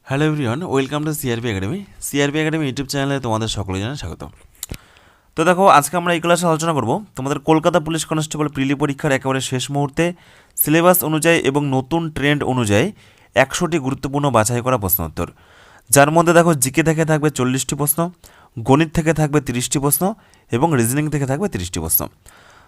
Hello everyone, welcome to CRP academy. CRP academy YouTube চ্যানেলে তোমাদের সকলে জানাই স্বাগত। তো দেখো, আজকে আমরা এই ক্লাসে আলোচনা করব তোমাদের কলকাতা পুলিশ কনস্টেবল প্রিলি পরীক্ষার একেবারে শেষ মুহূর্তে সিলেবাস অনুযায়ী এবং নতুন ট্রেন্ড অনুযায়ী 100টি গুরুত্বপূর্ণ বাছাই করা প্রশ্ন উত্তর, যার মধ্যে দেখো জিকে থেকে থাকবে 40টি প্রশ্ন, গণিত থেকে থাকবে 30টি প্রশ্ন এবং রিজনিং থেকে থাকবে 30টি প্রশ্ন।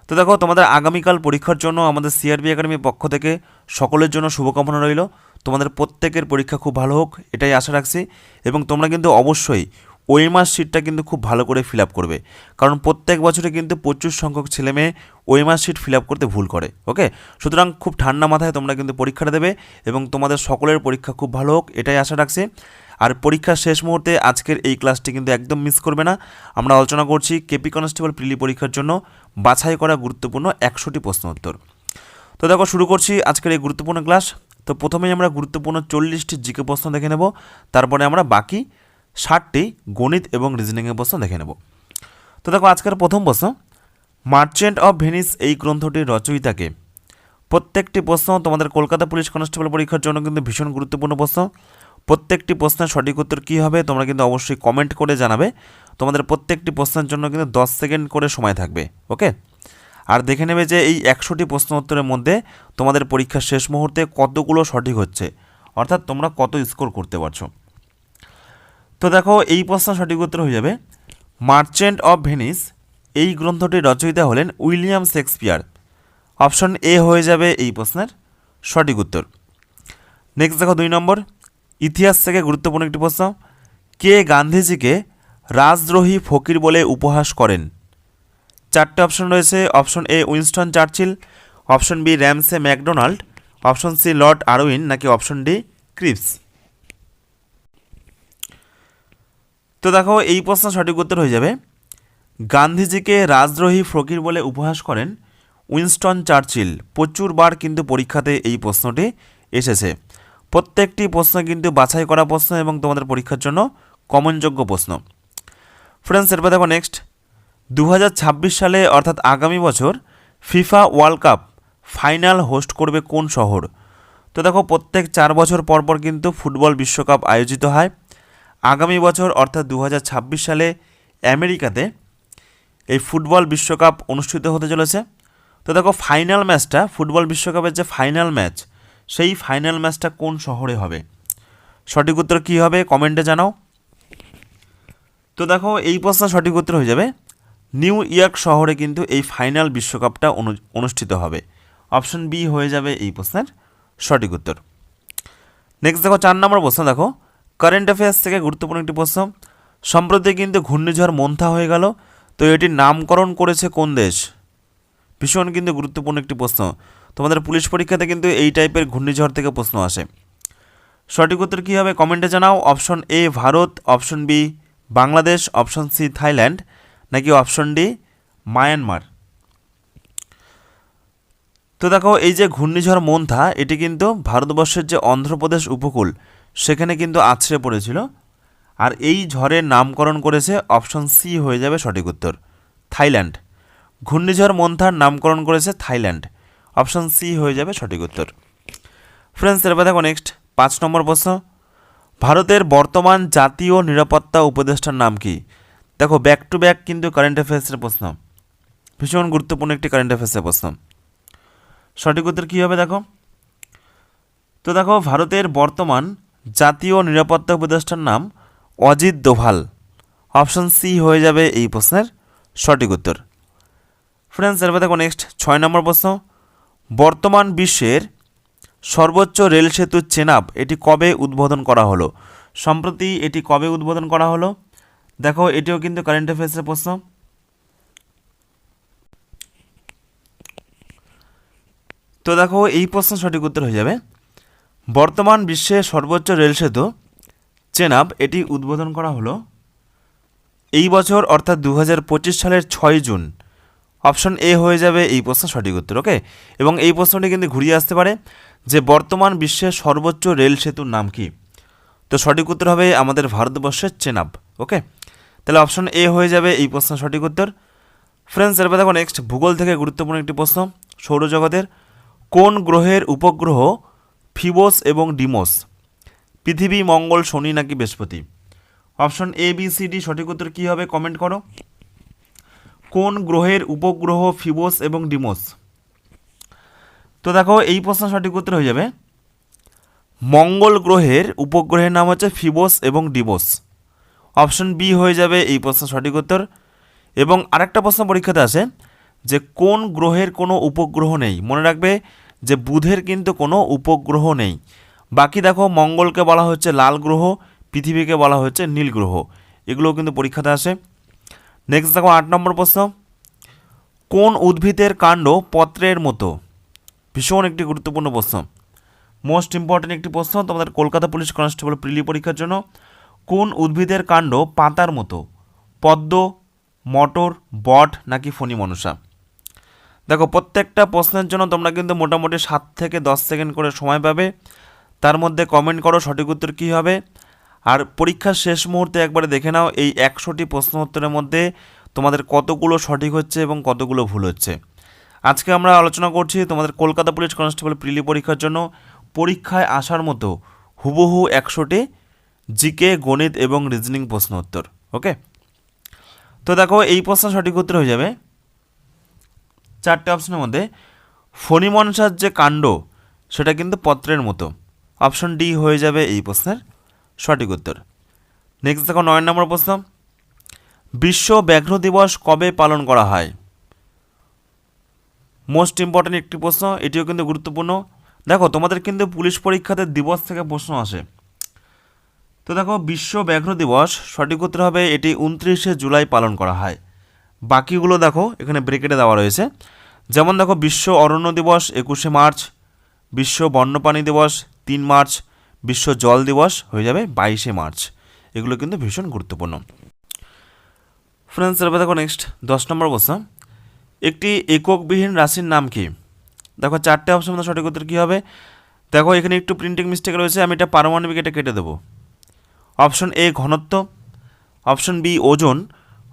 তো দেখো, তোমাদের আগামীকাল পরীক্ষার জন্য আমাদের সিআরপি একাডেমির পক্ষ থেকে সকলের জন্য শুভকামনা রইল। তোমাদের প্রত্যেকের পরীক্ষা খুব ভালো হোক, এটাই আশা রাখছি। এবং তোমরা কিন্তু অবশ্যই ওএমআর শিটটা কিন্তু খুব ভালো করে ফিল আপ করবে, কারণ প্রত্যেক বছরে কিন্তু প্রচুর সংখ্যক ছেলেমেয়ে ওএমআর শিট ফিল আপ করতে ভুল করে। ওকে, সুতরাং খুব ঠান্ডা মাথায় তোমরা কিন্তু পরীক্ষাটা দেবে এবং তোমাদের সকলের পরীক্ষা খুব ভালো হোক, এটাই আশা রাখছি। আর পরীক্ষার শেষ মুহূর্তে আজকের এই ক্লাসটি কিন্তু একদম মিস করবে না। আমরা আলোচনা করছি কেপি কনস্টেবল প্রিলি পরীক্ষার জন্য বাছাই করা গুরুত্বপূর্ণ 100টি প্রশ্ন উত্তর। তো দেখো, শুরু করছি আজকের এই গুরুত্বপূর্ণ ক্লাস। তো প্রথমেই আমরা গুরুত্বপূর্ণ 40টি জিকে প্রশ্ন দেখে নেব, তারপরে আমরা বাকি 60টি গণিত এবং রিজনিংয়ের প্রশ্ন দেখে নেব। তো দেখো, আজকের প্রথম প্রশ্ন, মার্চেন্ট অফ ভেনিস এই গ্রন্থটির রচয়িতাকে। প্রত্যেকটি প্রশ্ন তোমাদের কলকাতা পুলিশ কনস্টেবল পরীক্ষার জন্য কিন্তু ভীষণ গুরুত্বপূর্ণ প্রশ্ন। প্রত্যেকটি প্রশ্নের সঠিক উত্তর কী হবে তোমরা কিন্তু অবশ্যই কমেন্ট করে জানাবে। তোমাদের প্রত্যেকটি প্রশ্নের জন্য কিন্তু 10 সেকেন্ড করে সময় থাকবে। ওকে, আর দেখে নেবে যে এই 100টি প্রশ্ন উত্তরের মধ্যে তোমাদের পরীক্ষার শেষ মুহূর্তে কতগুলো সঠিক হচ্ছে, অর্থাৎ তোমরা কত স্কোর করতে পারছো। তো দেখো, এই প্রশ্ন সঠিক উত্তর হয়ে যাবে মার্চেন্ট অফ ভেনিস এই গ্রন্থটির রচয়িতা হলেন উইলিয়াম শেক্সপিয়ার। অপশন এ হয়ে যাবে এই প্রশ্নের সঠিক উত্তর। নেক্সট দেখো, 2 নম্বর, ইতিহাস থেকে গুরুত্বপূর্ণ একটি প্রশ্ন, কে গান্ধীজিকে রাজদ্রোহী ফকির বলে উপহাস করেন? 4টে অপশন রয়েছে। Option A Winston Churchill, option B Ramsay MacDonald, option C Lord Irwin, নাকি অপশন ডি ক্রিপস। তো দেখো, এই প্রশ্ন সঠিক উত্তর হয়ে যাবে গান্ধীজিকে রাজদ্রোহী ফকির বলে উপহাস করেন উইনস্টন চার্চিল। প্রচুরবার কিন্তু পরীক্ষাতে এই প্রশ্নটি এসেছে। প্রত্যেকটি প্রশ্ন কিন্তু বাছাই করা প্রশ্ন এবং তোমাদের পরীক্ষার জন্য কমনযোগ্য প্রশ্ন। ফ্রেন্ডস, এরপর দেখো নেক্সট, 2026 সালে অর্থাৎ আগামী বছর FIFA world cup final host করবে কোন শহর? তো দেখো, প্রত্যেক 4 বছর পর পর কিন্তু ফুটবল বিশ্বকাপ আয়োজিত হয়। আগামী বছর অর্থাৎ 2026 সালে আমেরিকাতে এই ফুটবল বিশ্বকাপ অনুষ্ঠিত হতে চলেছে। তো দেখো, ফাইনাল ম্যাচটা, ফুটবল বিশ্বকাপের যে ফাইনাল ম্যাচ, সেই ফাইনাল ম্যাচটা কোন শহরে হবে? সঠিক উত্তর কী হবে কমেন্টে জানাও। তো দেখো, এই প্রশ্ন সঠিক উত্তর হয়ে যাবে নিউ ইয়র্ক শহরে কিন্তু এই ফাইনাল বিশ্বকাপটা অনুষ্ঠিত হবে। অপশন বি হয়ে যাবে এই প্রশ্নের সঠিক উত্তর। নেক্সট দেখো, 4 নম্বর প্রশ্ন, দেখো কারেন্ট অ্যাফেয়ার্স থেকে গুরুত্বপূর্ণ একটি প্রশ্ন, সম্প্রতি কিন্তু ঘূর্ণিঝড় মন্থা হয়ে গেল, তো এটির নামকরণ করেছে কোন দেশ? ভীষণ কিন্তু গুরুত্বপূর্ণ একটি প্রশ্ন। তোমাদের পুলিশ পরীক্ষাতে কিন্তু এই টাইপের ঘূর্ণিঝড় থেকে প্রশ্ন আসে। সঠিক উত্তর কী হবে কমেন্টে জানাও। Option A Bharat, option B Bangladesh, option C Thailand, নাকি অপশন ডি মায়ানমার। তো দেখো, এই যে ঘূর্ণিঝড় মন্থা, এটি কিন্তু ভারতবর্ষের যে অন্ধ্রপ্রদেশ উপকূল সেখানে কিন্তু আছড়ে পড়েছিল, আর এই ঝড়ের নামকরণ করেছে, অপশন সি হয়ে যাবে সঠিক উত্তর, থাইল্যান্ড। ঘূর্ণিঝড় মন্থার নামকরণ করেছে থাইল্যান্ড, অপশন সি হয়ে যাবে সঠিক উত্তর। ফ্রেন্ডস, এরপর দেখো নেক্সট 5 নম্বর প্রশ্ন, ভারতের বর্তমান জাতীয় নিরাপত্তা উপদেষ্টার নাম কি? দেখো, ব্যাক টু ব্যাক কিন্তু কারেন্ট অ্যাফেয়ার্সের প্রশ্ন, ভীষণ গুরুত্বপূর্ণ একটি কারেন্ট অ্যাফেয়ার্সের প্রশ্ন। সঠিক উত্তর কী হবে দেখো। তো দেখো, ভারতের বর্তমান জাতীয় নিরাপত্তা উপদেষ্টার নাম অজিত দোভাল। অপশন সি হয়ে যাবে এই প্রশ্নের সঠিক উত্তর। ফ্রেন্ডস, এরপর দেখো নেক্সট 6 নম্বর প্রশ্ন, বর্তমান বিশ্বের সর্বোচ্চ রেল সেতু চেনাব এটি কবে উদ্বোধন করা হলো? সম্প্রতি এটি কবে উদ্বোধন করা হলো? দেখো, এটিও কিন্তু কারেন্ট অ্যাফেয়ার্সের প্রশ্ন। তো দেখো, এই প্রশ্ন সঠিক উত্তর হয়ে যাবে বর্তমান বিশ্বের সর্বোচ্চ রেল সেতু চেনাব এটি উদ্বোধন করা হলো এই বছর অর্থাৎ 2025 সালের 6 জুন। অপশন এ হয়ে যাবে এই প্রশ্ন সঠিক উত্তর। ওকে, এবং এই প্রশ্নটি কিন্তু ঘুরিয়ে আসতে পারে যে বর্তমান বিশ্বের সর্বোচ্চ রেল সেতুর নাম কি? তো সঠিক উত্তর হবে আমাদের ভারতবর্ষের চেনাব। ওকে, তাহলে অপশন এ হয়ে যাবে এই প্রশ্ন সঠিক উত্তর। ফ্রেন্ডস, এরপর দেখো নেক্সট ভূগোল থেকে গুরুত্বপূর্ণ একটি প্রশ্ন, সৌরজগতের কোন গ্রহের উপগ্রহ ফিবোস এবং ডিমোস পৃথিবী, মঙ্গল, শনি নাকি বৃহস্পতি? Option A B C D সঠিক উত্তর কী হবে কমেন্ট করো। কোন গ্রহের উপগ্রহ ফিবোস এবং ডিমোস? তো দেখো এই প্রশ্ন সঠিক উত্তর হয়ে যাবে মঙ্গল গ্রহের উপগ্রহের নাম হচ্ছে ফিবোস এবং ডিমোস। অপশন বি হয়ে যাবে এই প্রশ্ন সঠিক উত্তর। এবং আরেকটা প্রশ্ন পরীক্ষাতে আসে যে কোন গ্রহের কোনো উপগ্রহ নেই? মনে রাখবে যে বুধের কিন্তু কোনো উপগ্রহ নেই। বাকি দেখো মঙ্গলকে বলা হচ্ছে লাল গ্রহ, পৃথিবীকে বলা হচ্ছে নীল গ্রহ, এগুলোও কিন্তু পরীক্ষাতে আসে। নেক্সট দেখো 8 নম্বর প্রশ্ন, কোন উদ্ভিদের কাণ্ড পত্রের মতো? ভীষণ একটি গুরুত্বপূর্ণ প্রশ্ন, মোস্ট ইম্পর্টেন্ট একটি প্রশ্ন তোমাদের কলকাতা পুলিশ কনস্টেবল প্রিলি পরীক্ষার জন্য। কোন উদ্ভিদের কাণ্ড পাতার মতো? পদ্ম, মটর, বট নাকি ফণি মনসা? দেখো প্রত্যেকটা প্রশ্নের জন্য তোমরা কিন্তু মোটামুটি 7 থেকে 10 সেকেন্ড করে সময় পাবে, তার মধ্যে কমেন্ট করো সঠিক উত্তর কী হবে। আর পরীক্ষার শেষ মুহূর্তে একবারে দেখে নাও এই 100টি প্রশ্ন উত্তরের মধ্যে তোমাদের কতগুলো সঠিক হচ্ছে এবং কতগুলো ভুল হচ্ছে। আজকে আমরা আলোচনা করছি তোমাদের কলকাতা পুলিশ কনস্টেবল প্রিলি পরীক্ষার জন্য পরীক্ষায় আসার মতো হুবহু 100টি জিকে, গণিত এবং রিজনিং প্রশ্ন উত্তর। ওকে, তো দেখো এই প্রশ্ন সঠিক উত্তর হয়ে যাবে 4টে অপশনের মধ্যে ফণি মনসার যে কাণ্ড সেটা কিন্তু পত্রের মতো। অপশন ডি হয়ে যাবে এই প্রশ্নের সঠিক উত্তর। নেক্সট দেখো 9 নম্বর প্রশ্ন, বিশ্ব ব্যাঘ্র দিবস কবে পালন করা হয়? মোস্ট ইম্পর্টেন্ট একটি প্রশ্ন, এটিও কিন্তু গুরুত্বপূর্ণ। দেখো তোমাদের কিন্তু পুলিশ পরীক্ষাতে দিবস থেকে প্রশ্ন আসে। তো দেখো বিশ্ব ব্যাঘ্র দিবস সঠিক উত্তর হবে এটি 29শে জুলাই পালন করা হয়। বাকিগুলো দেখো এখানে ব্রেকেটে দেওয়া রয়েছে, যেমন দেখো বিশ্ব অরণ্য দিবস 21শে মার্চ, বিশ্ব বন্যপ্রাণী দিবস 3 মার্চ, বিশ্ব জল দিবস হয়ে যাবে 22শে মার্চ। এগুলো কিন্তু ভীষণ গুরুত্বপূর্ণ। ফ্রেন্ডস এবার দেখো নেক্সট 10 নম্বর প্রশ্ন, একটি এককবিহীন রাশির নাম কি? দেখো 4টে অপশন মধ্যে সঠিক উত্তর কী হবে? দেখো এখানে একটু প্রিন্টিং মিস্টেক রয়েছে, আমি এটা পারমাণবিক এটা কেটে দেবো। অপশন এ ঘনত্ব, অপশন বি ওজন,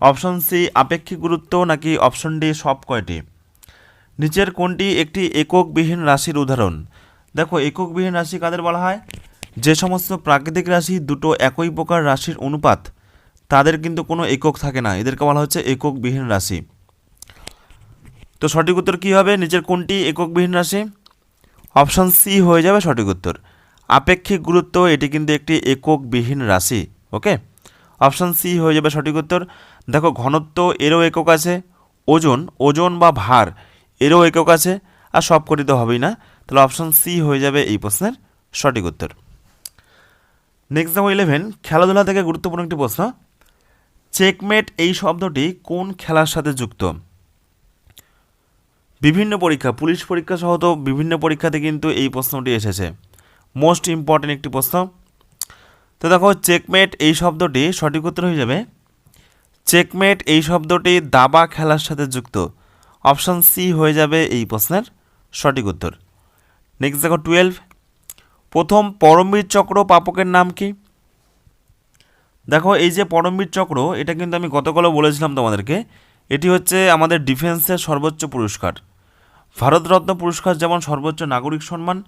অপশন সি আপেক্ষিক গুরুত্ব নাকি অপশন ডি সব কয়টি? নিচের কোনটি একটি এককবিহীন রাশির উদাহরণ? দেখো এককবিহীন রাশি কাদের বলা হয়? যে সমস্ত প্রাকৃতিক রাশি দুটো একই প্রকার রাশির অনুপাত, তাদের কিন্তু কোনো একক থাকে না, এদেরকে বলা হচ্ছে এককবিহীন রাশি। তো সঠিক উত্তর কী হবে? নিচের কোনটি এককবিহীন রাশি? অপশন সি হয়ে যাবে সঠিক উত্তর, আপেক্ষিক গুরুত্ব এটি কিন্তু একটি এককবিহীন রাশি। ওকে, অপশন সি হয়ে যাবে সঠিক উত্তর। দেখো ঘনত্ব এরও একক আছে, ওজন বা ভার এরও একক আছে, আর সব কটি তো হবেই না, তাহলে অপশন সি হয়ে যাবে এই প্রশ্নের সঠিক উত্তর। নেক্সট দেখো 11, খেলাধুলা থেকে গুরুত্বপূর্ণ একটি প্রশ্ন, চেকমেট এই শব্দটি কোন খেলার সাথে যুক্ত? বিভিন্ন পরীক্ষা, পুলিশ পরীক্ষা সহ তো বিভিন্ন পরীক্ষাতে কিন্তু এই প্রশ্নটি এসেছে, মোস্ট ইম্পর্টেন্ট একটি প্রশ্ন। তো দেখো চেকমেট এই শব্দটি সঠিক উত্তর হয়ে যাবে চেকমেট এই শব্দটি দাবা খেলার সাথে যুক্ত। অপশন সি হয়ে যাবে এই প্রশ্নের সঠিক উত্তর। নেক্সট দেখো 12, প্রথম পরমবীর চক্র প্রাপকের নাম কি? দেখো এই যে পরমবীর চক্র, এটা কিন্তু আমি গতকালও বলেছিলাম তোমাদেরকে, এটি হচ্ছে আমাদের ডিফেন্সের সর্বোচ্চ পুরস্কার। ভারতরত্ন পুরস্কার যেমন সর্বোচ্চ নাগরিক সম্মান,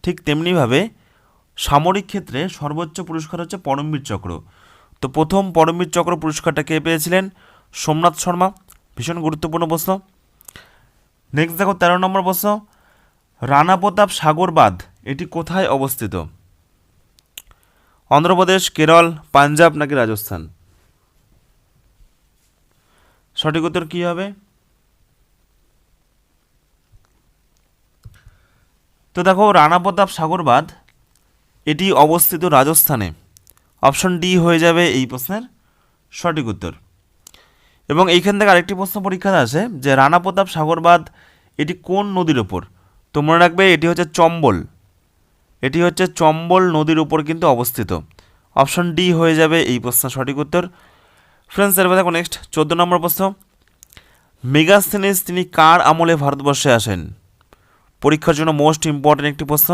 ঠিক তেমনিভাবে সামরিক ক্ষেত্রে সর্বোচ্চ পুরস্কার হচ্ছে পরমবীর চক্র। তো প্রথম পরমবীর চক্র পুরস্কারটা কে পেয়েছিলেন? সোমনাথ শর্মা। ভীষণ গুরুত্বপূর্ণ প্রশ্ন। নেক্সট দেখো 13 নম্বর প্রশ্ন, রানা প্রতাপ সাগর বাঁধ এটি কোথায় অবস্থিত? অন্ধ্রপ্রদেশ, কেরল, পাঞ্জাব নাকি রাজস্থান? সঠিক উত্তর কী হবে? তো দেখো রানা প্রতাপ সাগর বাঁধ এটি অবস্থিত রাজস্থানে। অপশন ডি হয়ে যাবে এই প্রশ্নের সঠিক উত্তর। এবং এইখান থেকে আরেকটি প্রশ্ন পরীক্ষাতে আছে যে রানা প্রতাপ সাগর বাঁধ এটি কোন নদীর ওপর? তো মনে রাখবে এটি হচ্ছে চম্বল নদীর উপর কিন্তু অবস্থিত। অপশন ডি হয়ে যাবে এই প্রশ্নের সঠিক উত্তর। ফ্রেন্ডস এরপর দেখো নেক্সট 14 নম্বর প্রশ্ন, মেগাস্থেনিস তিনি কার আমলে ভারতবর্ষে আসেন? পরীক্ষার জন্য মোস্ট ইম্পর্টেন্ট একটি প্রশ্ন,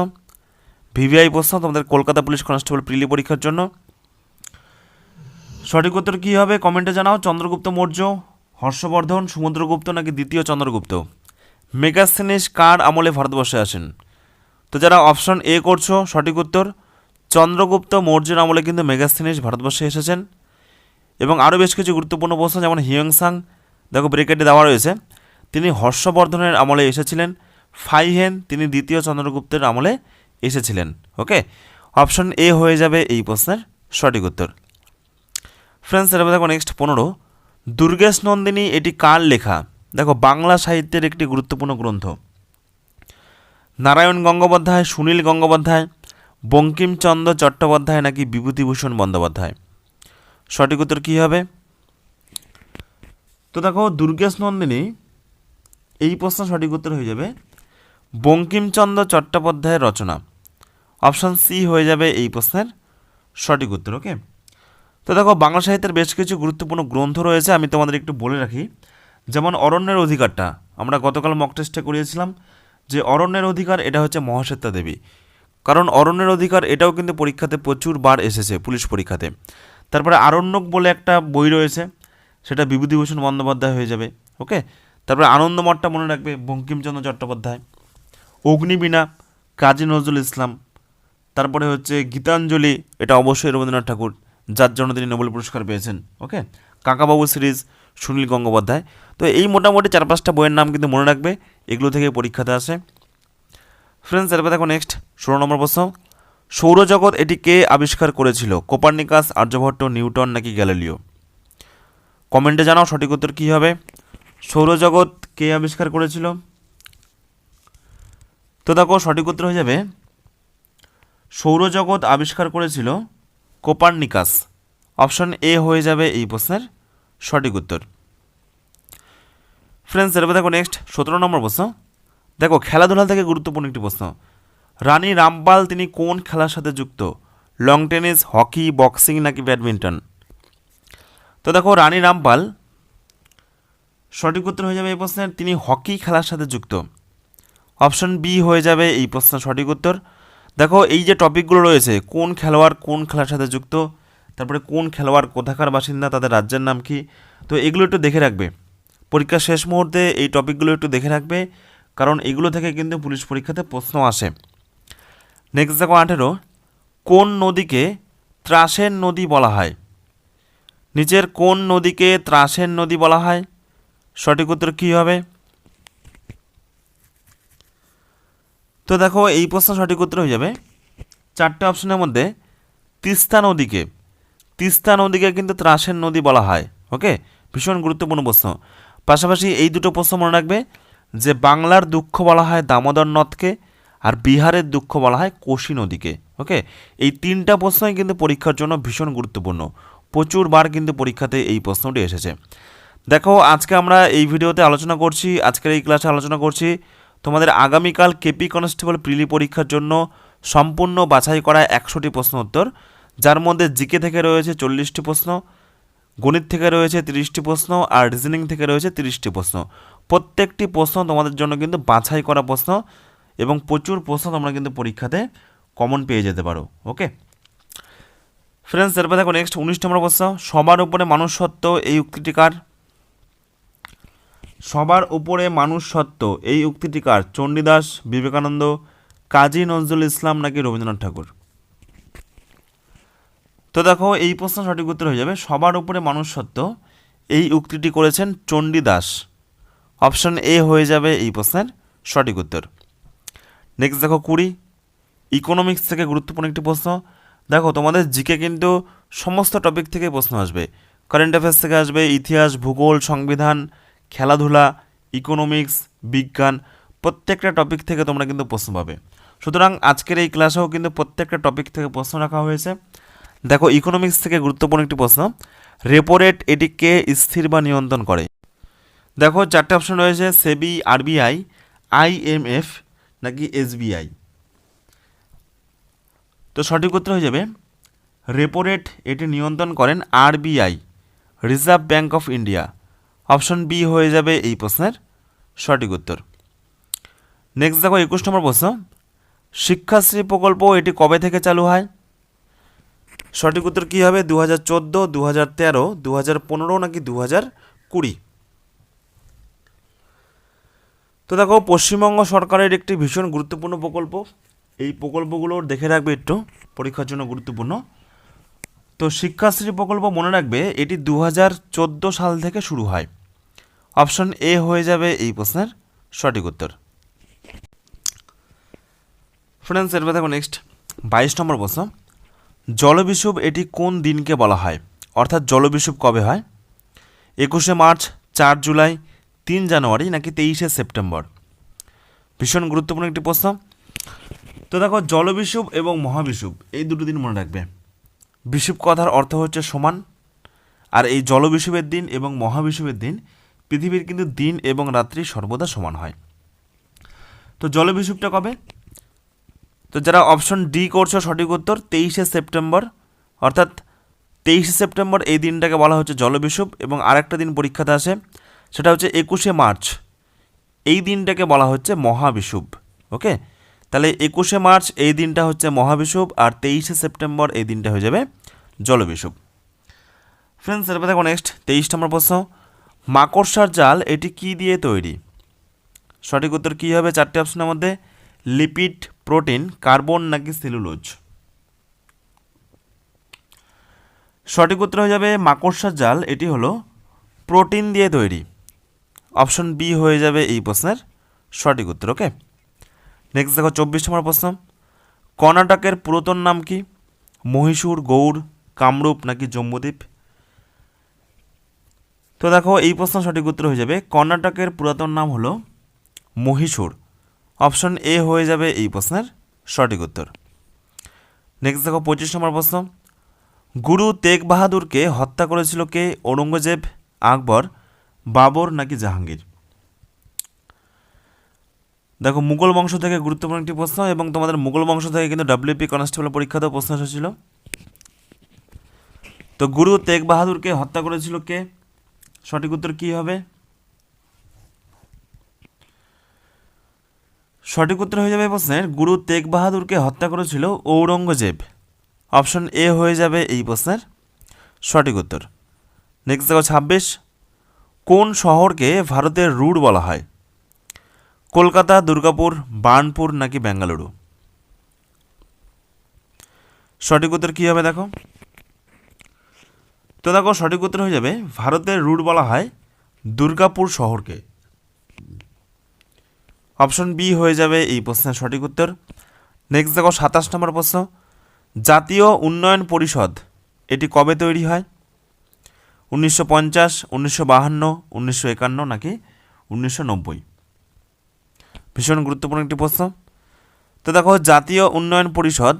ভিভিআই প্রশ্ন তোমাদের কলকাতা পুলিশ কনস্টেবল প্রিলি পরীক্ষার জন্য। সঠিক উত্তর কী হবে কমেন্টে জানাও। চন্দ্রগুপ্ত মৌর্য, হর্ষবর্ধন, সমুদ্রগুপ্ত নাকি দ্বিতীয় চন্দ্রগুপ্ত? মেগাস্থেনিস কার আমলে ভারতবর্ষে আসেন? তো যারা অপশন এ করছো সঠিক উত্তর চন্দ্রগুপ্ত মৌর্যের আমলে কিন্তু মেগাস্থেনিস ভারতবর্ষে এসেছেন। এবং আরও বেশ কিছু গুরুত্বপূর্ণ প্রশ্ন, যেমন হিয়ংসাং, দেখো ব্রেকেটে দেওয়া রয়েছে, তিনি হর্ষবর্ধনের আমলে এসেছিলেন। ফাইহেন, তিনি দ্বিতীয় চন্দ্রগুপ্তের আমলে এসেছিলেন। ওকে, অপশন এ হয়ে যাবে এই প্রশ্নের সঠিক উত্তর। ফ্রেন্ডস, এবার দেখো নেক্সট 15, দুর্গেশ নন্দিনী এটি কার লেখা? দেখো বাংলা সাহিত্যের একটি গুরুত্বপূর্ণ গ্রন্থ। নারায়ণ গঙ্গোপাধ্যায়, সুনীল গঙ্গোপাধ্যায়, বঙ্কিমচন্দ্র চট্টোপাধ্যায় নাকি বিভূতিভূষণ বন্দ্যোপাধ্যায়? সঠিক উত্তর কী হবে? তো দেখো দুর্গেশ নন্দিনী, এই প্রশ্ন সঠিক উত্তর হয়ে যাবে বঙ্কিমচন্দ্র চট্টোপাধ্যায়ের রচনা। অপশান সি হয়ে যাবে এই প্রশ্নের সঠিক উত্তর। ওকে, তো দেখো বাংলা সাহিত্যের বেশ কিছু গুরুত্বপূর্ণ গ্রন্থ রয়েছে, আমি তোমাদের একটু বলে রাখি। যেমন অরণ্যের অধিকারটা আমরা গতকাল মক টেস্টে করিয়েছিলাম, যে অরণ্যের অধিকার এটা হচ্ছে মহাশ্বেতা দেবী। কারণ অরণ্যের অধিকার এটাও কিন্তু পরীক্ষাতে প্রচুর বার এসেছে, পুলিশ পরীক্ষাতে। তারপরে আরণ্যক বলে একটা বই রয়েছে, সেটা বিভূতিভূষণ বন্দ্যোপাধ্যায় হয়ে যাবে। ওকে, তারপরে আনন্দমঠটা মনে রাখবে বঙ্কিমচন্দ্র চট্টোপাধ্যায়। অগ্নিবীণা কাজী নজরুল ইসলাম। তারপরে হচ্ছে গীতাঞ্জলি, এটা অবশ্যই রবীন্দ্রনাথ ঠাকুর, যার জন্য তিনি নোবেল পুরস্কার পেয়েছেন। ওকে, কাকাবাবু সিরিজ সুনীল গঙ্গোপাধ্যায়। তো এই মোটামুটি 4-5টা বইয়ের নাম কিন্তু মনে রাখবে, এগুলো থেকে পরীক্ষাতে আসে। ফ্রেন্ডস, এরপর দেখো নেক্সট 16 নম্বর প্রশ্ন, সৌরজগৎ এটি কে আবিষ্কার করেছিল? কোপার্নিকাস, আর্যভট্ট, নিউটন নাকি গ্যালিলিও? কমেন্টে জানাও সঠিক উত্তর কী হবে। সৌরজগৎ কে আবিষ্কার করেছিল? তো দেখো সঠিক উত্তর হয়ে যাবে সৌরজগৎ আবিষ্কার করেছিল কোপার্নিকাস। অপশন এ হয়ে যাবে এই প্রশ্নের সঠিক উত্তর। ফ্রেন্ডস, এরপর দেখো নেক্সট 17 নম্বর প্রশ্ন, দেখো খেলাধুলা থেকে গুরুত্বপূর্ণ একটি প্রশ্ন। রানী রামপাল তিনি কোন খেলার সাথে যুক্ত? লং টেনিস, হকি, বক্সিং নাকি ব্যাডমিন্টন? তো দেখো রানী রামপাল, সঠিক উত্তর হয়ে যাবে এই প্রশ্নের তিনি হকি খেলার সাথে যুক্ত। অপশন বি হয়ে যাবে এই প্রশ্নের সঠিক উত্তর। দেখো এই যে টপিকগুলো রয়েছে, কোন খেলোয়াড় কোন খেলার সাথে যুক্ত, তারপরে কোন খেলোয়াড় কোথাকার বাসিন্দা, তাদের রাজ্যের নাম কি, তো এগুলো একটু দেখে রাখবে। পরীক্ষার শেষ মুহূর্তে এই টপিকগুলো একটু দেখে রাখবে, কারণ এগুলো থেকে কিন্তু পুলিশ পরীক্ষাতে প্রশ্ন আসে। নেক্সট দেখো 18, কোন নদীকে ত্রাসের নদী বলা হয়? নিচের কোন নদীকে ত্রাসের নদী বলা হয়? সঠিক উত্তর কী হবে? তো দেখো এই প্রশ্ন সঠিক উত্তর হয়ে যাবে 4টে অপশনের মধ্যে তিস্তা নদীকে। তিস্তা নদীকে কিন্তু ত্রাসের নদী বলা হয়। ওকে, ভীষণ গুরুত্বপূর্ণ প্রশ্ন। পাশাপাশি এই দুটো প্রশ্ন মনে রাখবে, যে বাংলার দুঃখ বলা হয় দামোদর নদকে, আর বিহারের দুঃখ বলা হয় কোশি নদীকে। ওকে, এই 3টা প্রশ্নই কিন্তু পরীক্ষার জন্য ভীষণ গুরুত্বপূর্ণ, প্রচুর বার কিন্তু পরীক্ষাতে এই প্রশ্নটি এসেছে। দেখো আজকে আমরা এই ভিডিওতে আলোচনা করছি, আজকের এই ক্লাসে আলোচনা করছি তোমাদের আগামীকাল কেপি কনস্টেবল প্রিলি পরীক্ষার জন্য সম্পূর্ণ বাছাই করা 100টি প্রশ্ন উত্তর, যার মধ্যে জিকে থেকে রয়েছে 40টি প্রশ্ন, গণিত থেকে রয়েছে 30টি প্রশ্ন, আর রিজনিং থেকে রয়েছে 30টি প্রশ্ন। প্রত্যেকটি প্রশ্ন তোমাদের জন্য কিন্তু বাছাই করা প্রশ্ন, এবং প্রচুর প্রশ্ন তোমরা কিন্তু পরীক্ষাতে কমন পেয়ে যেতে পারো। ওকে ফ্রেন্ডস, এরপর দেখো নেক্সট 19 নম্বর প্রশ্ন, সবার উপরে মানুষ সত্য এই উক্তিটি কার? সবার উপরে মানুষ সত্য এই উক্তিটি কার? চণ্ডীদাস, বিবেকানন্দ, কাজী নজরুল ইসলাম নাকি রবীন্দ্রনাথ ঠাকুর? তো দেখো এই প্রশ্ন সঠিক উত্তর হয়ে যাবে সবার উপরে মানুষ সত্য এই উক্তিটি করেছেন চণ্ডীদাস। অপশন এ হয়ে যাবে এই প্রশ্নের সঠিক উত্তর। নেক্সট দেখো 20, ইকোনমিক্স থেকে গুরুত্বপূর্ণ একটি প্রশ্ন। দেখো তোমাদের জিকে কিন্তু সমস্ত টপিক থেকে প্রশ্ন আসবে, কারেন্ট অ্যাফেয়ার্স থেকে আসবে, ইতিহাস, ভূগোল, সংবিধান, খেলাধুলা, ইকোনমিক্স, বিজ্ঞান, প্রত্যেকটা টপিক থেকে তোমরা কিন্তু প্রশ্ন পাবে। সুতরাং আজকের এই ক্লাসেও কিন্তু প্রত্যেকটা টপিক থেকে প্রশ্ন রাখা হয়েছে। দেখো ইকোনমিক্স থেকে গুরুত্বপূর্ণ একটি প্রশ্ন, রেপো রেট এটি কে স্থির বা নিয়ন্ত্রণ করে? দেখো 4টে অপশন রয়েছে, সেবি, আরবিআই, আইএমএফ নাকি এসবিআই। তো সঠিক উত্তর হয়ে যাবে রেপো রেট এটি নিয়ন্ত্রণ করেন RBI, Reserve Bank of India. Option B হয়ে যাবে এই প্রশ্নের সঠিক উত্তর। নেক্সট দেখো 21 নম্বর প্রশ্ন, শিক্ষাশ্রী প্রকল্প এটি কবে থেকে চালু হয়? সঠিক উত্তর কী হবে? 2014, 2013, 2015 নাকি 2020? তো দেখো পশ্চিমবঙ্গ সরকারের একটি ভীষণ গুরুত্বপূর্ণ প্রকল্প, এই প্রকল্পগুলো দেখে রাখবে একটু, পরীক্ষার জন্য গুরুত্বপূর্ণ। তো শিক্ষাশ্রী প্রকল্প মনে রাখবে এটি 2014 সাল থেকে শুরু হয়। অপশন এ হয়ে যাবে এই প্রশ্নের সঠিক উত্তর। ফ্রেন্ডস, এরপর দেখো নেক্সট 22 নম্বর প্রশ্ন। জলবিষুব এটি কোন দিনকে বলা হয়? অর্থাৎ জলবিষুব কবে হয়? 21শে মার্চ, 4 জুলাই, 3 জানুয়ারি নাকি 23শে সেপ্টেম্বর? ভীষণ গুরুত্বপূর্ণ একটি প্রশ্ন। তো দেখো, জলবিষুব এবং মহাবিষুব এই দুটো দিন মনে রাখবে। বিষুব কথার অর্থ হচ্ছে সমান, আর এই জলবিষুবের দিন এবং মহাবিষুবের দিন পৃথিবীর কিন্তু দিন এবং রাত্রি সর্বদা সমান হয়। তো জলবিষুবটা কবে? তো যারা অপশন ডি করছো সঠিক উত্তর 23শে সেপ্টেম্বর। অর্থাৎ 23শে সেপ্টেম্বর এই দিনটাকে বলা হচ্ছে জলবিষুব। এবং আরেকটা দিন পরীক্ষাতে আসে, সেটা হচ্ছে 21শে মার্চ, এই দিনটাকে বলা হচ্ছে মহাবিষুব। ওকে, তাহলে 21শে মার্চ এই দিনটা হচ্ছে মহাবিষুব, আর 23শে সেপ্টেম্বর এই দিনটা হয়ে যাবে জলবিষুব। ফ্রেন্ডস, এরপর দেখো নেক্সট 23 নম্বর প্রশ্ন। মাকড়সার জাল এটি কি দিয়ে তৈরি? সঠিক উত্তর কী হবে? 4টে অপশনের মধ্যে লিপিড, প্রোটিন, কার্বন নাকি সেলুলোজ? সঠিক উত্তর হয়ে যাবে মাকড়সার জাল এটি হলো প্রোটিন দিয়ে তৈরি। অপশন বি হয়ে যাবে এই প্রশ্নের সঠিক উত্তর। ওকে, নেক্সট দেখো 24 নম্বর প্রশ্ন। কর্ণাটকের পুরাতন নাম কি? মহীশূর, গৌড়, কামরূপ নাকি জম্বুদ্বীপ? তো দেখো, এই প্রশ্ন সঠিক উত্তর হয়ে যাবে কর্ণাটকের পুরাতন নাম হলো মহীশূর। অপশন এ হয়ে যাবে এই প্রশ্নের সঠিক উত্তর। নেক্সট দেখো 25 নম্বর প্রশ্ন। গুরু তেগ বাহাদুরকে হত্যা করেছিল কে? ঔরঙ্গজেব, আকবর, বাবর নাকি জাহাঙ্গীর? দেখো, মুঘল বংশ থেকে গুরুত্বপূর্ণ একটি প্রশ্ন, এবং তোমাদের মুঘল বংশ থেকে কিন্তু ডব্লিউপি কনস্টেবল পরীক্ষাতেও প্রশ্ন এসেছিল। তো গুরু তেগ বাহাদুরকে হত্যা করেছিল কে? সঠিক উত্তর কী হবে? সঠিক উত্তর হয়ে যাবে প্রশ্নের গুরু তেগ বাহাদুরকে হত্যা করেছিল ঔরঙ্গজেব। অপশন এ হয়ে যাবে এই প্রশ্নের সঠিক উত্তর। নেক্সট দেখো 26। কোন শহরকে ভারতের রুট বলা হয়? কলকাতা, দুর্গাপুর, বার্নপুর নাকি বেঙ্গালুরু? সঠিক উত্তর কী হবে? দেখো, তো দেখো সঠিক উত্তর হয়ে যাবে ভারতের রুট বলা হয় দুর্গাপুর শহরকে। অপশন বি হয়ে যাবে এই প্রশ্নের সঠিক উত্তর। নেক্সট দেখো 27 নম্বর প্রশ্ন। জাতীয় উন্নয়ন পরিষদ এটি কবে তৈরি হয়? 1950, 1952, 1951 নাকি 1990? ভীষণ গুরুত্বপূর্ণ একটি প্রশ্ন। তো দেখো, জাতীয় উন্নয়ন পরিষদ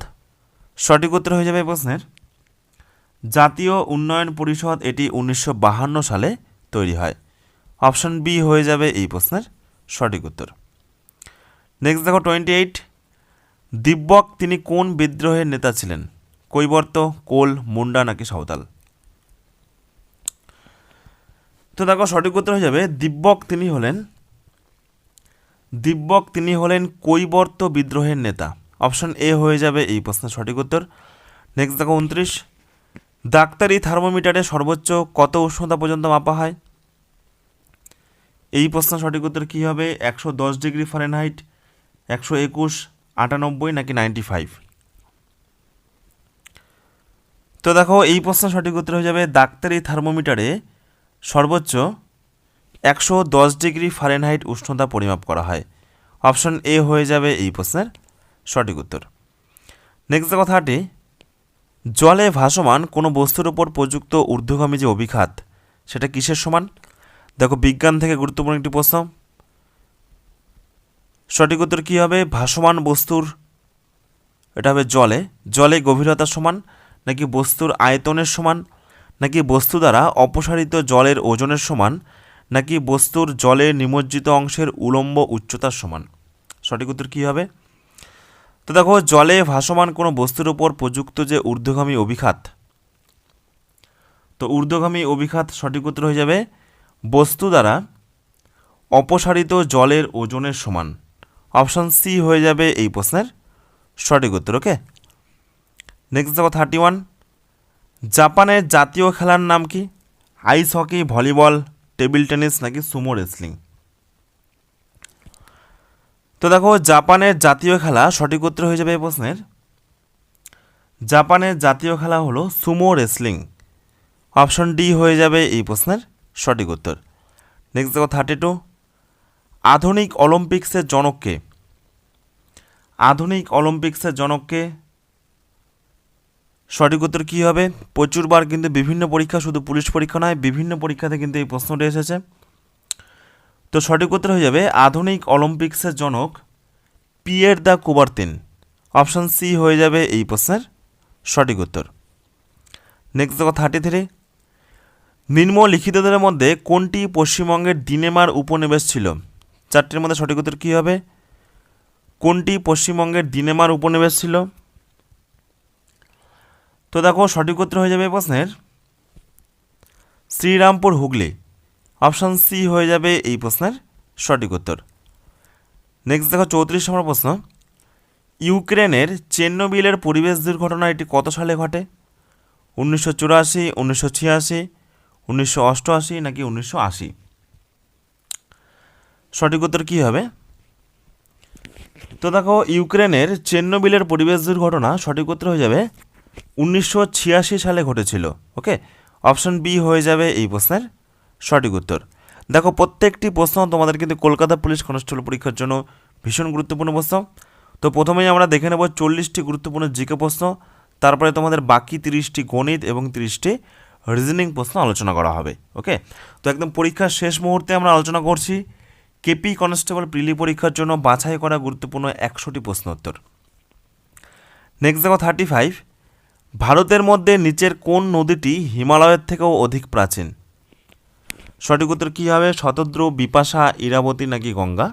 সঠিক উত্তর হয়ে যাবে প্রশ্নের জাতীয় উন্নয়ন পরিষদ এটি 1952 সালে তৈরি হয়। অপশন বি হয়ে যাবে এই প্রশ্নের সঠিক উত্তর। নেক্সট দেখো 28। দিব্যক তিনি কোন বিদ্রোহের নেতা ছিলেন? কৈবর্ত, কোল, মুন্ডা নাকি সাঁওতাল? তো দেখো, সঠিক উত্তর হয়ে যাবে দিব্যক তিনি হলেন কৈবর্ত বিদ্রোহের নেতা। অপশন এ হয়ে যাবে এই প্রশ্নের সঠিক উত্তর। নেক্সট দেখো 29। ডাক্তারি থার্মোমিটারে সর্বোচ্চ কত উষ্ণতা পর্যন্ত মাপা হয়? এই প্রশ্নের সঠিক উত্তর কী হবে? 110 ডিগ্রি ফারেনহাইট, 121, 98 নাকি 95? তো দেখো, এই প্রশ্নের সঠিক উত্তর হয়ে যাবে ডাক্তারি থার্মোমিটারে সর্বোচ্চ 110 ডিগ্রি ফারেনহাইট উষ্ণতা পরিমাপ করা হয়। অপশন এ হয়ে যাবে এই প্রশ্নের সঠিক উত্তর। নেক্সট দেখো 30। জলে ভাসমান কোনো বস্তুর উপর প্রযুক্ত ঊর্ধ্বগামী যে অভিঘাত সেটা কিসের সমান? দেখো, বিজ্ঞান থেকে গুরুত্বপূর্ণ একটি প্রশ্ন। সঠিক উত্তর কী হবে? ভাসমান বস্তুর, এটা হবে জলে গভীরতার সমান, নাকি বস্তুর আয়তনের সমান, নাকি বস্তু দ্বারা অপসারিত জলের ওজনের সমান, নাকি বস্তুর জলে নিমজ্জিত অংশের উলম্ব উচ্চতার সমান? সঠিক উত্তর কী হবে? তো দেখো, জলে ভাসমান কোনো বস্তুর উপর প্রযুক্ত যে ঊর্ধ্বগামী অভিঘাত, তো ঊর্ধ্বগামী অভিঘাত সঠিক উত্তর হয়ে যাবে বস্তু দ্বারা অপসারিত জলের ওজনের সমান। অপশন সি হয়ে যাবে এই প্রশ্নের সঠিক উত্তর। ওকে, নেক্সট দেখো 31। জাপানের জাতীয় খেলার নাম কি? Ice hockey, volleyball, table tennis নাকি সুমো রেসলিং? তো তো দেখো জাপানের জাতীয় খেলা, সঠিক উত্তর হয়ে যাবে এই প্রশ্নের জাপানের জাতীয় খেলা হলো সুমো রেসলিং। অপশন ডি হয়ে যাবে এই প্রশ্নের সঠিক উত্তর। নেক্সট দেখো 32, আধুনিক অলিম্পিক্সের জনককে? আধুনিক অলিম্পিক্সের জনককে? সঠিক উত্তর কী হবে? প্রচুরবার কিন্তু বিভিন্ন পরীক্ষা, শুধু পুলিশ পরীক্ষা নয়, বিভিন্ন পরীক্ষাতে কিন্তু এই প্রশ্নটি এসেছে। তো সঠিক উত্তর হয়ে যাবে আধুনিক অলিম্পিক্সের জনক পিয়ের দ্য কুবারতিন। অপশন সি হয়ে যাবে এই প্রশ্নের সঠিক উত্তর। নেক্সট দেখো 33, নিম্নলিখিতদের মধ্যে কোনটি পশ্চিমবঙ্গের দিনেমার উপনিবেশ ছিল? চারটির মধ্যে সঠিক উত্তর কী হবে? কোনটি পশ্চিমবঙ্গের দিনেমার উপনিবেশ ছিল? তো দেখো সঠিক উত্তর হয়ে যাবে এই প্রশ্নের শ্রীরামপুর হুগলি। অপশান সি হয়ে যাবে এই প্রশ্নের সঠিক উত্তর। নেক্সট দেখো 34 নম্বর প্রশ্ন, ইউক্রেনের চেরনোবিলের পরিবেশ দুর্ঘটনা এটি কত সালে ঘটে? 1984, 1986, 1988 নাকি 1980? সঠিক উত্তর কী হবে? তো দেখো ইউক্রেনের চেরনোবিলের পরিবেশ দুর্ঘটনা সঠিক উত্তর হয়ে যাবে 1986 সালে ঘটেছিল। ওকে, অপশন বি হয়ে যাবে এই প্রশ্নের সঠিক উত্তর। দেখো প্রত্যেকটি প্রশ্ন তোমাদের কিন্তু কলকাতা পুলিশ কনস্টেবল পরীক্ষার জন্য ভীষণ গুরুত্বপূর্ণ প্রশ্ন। তো প্রথমেই আমরা দেখে নেব 40টি গুরুত্বপূর্ণ জিকে প্রশ্ন, তারপরে তোমাদের বাকি 30টি গণিত এবং 30টি রিজনিং প্রশ্ন আলোচনা করা হবে। ওকে, তো একদম পরীক্ষার শেষ মুহূর্তে আমরা আলোচনা করছি কেপি কনস্টেবল প্রিলি পরীক্ষার জন্য বাছাই করা গুরুত্বপূর্ণ 100টি প্রশ্ন উত্তর। নেক্সট দেখো 35, ভারতের মধ্যে নিচের কোন নদীটি হিমালয়ের থেকেও অধিক প্রাচীন? সঠিক উত্তর কী হবে? শতদ্রু, বিপাশা, ইরাবতী নাকি গঙ্গা?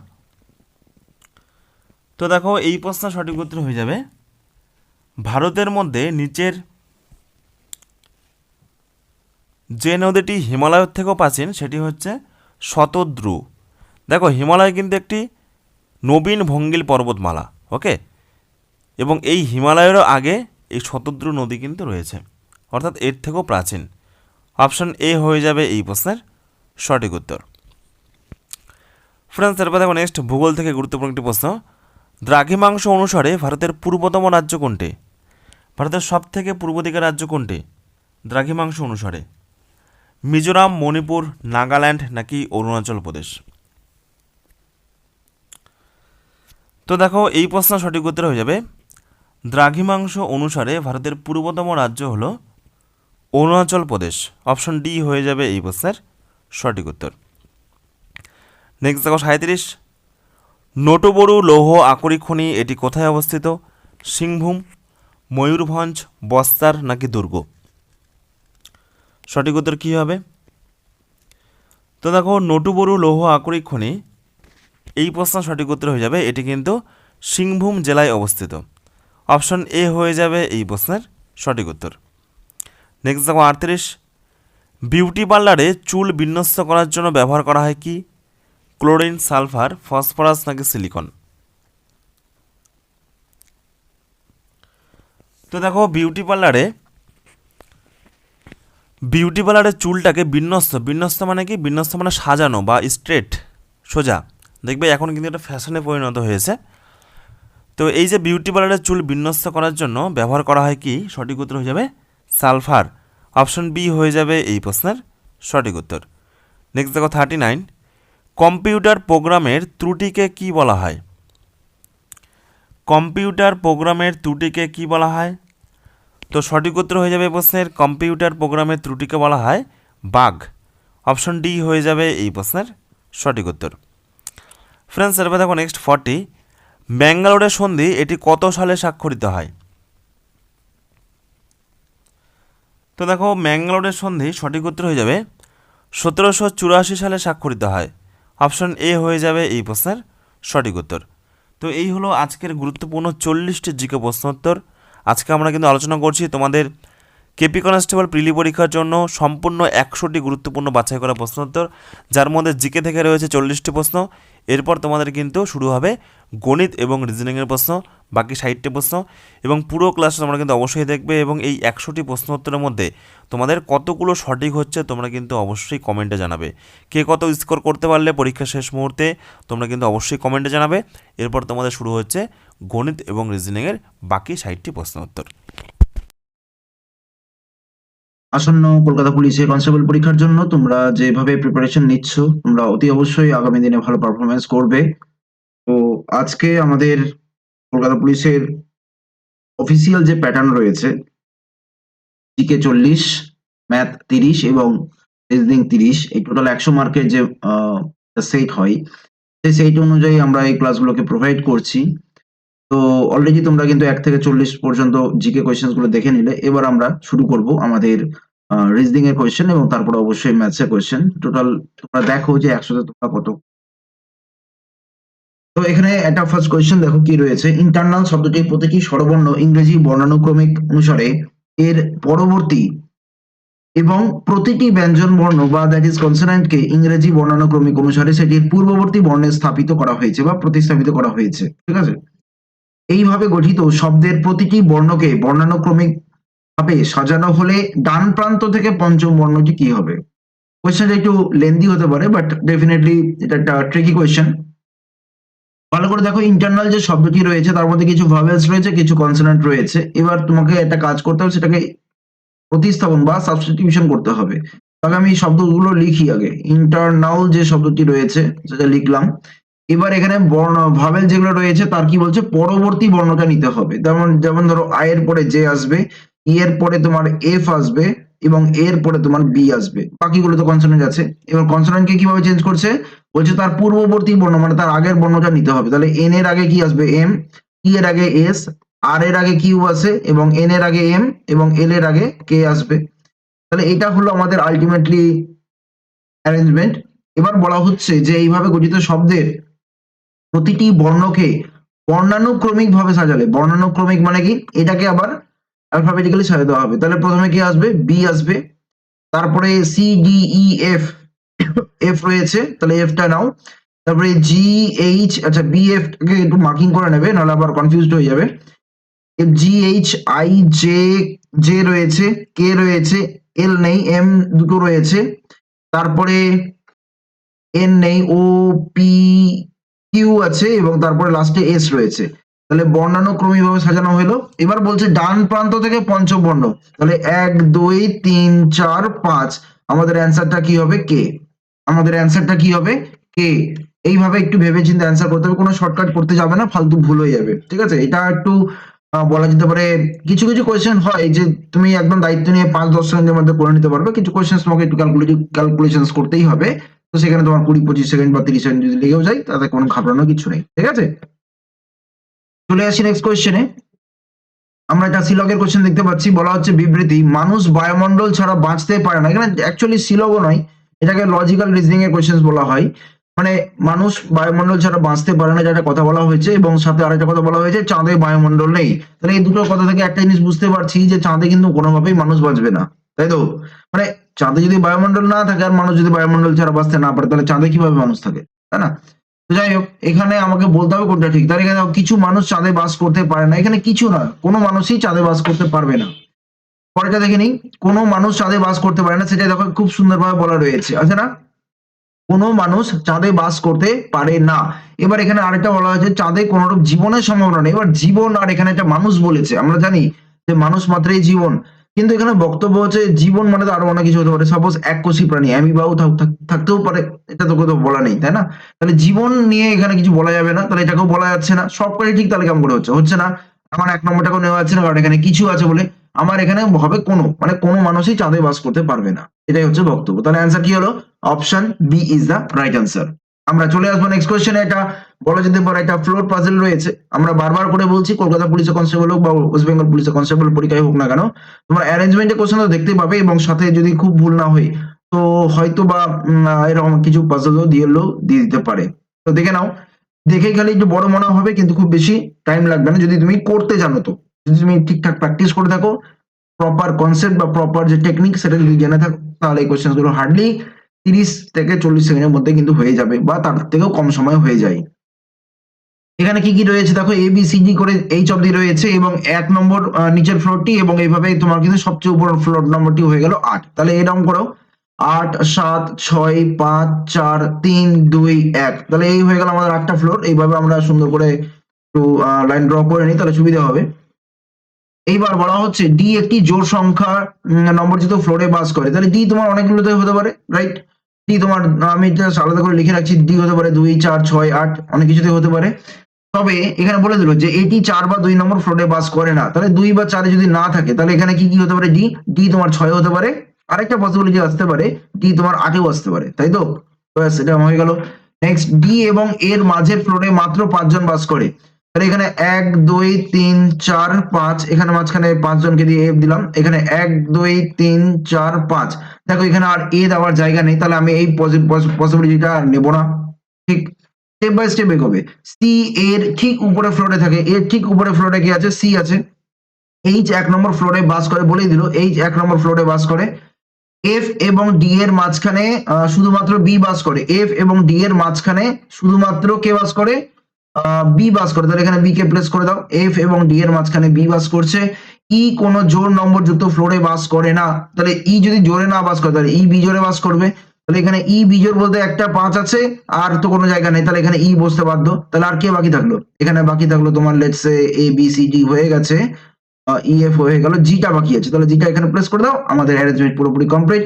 তো দেখো এই প্রশ্ন সঠিক উত্তর হয়ে যাবে ভারতের মধ্যে নিচের যে নদীটি হিমালয়ের থেকেও প্রাচীন সেটি হচ্ছে শতদ্রু। দেখো হিমালয় কিন্তু একটি নবীন ভঙ্গিল পর্বতমালা। ওকে, এবং এই হিমালয়েরও আগে এই শতদ্রু নদী কিন্তু রয়েছে, অর্থাৎ এর থেকেও প্রাচীন। অপশন এ হয়ে যাবে এই প্রশ্নের সঠিক উত্তর। ফ্রেন্ডস, এরপর দেখো নেক্সট ভূগোল থেকে গুরুত্বপূর্ণ একটি প্রশ্ন, দ্রাঘিমাংশ অনুসারে ভারতের পূর্বতম রাজ্য কোনটি? ভারতের সব থেকে পূর্ব দিকের রাজ্য কোনটি দ্রাঘিমাংশ অনুসারে? মিজোরাম, মণিপুর, নাগাল্যান্ড নাকি অরুণাচল প্রদেশ? তো দেখো এই প্রশ্ন সঠিক উত্তর হয়ে যাবে দ্রাঘিমাংশ অনুসারে ভারতের পূর্বতম রাজ্য হলো অরুণাচল প্রদেশ। অপশন ডি হয়ে যাবে এই প্রশ্নের সঠিক উত্তর। নেক্সট দেখো 37, নটবরু লৌহ আকরিক খনি এটি কোথায় অবস্থিত? সিংভূম, ময়ূরভঞ্জ, বস্তার নাকি দুর্গ? সঠিক উত্তর কী হবে? তো দেখো নটবরু লৌহ আকরিক খনি, এই প্রশ্ন সঠিক উত্তর হয়ে যাবে এটি কিন্তু সিংভূম জেলায় অবস্থিত। অপশন এ হয়ে যাবে এই প্রশ্নের সঠিক উত্তর। নেক্সট দেখো 38, বিউটি পার্লারে চুল বিন্যস্ত করার জন্য ব্যবহার করা হয় কি? ক্লোরিন, সালফার, ফসফরাস নাকি সিলিকন? তো দেখো বিউটি পার্লারে চুলটাকে বিন্যস্ত মানে কি? বিন্যস্ত মানে সাজানো বা স্ট্রেট, সোজা। দেখবে এখন কিন্তু এটা ফ্যাশনে পরিণত হয়েছে। তো এই যে বিউটি পার্লারের চুল বিন্যস্ত করার জন্য ব্যবহার করা হয় কি? সঠিক উত্তর হয়ে যাবে সালফার। অপশন বি হয়ে যাবে এই প্রশ্নের সঠিক উত্তর। নেক্সট দেখো 39, কম্পিউটার প্রোগ্রামের ত্রুটিকে কি বলা হয়? কম্পিউটার প্রোগ্রামের ত্রুটিকে কি বলা হয়? তো সঠিক উত্তর হয়ে যাবে প্রশ্নের কম্পিউটার প্রোগ্রামের ত্রুটিকে বলা হয় বাগ। অপশন ডি হয়ে যাবে এই প্রশ্নের সঠিক উত্তর। ফ্রেন্ডস, এরপর দেখো নেক্সট 40, ব্যাঙ্গালোরের সন্ধি এটি কত সালে স্বাক্ষরিত হয়? তো দেখো ম্যাঙ্গালোরের সন্ধি সঠিক উত্তর হয়ে যাবে 1784 সালে স্বাক্ষরিত হয়। অপশন এ হয়ে যাবে এই প্রশ্নের সঠিক উত্তর। তো এই হলো আজকের গুরুত্বপূর্ণ 40টি জিকে প্রশ্নোত্তর। আজকে আমরা কিন্তু আলোচনা করছি তোমাদের কেপি কনস্টেবল প্রিলি পরীক্ষার জন্য সম্পূর্ণ 100টি গুরুত্বপূর্ণ বাছাই করা প্রশ্নোত্তর, যার মধ্যে জিকে থেকে রয়েছে 40টি প্রশ্ন। এরপর তোমাদের কিন্তু শুরু হবে গণিত এবং রিজনিংয়ের প্রশ্ন, বাকি 60টি প্রশ্ন, এবং পুরো ক্লাসটা তোমরা কিন্তু অবশ্যই দেখবে। এবং এই 100টি প্রশ্ন উত্তরের মধ্যে তোমাদের কতগুলো সঠিক হচ্ছে তোমরা কিন্তু অবশ্যই কমেন্টে জানাবে। কে কত স্কোর করতে পারলে পরীক্ষার শেষ মুহূর্তে তোমরা কিন্তু অবশ্যই কমেন্টে জানাবে। এরপর তোমাদের শুরু হচ্ছে গণিত এবং রিজনিংয়ের বাকি 60টি প্রশ্ন উত্তর। আসন্ন কলকাতা পুলিশের কনস্টেবল পরীক্ষার জন্য তোমরা যেভাবে প্রিপারেশন নিচ্ছ, তোমরা অতি অবশ্যই আগামী দিনে ভালো পারফরমেন্স করবে। তো আজকে আমাদের কলকাতা পুলিশের অফিসিয়াল যে প্যাটার্ন রয়েছে, জিকে 40, ম্যাথ 30 এবং রিজনিং 30, এই টোটাল 100 মার্কের যে সেট হয়, সেই সেট অনুযায়ী আমরা এই ক্লাসগুলোকে প্রোভাইড করছি। তো অলরেডি তোমরা কিন্তু 1 থেকে 40 পর্যন্ত জিকে কোয়েশ্চেন্স গুলো দেখে নিলে। এবার আমরা শুরু করব আমাদের রিজনিং এর কোয়েশ্চেন এবং তারপরে অবশ্যই ম্যাথস এর কোয়েশ্চেন। টোটাল তোমরা দেখো যে 100 তে তোমরা কত। তো এখানে একটা ফার্স্ট কোয়েশ্চেন দেখো কি রয়েছে। ইন্টারনাল শব্দটির প্রতিটি স্বরবর্ণ ইংরেজি বর্ণানুক্রমিক অনুসারে এর পরবর্তী এবং প্রতিটি ব্যঞ্জন বর্ণ বা দ্যাট ইজ কনসোনেন্টকে ইংরেজি বর্ণানুক্রমিক অনুসারে সেটির পূর্ববর্তী বর্ণে স্থাপিত করা হয়েছে বা প্রতিস্থাপিত করা হয়েছে। ঠিক আছে? এইভাবে গঠিত শব্দের প্রতিটি বর্ণকে বর্ণানুক্রমিক ভাবে সাজানো হলে ডান প্রান্ত থেকে পঞ্চম বর্ণটি কি হবে? কোয়েশ্চেনটা একটু লেন্দি হতে পারে, বাট ডেফিনেটলি এটা একটা ট্রিকি কোয়েশ্চেন। ভালো করে দেখো, ইন্টারনাল যে শব্দটি রয়েছে তার মধ্যে কিছু ভাওয়েলস রয়েছে, কিছু কনসোনেন্ট রয়েছে। এবার তোমাকে একটা কাজ করতে হবে, সেটাকে প্রতিস্থাপন বা সাবস্টিটিউশন করতে হবে। তাহলে আমি শব্দগুলো লিখি আগে। ইন্টারনাল যে শব্দটি রয়েছে সেটা লিখলাম। এবার এখানে বর্ণ ভাওয়েল যেগুলো রয়েছে তার কি বলছে, পরবর্তী বর্ণটা নিতে হবে। যেমন ধরো আই এর পরে জে আসবে, ই এর পরে তোমার এফ আসবে এবং এর পরে তোমার বি আসবে। বাকিগুলো তো কনসোনেন্ট আছে। এবার কনসোনেন্টকে কিভাবে চেঞ্জ করছে, বলছে তার পূর্ববর্তী বর্ণ মানে তার আগের বর্ণটা নিতে হবে। তাহলে এন এর আগে কি আসবে, এম, ই এর আগে এস, আর এর আগে কিউ আসে এবং এন এর আগে এম এবং এল এর আগে কে আসবে। তাহলে এটা হলো আমাদের আলটিমেটলি অ্যারেঞ্জমেন্ট। এবার বলা হচ্ছে যে এইভাবে গঠিত শব্দের প্রতিটি বর্ণকে বর্ণানুক্রমিক ভাবে সাজালে, বর্ণানুক্রমিক মানে কি, এটাকে আবার অ্যালফাবেটিক্যালি সাজাতে হবে। তাহলে প্রথমে কি আসবে, বি আসবে, তারপরে C D E F, F রয়েছে, তাহলে এফটা নাও। তারপরে জি এইচ, আচ্ছা বি এফ কে একটু মার্কিং করে নেবে, নাহলে আবার কনফিউজড হয়ে যাবে। G H I J, J রয়েছে, কে রয়েছে, এল নেই, এম দুটো রয়েছে, তারপরে এন নেই, ও পি কিউ আছে এবং তারপরে লাস্টে এস রয়েছে। তাহলে বর্ণানুক্রমিক ভাবে সাজানো হলো। এবার বলছে ডান প্রান্ত থেকে পঞ্চম বর্ণ, তাহলে 1 2 3 4 5, আমাদের অ্যান্সারটা কি হবে, কে। আমাদের অ্যান্সারটা কি হবে, কে। এইভাবে একটু ভেবেচিন্তে অ্যান্সার করতে হবে, কোনো শর্টকাট করতে যাবে না, ফালতু ভুল হয়ে যাবে। ঠিক আছে? এটা একটু বলা যেতে পারে, কিছু কিছু কোয়েশ্চেন হয় যে তুমি একদম দায়িত্ব নিয়ে 5-10 সেকেন্ডের মধ্যে করে নিতে পারবে, কিছু কোয়েশ্চেন তোমাকে একটু ক্যালকুলেশন করতেই হবে। তো সেখানে তোমার 20-25 সেকেন্ড বা 30 সেকেন্ড যদি লেগেও যায়, তাতে কোনো ঘাবড়ানোর কিছু নেই। ঠিক আছে? চলে আসি নেক্সট কোয়েশ্চেনে। আমরা একটা সিলকের কোয়েশ্চেন দেখতে পাচ্ছি। বলা হচ্ছে বিবৃতি, মানুষ বায়ুমণ্ডল ছাড়া বাঁচতে পারে না। এখানে অ্যাকচুয়ালি সিলকও নয়, এটাকে লজিক্যাল রিজনিং এর কোয়েশ্চেন বলা হয়। মানে মানুষ বায়ুমণ্ডল ছাড়া বাঁচতে পারে না, যেটা কথা বলা হয়েছে, এবং সাথে আরেকটা কথা বলা হয়েছে, চাঁদে বায়ুমণ্ডল নেই। তাহলে এই দুটো কথা থেকে একটা জিনিস বুঝতে পারছি যে চাঁদে কিন্তু কোনোভাবেই মানুষ বাঁচবে না, তাই তো? মানে চাঁদে যদি বায়ুমণ্ডল না থাকে আর মানুষ যদি বায়ুমণ্ডল ছাড়া বাঁচতে না পারে, তাহলে চাঁদে কিভাবে মানুষ থাকে, তাই না? তো যাই হোক, এখানে আমাকে বলতে হবে কোনটা ঠিক। তাহলে এখানে কিছু মানুষ চাঁদে বাস করতে পারে না, এখানে কিছু না, কোনো মানুষই চাঁদে বাস করতে পারবে না। পরেরটা দেখে নিই, কোনো মানুষ চাঁদে বাস করতে পারে না, সেটা দেখো খুব সুন্দরভাবে বলা রয়েছে, আছে না? কোনো মানুষ চাঁদে বাস করতে পারে না। এবার এখানে আরেকটা বলা হয়েছে, চাঁদে কোনোরূপ জীবনের সম্ভাবনা নেই। এবার জীবন, আর এখানে একটা মানুষ বলেছে, আমরা জানি যে মানুষ মাত্রই জীবন, কিন্তু এখানে বক্তব্য হচ্ছে জীবন মানে তো আরো অনেক কিছু হতে পারে। সাপোজ এককোষী প্রাণী, অ্যামিবাও থাকতেও পারে, এটা তো কোথাও বলা নেই, তাই না? তাহলে জীবন নিয়ে এখানে কিছু বলা যাবে না, তাহলে এটাকেও বলা যাচ্ছে না। সবকটাই ঠিক, তাহলে কেমন করে হচ্ছে না। আমার 1 নম্বরটাকেও নেওয়া যাচ্ছে না, কারণ এখানে কিছু আছে বলে। আমার এখানে হবে কোনো, মানে কোনো মানুষই চাঁদে বাস করতে পারবে না, এটাই হচ্ছে বক্তব্য। তাহলে অ্যান্সার কি হলো, option B is the right answer. আমরা চলে আসবো নেক্সট কোয়েশ্চেনে। এটা বলা যেতে পারে একটা ফ্লোর পাজল রয়েছে। আমরা বারবার করে বলছি, কলকাতা পুলিশের কনস্টেবল হোক বা ওয়েস্ট বেঙ্গল পুলিশের কনস্টেবল পরীক্ষায় হোক না কেন, তোমরা অ্যারেঞ্জমেন্টের কোশ্চেন তো দেখতে পাবে, এবং সাথে যদি খুব ভুল না হয় তো হয়তো বা এরকম কিছু পাজলও দিয়ে দিতে পারে। তো দেখে নাও, দেখেই খালি একটু বড় মনে হবে, কিন্তু খুব বেশি টাইম লাগবে না যদি তুমি করতে জানো। তো যদি তুমি ঠিকঠাক প্র্যাকটিস করে থাকো, প্রপার কনসেপ্ট বা প্রপার যে টেকনিক সেটা যদি জেনে থাকো তাহলে এই কোশ্চেন গুলো হার্ডলি 30 থেকে 40 সেকেন্ডের মধ্যে কিন্তু হয়ে যাবে বা তার থেকেও কম সময় হয়ে যায়। এখানে কি কি রয়েছে দেখো, এ বি সি ডি করে এইচ অব্দি রয়েছে এবং 1 নম্বর নিচের ফ্লোরটি এবং এইভাবে তোমার কিন্তু সবচেয়ে উপরের ফ্লোর নম্বরটি হয়ে গেল 8। তাহলে এরকম করো 8 7 6 5 4 3 2 1। তাহলে এই হয়ে গেল আমাদের 8টা ফ্লোর। এইভাবে আমরা সুন্দর করে একটু লাইন ড্র করে নিই তাহলে সুবিধা হবে। এইবার বলা হচ্ছে ডি একটি জোড় সংখ্যা নম্বরযুক্ত ফ্লোরে বাস করে। তাহলে ডি তোমার অনেকগুলোতে হতে পারে, রাইট? ডি তোমার আমি জাস্ট আলাদা করে লিখে রাখছি, ডি হতে পারে 2 4 6 8 অনেক কিছুতে হতে পারে। তবে এখানে বলে দিল যে এটি 4 বা 2 নম্বর ফ্লোরে বাস করে না। তাহলে 2 বা 4 যদি না থাকে তাহলে এখানে কি কি হতে পারে? ডি, ডি তোমার 6 হতে পারে। আরেকটা পসিবিলিটি আসতে পারে ডি তোমার 8এও আসতে পারে, তাই তো? ব্যাস এটা হয়ে গেল। নেক্সট, ডি এবং এর মাঝের ফ্লোরে মাত্র 5 জন বাস করে। তাহলে এখানে 1 2 3 4 5, এখানে মাঝখানে 5 জনকে দিয়ে এফ দিলাম। এখানে 1 2 3 4 5। দেখো এখানে আর এ দেওয়ার জায়গা নেই, তাহলে আমি এই পসিবিলিটিটা নেব না। ঠিক স্টেপ বাই স্টেপ এগোবে। সি এর ঠিক উপরে ফ্লোরে থাকে, এর ঠিক উপরে ফ্লোরে কি আছে? সি আছে। এইচ 1 নম্বর ফ্লোরে বাস করে, বলেই দিল এইচ 1 নম্বর ফ্লোরে বাস করে। এফ এবং ডি এর মাঝখানে শুধুমাত্র বি বাস করে। এফ এবং ডি এর মাঝখানে শুধুমাত্র কে বাস করে? বি বাস করে। তাহলে এখানে বি কে প্লেস করে দাও। এফ এবং ডি এর মাঝখানে বি বাস করছে। ই কোনো জোড় নম্বর যুক্ত ফ্লোরে বাস করে না। তাহলে ই যদি জোড়ে না বাস করে তাহলে ই বিজোড়ে বাস করবে। তাহলে এখানে ই বিজোড় বলতে একটা 5 আছে, আর তো কোনো জায়গা নেই, তাহলে এখানে ই বসতে বাধ্য। তাহলে আর কে বাকি থাকলো? এখানে বাকি থাকলো তোমার let's say A B C D হয়ে গেছে, ই এফ হয়ে গেল, জিটা বাকি আছে। তাহলে জিটা এখানে প্লেস করে দাও। আমাদের অ্যারেঞ্জমেন্ট পুরোপুরি কমপ্লিট।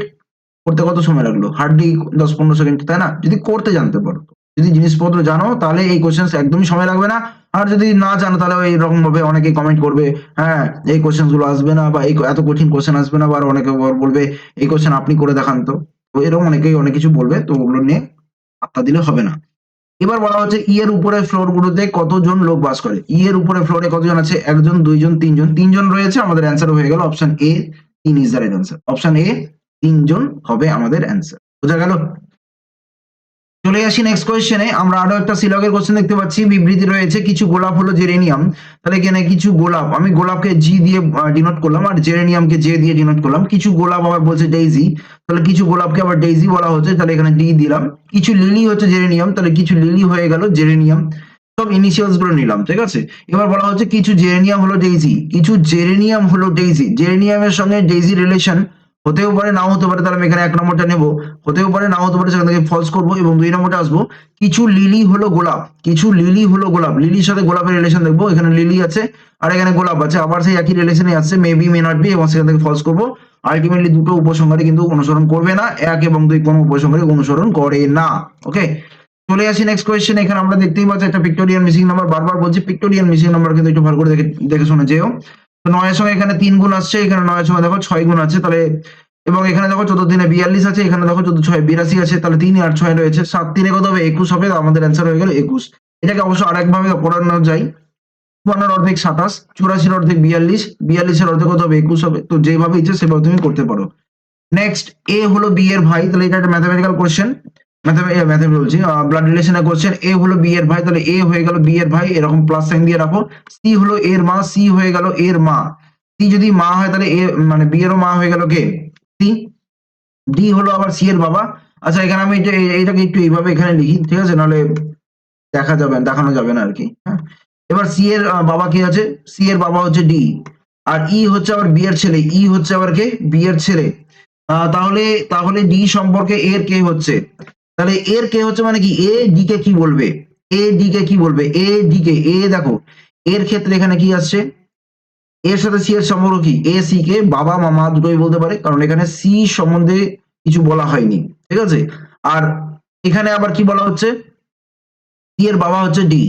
করতে কত সময় লাগলো? হার্ডলি 10-15 সেকেন্ড, তাই না? যদি করতে জানতে পারো, যদি জিনিসপত্র জানো তাহলে এই কোশ্চেন একদমই সময় লাগবে না। আর যদি না জানো তাহলে এইরকম ভাবে অনেকেই কমেন্ট করবে, হ্যাঁ এই কোশ্চেন গুলো আসবে না বা এই এত কঠিন কোশ্চেন আসবে না, বা অনেকে বলবে এই কোশ্চেন আপনি করে দেখান। তো এরকম অনেকেই অনেক কিছু বলবে, তো ওগুলো নিয়ে পাত্তা দিলে হবে না। এবার বলা হচ্ছে ই এর উপরের ফ্লোর গুলোতে কতজন লোক বাস করে? ই এর উপরের ফ্লোরে কতজন আছে? 1 জন 2 জন 3 জন। 3 জন রয়েছে, আমাদের অ্যান্সার হয়ে গেল option A, 3 is the right answer. Option A 3 জন হবে আমাদের অ্যান্সার। বোঝা গেল? চলে আসি নেক্সট কোয়েশ্চেনে। আমরা আরো একটা সিলকের কোশ্চেন দেখতে পাচ্ছি। বিবৃতি রয়েছে কিছু গোলাপ হলো জেরেনিয়াম। তাহলে এখানে কিছু গোলাপ, আমি গোলাপকে জি দিয়ে ডিনোট করলাম আর জেরেনিয়ামকে জে দিয়ে ডিনোট করলাম। কিছু গোলাপ আবার বলছে ডেইজি, তাহলে কিছু গোলাপকে আবার ডেইজি বলা হচ্ছে, তাহলে এখানে ডি দিলাম। কিছু লিলি হচ্ছে জেরেনিয়াম, তাহলে কিছু লিলি হয়ে গেল জেরেনিয়াম। সব ইনিশিয়ালস গুলো নিলাম, ঠিক আছে? এবার বলা হচ্ছে কিছু জেরেনিয়াম হলো ডেইজি, কিছু জেরেনিয়াম হলো ডেইজি। জেরেনিয়ামের সঙ্গে ডেইজি রিলেশন হতেও পারে নাও হতে পারে, তাহলে আমি এখানে 1 নম্বরটা নেব। হতেও পারে নাও হতে পারে, সেখান থেকে ফলস করব এবং 2 নম্বরটা আসবো। কিছু লিলি হলো গোলাপ, কিছু লিলি হলো গোলাপ। লিলির সাথে গোলাপের রিলেশন দেখবো, এখানে লিলি আছে আর এখানে গোলাপ আছে, আবার সেই একই রিলেশনে আসছে, মেবি মে নট বি, এবং সেখান থেকে ফলস করব। আলটিমেটলি দুটো উপসংহারই কিন্তু অনুসরণ করবে না, 1 এবং 2 কোনো উপসংহারই অনুসরণ করে না। ওকে, চলে আসি নেক্সট কোয়েশ্চেন। এখানে আমরা দেখতেই পাচ্ছি একটা পিক্টোরিয়াল মিসিং নাম্বার, বারবার বলছি পিক্টোরিয়াল মিসিং নাম্বার কিন্তু একটু ভালো করে দেখে শুনে যেও। তো 9 এর সঙ্গে এখানে 3 গুণ আসছে, এখানে 9 এর সঙ্গে দেখো 6 গুণ আছে, তাহলে এবং এখানে দেখো 14 দিনে 42 আছে, এখানে দেখো 14 6 82 আছে, তাহলে 3 আর 6 রয়েছে, 7 3 কত হবে? 21 হবে। আমাদের অ্যান্সার হয়ে গেল 21। এটাকে অবশ্য আরেক ভাবে পড়ানো যায়, 54 অর্ধেক 27, 84 অর্ধেক 42, 42 এর অর্ধেক কত হবে? 21 হবে। তো যেভাবে ইচ্ছে সেভাবে তুমি করতে পারো। নেক্সট, এ হলো বি এর ভাই, তাহলে এটা একটা ম্যাথমেটিক্যাল কোশ্চেন, ম্যাথমেটিক্যাল বলছি ব্লাড রিলেশনের কোশ্চেন। এ হলো বি এর ভাই, তাহলে এ হয়ে গেল বি এর ভাই, এরকম প্লাস সাইন দিয়ে রাখো। সি হলো এর মা, সি হয়ে গেল এর মা। সি যদি মা হয় তাহলে এ মানে বি এরও মা হয়ে গেল কে? সি। ডি হলো আবার সি এর বাবা। আচ্ছা এখানে আমি এটাকে একটু এইভাবে এখানে লিখি, ঠিক আছে? নাহলে দেখানো যাবে না আর কি। হ্যাঁ, এবার সি এর বাবা কি আছে? সি এর বাবা হচ্ছে ডি, আর ই হচ্ছে আবার বি এর ছেলে, ই হচ্ছে আবার কে? বি এর ছেলে। তাহলে তাহলে ডি সম্পর্কে এর কে হচ্ছে? তাহলে এর কে হচ্ছে মানে কি? এ ডি কে কি বলবে? এ ডি কে কি বলবে? এ ডি কে, এ দেখো এর ক্ষেত্রে এখানে কি আসছে? এর সাথে সি এর সম্পর্ক কি? এ সি কে বাবা মামা দুটোই বলতে পারে, কারণ এখানে সি সম্বন্ধে কিছু বলা হয়নি, ঠিক আছে? আর এখানে আবার কি বলা হচ্ছে? সি এর বাবা হচ্ছে ডি।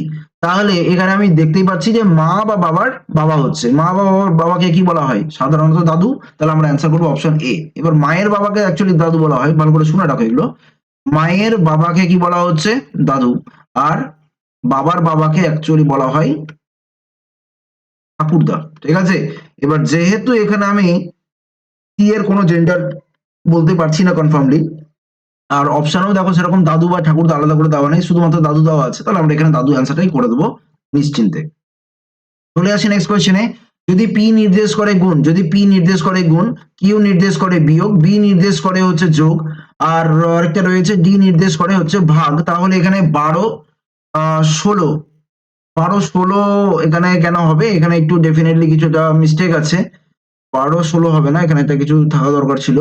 তাহলে এখানে আমি দেখতেই পাচ্ছি যে মা বা বাবার বাবা হচ্ছে, মা বা বাবার বাবাকে কি বলা হয়? সাধারণত দাদু। তাহলে আমরা অ্যান্সার করবো অপশন এ। এবার মায়ের বাবাকে অ্যাকচুয়ালি দাদু বলা হয়, ভালো করে শুনে রাখো এগুলো। মায়ের বাবাকে কি বলা হচ্ছে? দাদু। আর বাবার বাবাকে অ্যাকচুয়ালি বলা হয় ঠাকুরদা, ঠিক আছে? এবার যেহেতু এখানে আমি সি এর কোনো জেন্ডার বলতে পারছি না কনফার্মলি, আর অপশনেও দেখো সেরকম দাদু বা ঠাকুরদা আলাদা করে দেওয়া নেই, শুধুমাত্র দাদু দেওয়া আছে, তাহলে আমরা এখানে দাদু অ্যান্সারটাই করে দেবো নিশ্চিন্তে। চলে আসি নেক্সট কোয়েশ্চেনে। যদি পি নির্দেশ করে গুণ, যদি পি নির্দেশ করে গুণ, কিউ নির্দেশ করে বিয়োগ, বি নির্দেশ করে হচ্ছে যোগ, আর আরেকটা রয়েছে ডি নির্দেশ করে হচ্ছে ভাগ, তাহলে এখানে 12 16, 12 16 এখানে কেন হবে, এখানে একটু ডেফিনেটলি কিছুটা মিস্টেক আছে। 12 16 হবে না, এখানে একটা কিছু থাকা দরকার ছিল।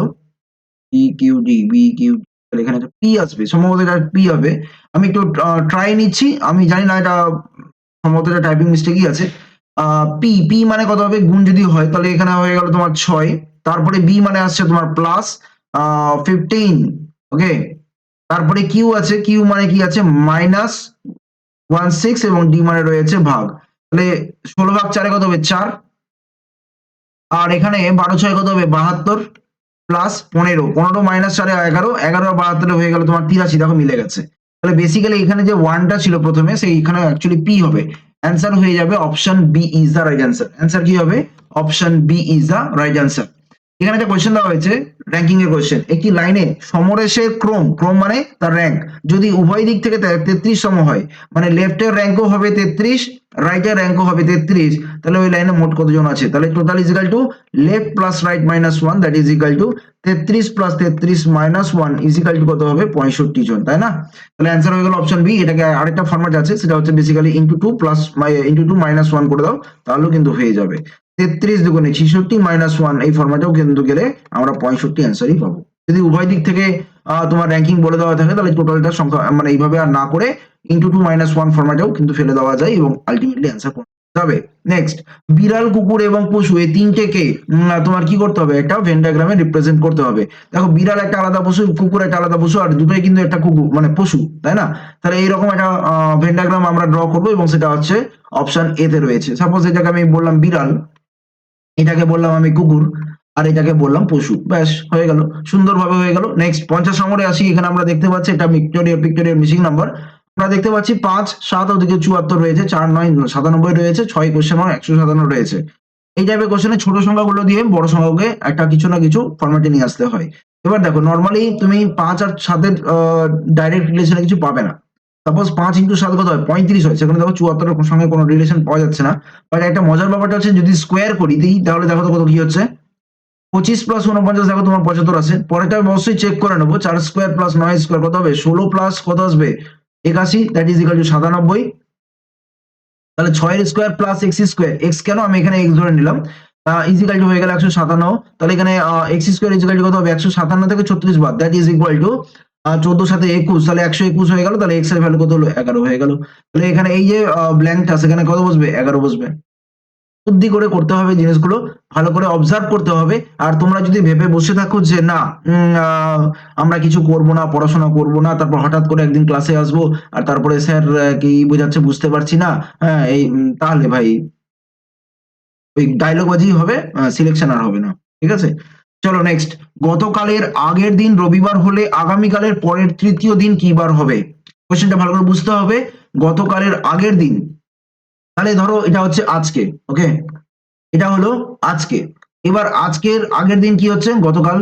P Q D B Q, তাহলে এখানে একটা পি আসবে, সম্ভবত এটা পি হবে। আমি একটু ট্রাই নিচ্ছি, আমি জানি না এটা সম্ভবত এটা টাইপিং মিস্টেকই আছে। পি পি মানে কত হবে, গুণ যদি হয় তাহলে এখানে হয়ে গেল তোমার 6, তারপরে বি মানে আসছে তোমার প্লাস 15, ওকে। তারপরে কিউ আছে, কিউ মানে কি আছে মাইনাস 16, এবং ডি মানে রয়েছে ভাগ। তাহলে 16 ভাগ 4 কত হবে 4, আর এখানে 12 6 কত হবে 72, প্লাস 15, 15 মাইনাস 4 11, 11 আর 72 হয়ে গেল তোমার 83, দেখো মিলে গেছে। তাহলে বেসিক্যালি এখানে যে ওয়ানটা ছিল প্রথমে, সেই এখানে অ্যাকচুয়ালি পি হবে। অ্যান্সার হয়ে যাবে option B is the right answer. Answer কি হবে, option B is the right answer. এখানে একটা কোয়েশ্চেন দেওয়া হয়েছে, র্যাঙ্কিং এর কোয়েশ্চেন। একটি লাইনে সমরেশের ক্রম, ক্রম মানে তার র্যাঙ্ক, যদি উভয় দিক থেকে 33 সম হয়, মানে লেফটের র্যাঙ্কও হবে 33, রাইটের র্যাঙ্কও হবে 33, তাহলে ওই লাইনে মোট কতজন আছে, তাহলে total is equal to left plus right minus 1, that is equal to 33 plus 33 minus 1 is equal to কত হবে 65 জন, তাই না? তাহলে অ্যান্সার হয়ে গেল অপশন বি। এটাকে আরেকটা ফরম্যাট আছে, সেটা হচ্ছে basically into 2 plus into 2 minus 1 করে দাও, তাহলেও কিন্তু হয়ে যাবে। 33 দুগুণে 66 মাইনাস 1, এই ফরম্যাটেও কিন্তু গেলে আমরা 65 অ্যান্সারই পাবো। যদি উভয় দিক থেকে তোমার র্যাঙ্কিং বলে দেওয়া থাকে, তাহলে টোটালটা সংখ্যা মানে এইভাবে আর না করে ইনটু 2 মাইনাস 1 ফরম্যাটেও কিন্তু ফেলে দেওয়া যায় এবং আলটিমেটলি অ্যান্সার যাবে। নেক্সট, বিড়াল কুকুর এবং পশু এই তিনটেকে তোমার কি করতে হবে, একটা ভেন ডায়াগ্রামে রিপ্রেজেন্ট করতে হবে। দেখো বিড়াল একটা আলাদা পশু, কুকুর একটা আলাদা পশু, আর দুটোই কিন্তু একটা কুকুর মানে পশু, তাই না? তাহলে এইরকম একটা ভেন ডায়াগ্রাম আমরা ড্র করবো, এবং সেটা হচ্ছে অপশন এ তে রয়েছে। সাপোজ এটাকে আমি বললাম বিড়াল, এটাকে বললাম আমি কুকুর, আর এটাকে বললাম পশু, ব্যাস হয়ে গেল, সুন্দরভাবে হয়ে গেল। নেক্সট 50 নম্বরে আসি। এখানে আমরা দেখতে পাচ্ছি এটা পিক্টোরিয়াল মিসিং নাম্বার। আমরা দেখতে পাচ্ছি 5 7 ওদিকে 74 রয়েছে, 4 9 97 রয়েছে, 6 কোশ্চেন মার্ক 157 রয়েছে। এই টাইপের কোশ্চেনে ছোট সংখ্যাগুলো দিয়ে বড় সংখ্যাকে একটা কিছু না কিছু ফরম্যাটে নিয়ে আসতে হয়। এবার দেখো নর্মালি তুমি 5 আর 7 এর ডাইরেক্ট রিলেশনে কিছু পাবে না। সাপোজ 5 ইন্টু 7 কত হয় 35 হয়, সেখানে দেখো 74 এর সঙ্গে কোনো রিলেশন পাওয়া যাচ্ছে না। বাট একটা মজার ব্যাপারটা হচ্ছে যদি স্কোয়ার করি দিই, তাহলে দেখো তো কত কি হচ্ছে 25 প্লাস 49, দেখো তোমার 75 আছে। পরেরটা অবশ্যই চেক করে নেবো, 4 স্কোয়ার প্লাস 9 স্কোয়ার কত হবে 16 প্লাস কত আসবে 81, দ্যাট ইজ ইকুয়াল টু 97। তাহলে 6 এর square plus x square, x কেন আমি এখানে এক্স ধরে নিলাম, ইজ ইকুয়াল টু হয়ে গেল 157। তাহলে এখানে x square is equal to কত হবে 157 থেকে 36 বাদ, দ্যাট ইজ ইকুয়াল টু 14 সাথে 21, তাহলে 121 হয়ে গেল। তাহলে এক্স এর ভ্যালু কত হলো 11 হয়ে গেল। তাহলে এখানে এই যে ব্ল্যাঙ্কটা সেখানে কত বসবে 11 বসবে। বুদ্ধি করে করতে হবে জিনিসগুলো, ভালো করে অবজার্ভ করতে হবে। আর তোমরা যদি ভেবে বসে থাকো যে না আমরা কিছু করব না, পড়াশোনা করব না, তারপর হঠাৎ করে একদিন ক্লাসে আসবো আর তারপরে স্যার কি বোঝাচ্ছে বুঝতে পারছি না, হ্যাঁ এই তাহলে ভাই ওই ডায়লগ বাজি হবে, সিলেকশন আর হবে না, ঠিক আছে? চলো নেক্সট, গতকালের আগের দিন রবিবার হলে আগামীকালের পরের তৃতীয় দিন কি বার হবে? কোশ্চেনটা ভালো করে বুঝতে হবে। গতকালের আগের দিন, তাহলে ধরো এটা হচ্ছে আজকে, ওকে, এটা হলো আজকে। এবার আজকের আগের দিন কি হচ্ছে গতকাল,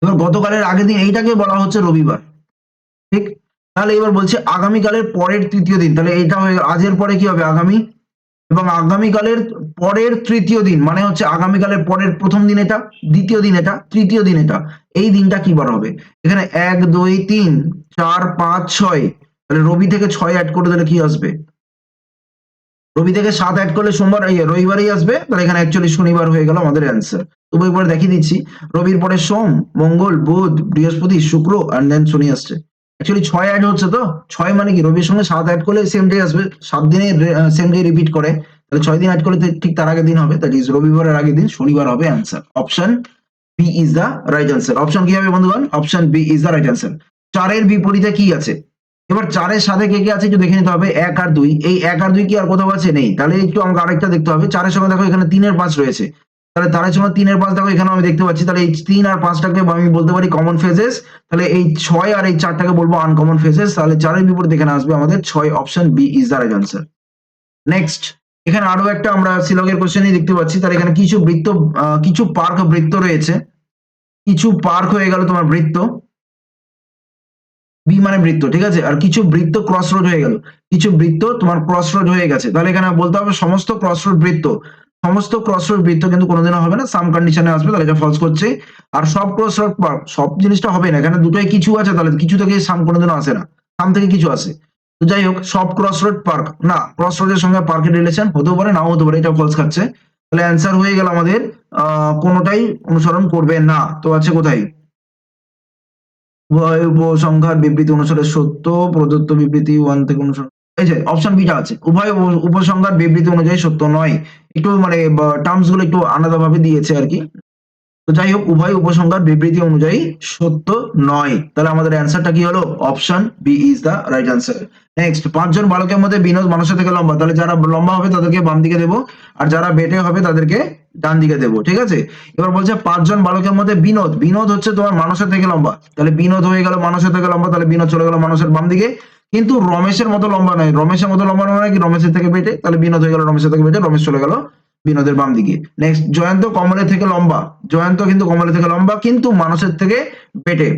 এবার গতকালের আগের দিন এইটাকে বলা হচ্ছে রবিবার, ঠিক? তাহলে এবার বলছে আগামীকালের পরের তৃতীয় দিন, তাহলে এটা হয়ে আজের পরে কি হবে আগামী, এবং আগামীকালের পরের তৃতীয় দিন মানে হচ্ছে আগামীকালের পরের প্রথম দিন এটা, দ্বিতীয় দিন এটা, তৃতীয় দিন এটা, এই দিনটা কি বার হবে? এখানে 1 2 3 4 5 6, তাহলে রবি থেকে 6 অ্যাড করে দিলে কি আসবে, রবি থেকে 7 অ্যাড করলে সোমবার রবিবারই আসবে। তাহলে এখানে অ্যাকচুয়ালি শনিবার হয়ে গেল আমাদের অ্যান্সার। তবু একবার দেখিয়ে দিচ্ছি, রবির পরে সোম, মঙ্গল, বুধ, বৃহস্পতি, শুক্র, আর দেন শনি আসছে। অ্যাকচুয়ালি 6 অ্যাড হচ্ছে, তো 6 মানে কি রবির সঙ্গে 7 অ্যাড করলে সেম ডে আসবে, 7 দিনে সেম ডে রিপিট করে, তাহলে 6 দিন অ্যাড করলে ঠিক তার আগের দিন হবে, দ্যাট ইজ রবিবারের আগের দিন, শনিবার হবে answer. Option B is the right answer. Option কি হবে বন্ধুগণ, option B is the right answer. 4 এর বিপরীতে কি আছে? এবার 4 এর সাথে কে কে আছে একটু দেখে নিতে হবে, 1 আর 2, এই 1 আর 2 কি আর কোথাও আছে নেই, তাহলে একটু আমাকে আরেকটা দেখতে হবে। 4 এর সঙ্গে দেখো এখানে 3 এর 5 রয়েছে, তাহলে 4 এর সঙ্গে 3 এর 5 দেখো এখানে আমি দেখতে পাচ্ছি, তাহলে এই 3 আর 5টাকে আমি বলতে পারি কমন ফেজেস, তাহলে এই 6 আর এই 4টাকে বলবো আনকমন ফেজেস। তাহলে 4 এর বিপরীতে এখানে আসবে আমাদের 6, option B is the right answer. Next, এখানে আরো একটা আমরা সিলকের কোশ্চেনই দেখতে পাচ্ছি, তাহলে এখানে কিছু বৃত্ত, কিছু পার্ক বৃত্ত রয়েছে, কিছু পার্ক হয়ে গেল তোমার বৃত্ত, বি মানে বৃত্ত, ঠিক আছে, আর কিছু বৃত্ত ক্রস রোড হয়ে গেল, কিছু বৃত্ত তোমার ক্রস রোড হয়ে গেছে। তাহলে এখানে বলতে হবে সমস্ত ক্রস রোড বৃত্ত, সমস্ত ক্রসরোড বৃত্ত কিন্তু কোনোদিনও হবে না, সাম কন্ডিশনে আসবে, তাহলে এটা ফলস করছে। আর সব ক্রসরোড পার্ক, সব জিনিসটা হবে না, এখানে দুটোই কিছু আছে, তাহলে কিছু থেকে সাম কোনোদিনও আসে না, সাম থেকে কিছু আসে। তো যাই হোক, সব ক্রসরোড পার্ক না, ক্রসরোডের সঙ্গে পার্কের রিলেশন হতেও পারে, নাও হতে পারে, এটা ফলস খাচ্ছে। তাহলে অ্যান্সার হয়ে গেল আমাদের কোনোটাই অনুসরণ করবে না। তো আছে কোথায়, উভয় উপসংহার বিবৃতি অনুসারে সত্য, প্রদত্ত বিবৃতি 1 থেকে অনুসরণ, এই যে অপশন বিটা আছে, উভয় উপসংহার বিবৃতি অনুযায়ী সত্য নয়। একটু মানে টার্মস গুলো একটু আলাদাভাবে দিয়েছে আর কি। তো যাই হোক, উভয় উপসংহার বিবৃতি অনুযায়ী সত্য নয়। তাহলে আমাদের অ্যান্সারটা কি হলো, option B is the right answer. Next, 5 জন বালকের মধ্যে বিনোদ মানুষের থেকে লম্বা, তাহলে যারা লম্বা হবে তাদেরকে বাম দিকে দেবো, আর যারা বেটে হবে তাদেরকে ডান দিকে দেবো, ঠিক আছে। এবার বলছে 5 জন বালকের মধ্যে বিনোদ, বিনোদ হচ্ছে তোমার মানুষের থেকে লম্বা, তাহলে বিনোদ হয়ে গেল মানুষের থেকে লম্বা, তাহলে বিনোদ চলে গেল মানুষের বাম দিকে। কিন্তু রমেশের মতো লম্বা নয়, রমেশের মতো লম্বা নয় কি, রমেশের থেকে বেটে, তাহলে বিনোদ হয়ে গেল রমেশের থেকে বেটে, রমেশ চলে গেল বিনোদের বাম দিকে। নেক্সট, জয়ন্ত কমলের থেকে লম্বা, জয়ন্ত কিন্তু কমলের থেকে লম্বা কিন্তু মানুষের থেকে বেটে।